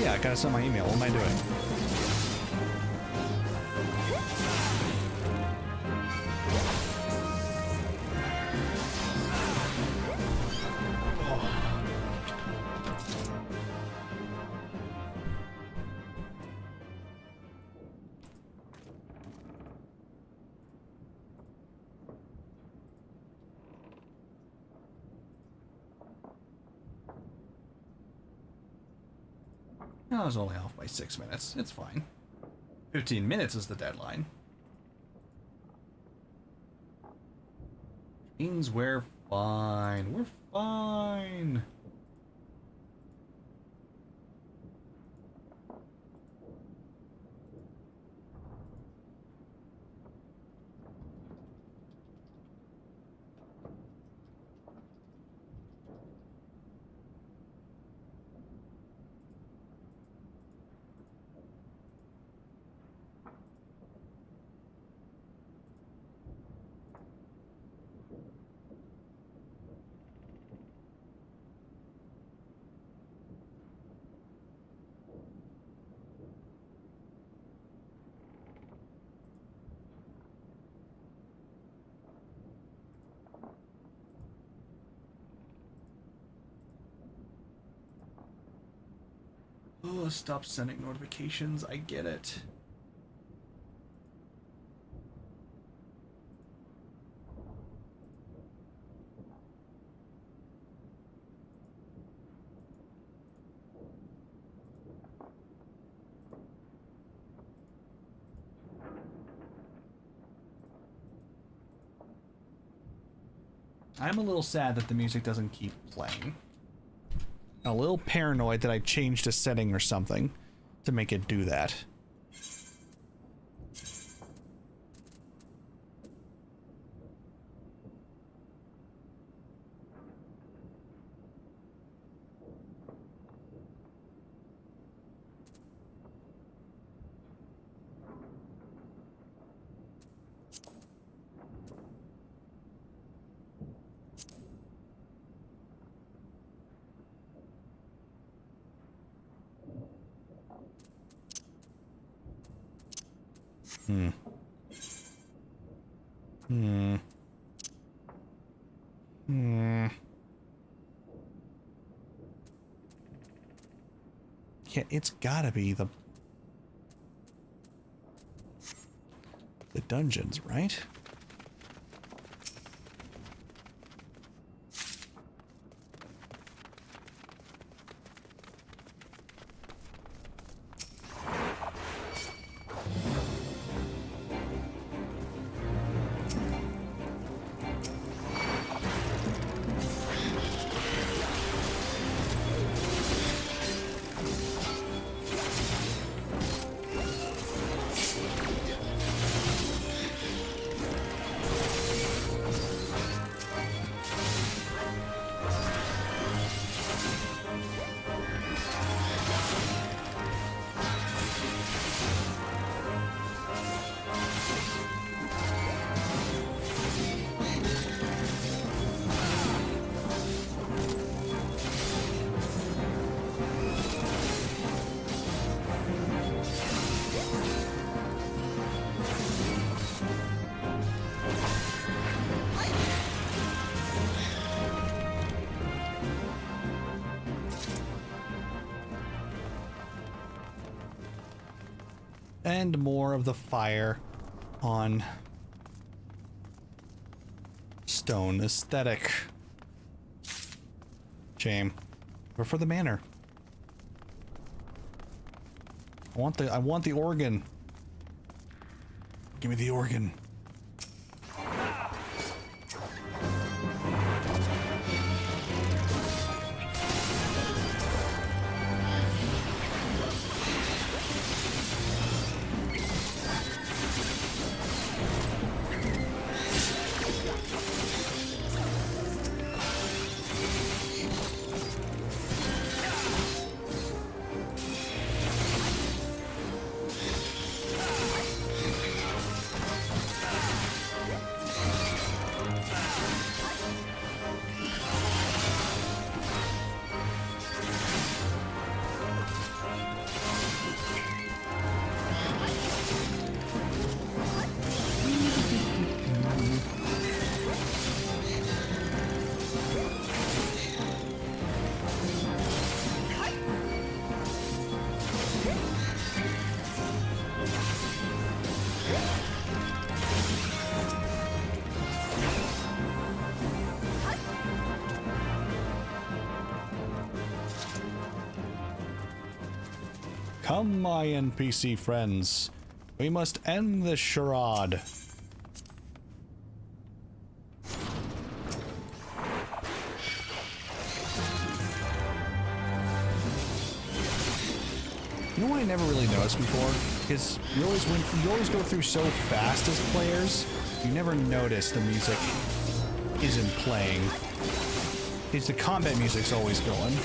I gotta send my email. What am I doing? I was only off by 6 minutes. It's fine. 15 minutes is the deadline. Means we're fine. We're fine. Oh, stop sending notifications. I get it. I'm a little sad that the music doesn't keep playing. A little paranoid that I changed a setting or something to make it do that. Yeah, it's gotta be the dungeons, right? And more of the fire on stone aesthetic. Shame. But for the manor. I want the organ. Give me the organ. Come, my NPC friends. We must end this charade. You know what I never really noticed before? Because you always go through so fast as players, you never notice the music isn't playing. It's the combat music's always going.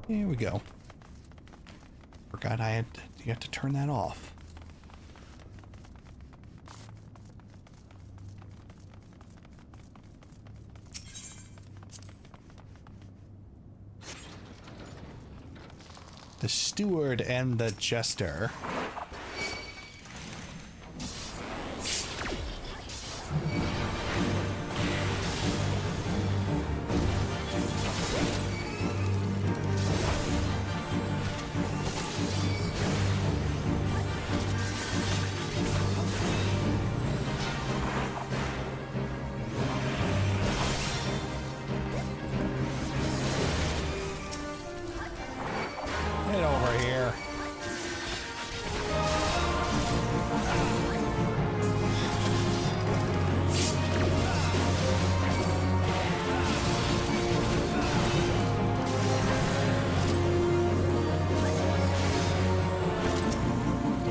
Here we go. Forgot you have to turn that off. The steward and the jester. Get over here.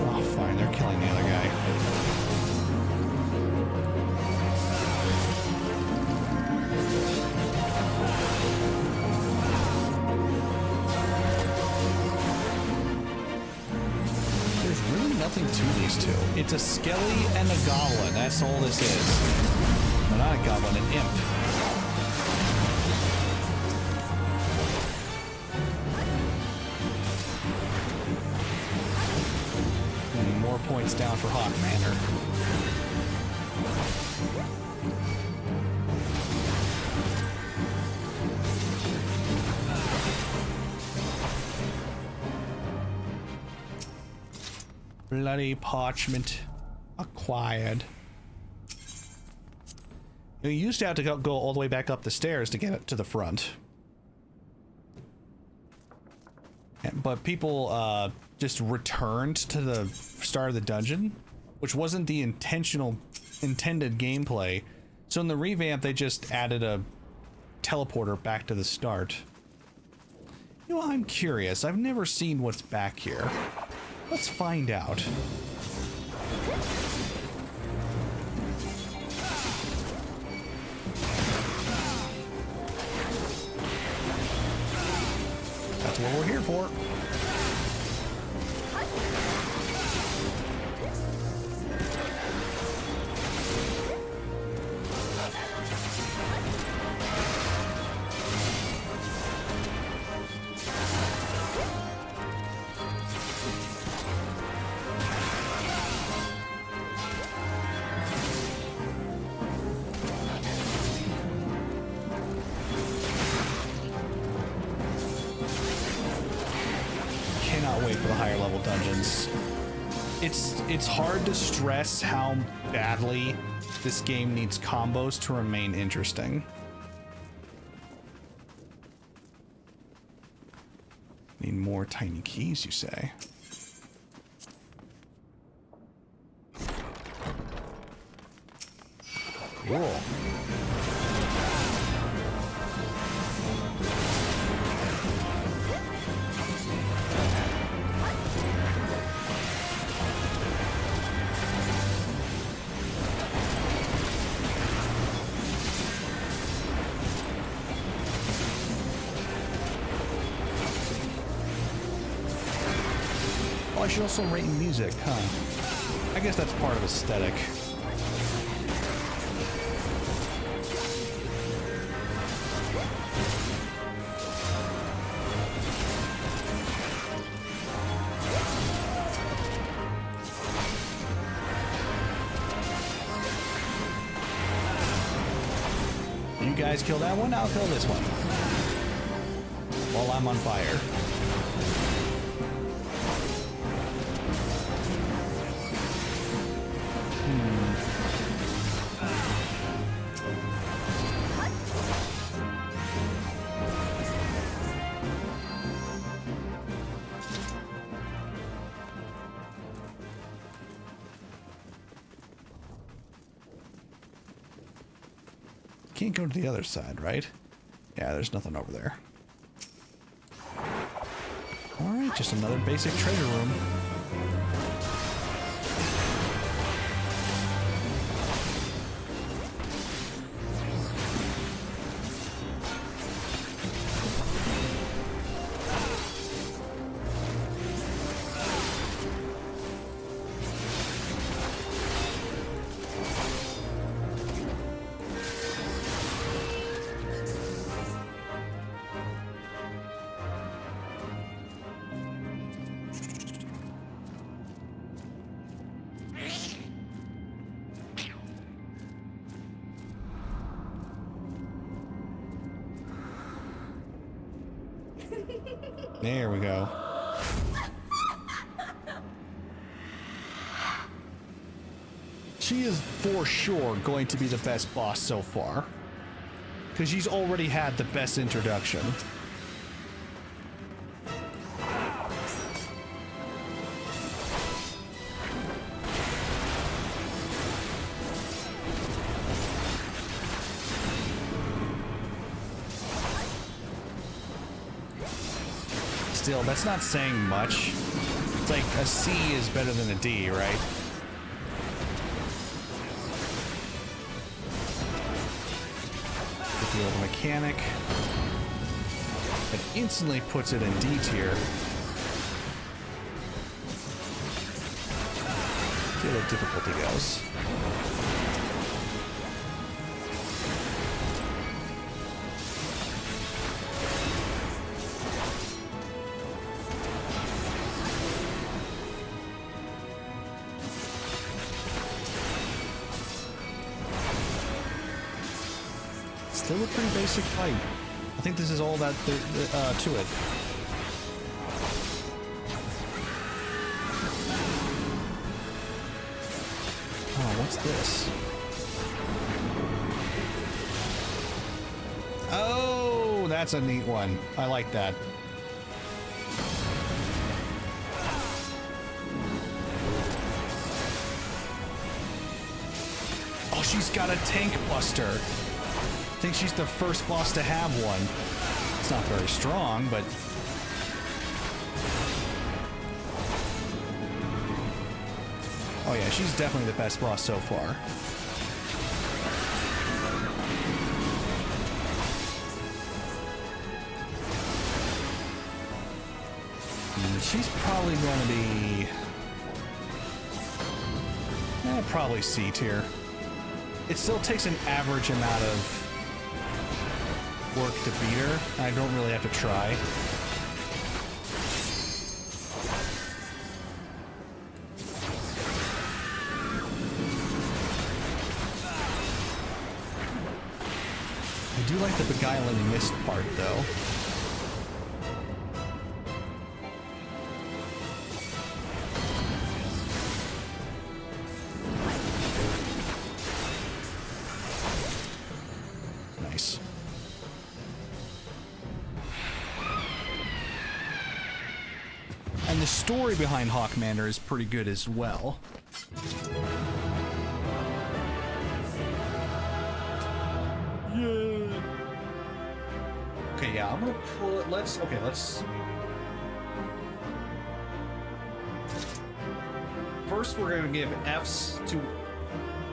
Oh, fine, they're killing the other guy. There's really nothing to these two. It's a skelly and a goblin. That's all this is. No, not a goblin, an imp. More points down for Hawk Manor. Bloody parchment acquired. You used to have to go all the way back up the stairs to get it to the front. But people just returned to the start of the dungeon, which wasn't the intended gameplay. So in the revamp, they just added a teleporter back to the start. You know, I'm curious. I've never seen what's back here. Let's find out. That's what we're here for. Cannot wait for the higher level dungeons. It's hard to stress how badly this game needs combos to remain interesting. Need more tiny keys, you say? Cool. Oh, I should also rate music, huh? I guess that's part of aesthetic. You guys kill that one, I'll kill this one. While I'm on fire. Can't go to the other side, right? Yeah, there's nothing over there. Alright, just another basic treasure room. There we go. She is for sure going to be the best boss so far. Because she's already had the best introduction. Still, that's not saying much. It's like a C is better than a D, right? Get the old mechanic. It instantly puts it in D tier. See how the difficulty goes. Still a pretty basic fight. I think this is all that to it. Oh, what's this? Oh, that's a neat one. I like that. Oh, she's got a tank buster. I think she's the first boss to have one. It's not very strong, but... Oh yeah, she's definitely the best boss so far. And she's probably going to be... probably C tier. It still takes an average amount of work to beat her. I don't really have to try. I do like the beguiling mist part, though. Nice. And the story behind Hawkmander is pretty good as well. Yeah. Okay, yeah, I'm gonna pull it. Let's. First, we're gonna give Fs to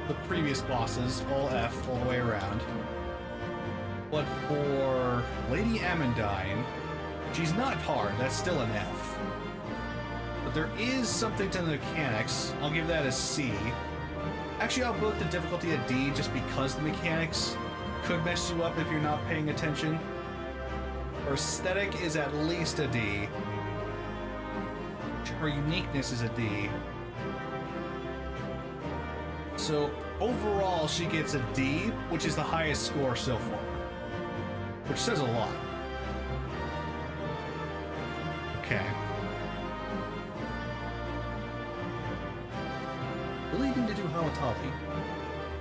the previous bosses, all F, all the way around. But for Lady Amandine, she's not hard. That's still an F. But there is something to the mechanics. I'll give that a C. Actually, I'll put the difficulty at D just because the mechanics could mess you up if you're not paying attention. Her aesthetic is at least a D. Her uniqueness is a D. So overall, she gets a D, which is the highest score so far. Which says a lot. Okay. Really need to do Hawatali.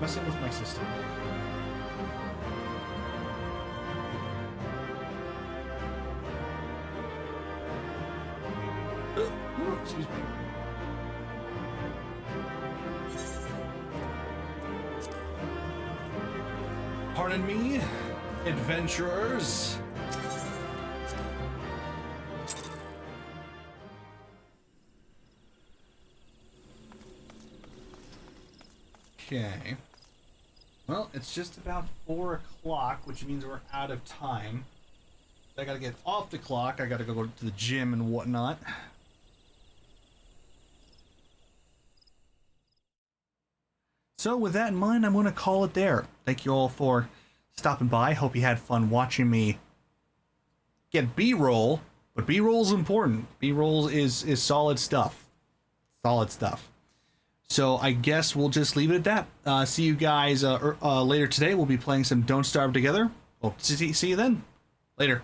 Messing with my system. Excuse me. Pardon me, adventurers. Okay. Well, it's just about 4 o'clock, which means we're out of time. I gotta get off the clock. I gotta go to the gym and whatnot. So with that in mind, I'm going to call it there. Thank you all for stopping by. Hope you had fun watching me get B-roll. But B-roll is important. B-roll is solid stuff. Solid stuff. So I guess we'll just leave it at that. See you guys later today. We'll be playing some Don't Starve together. Hope to see you then. Later.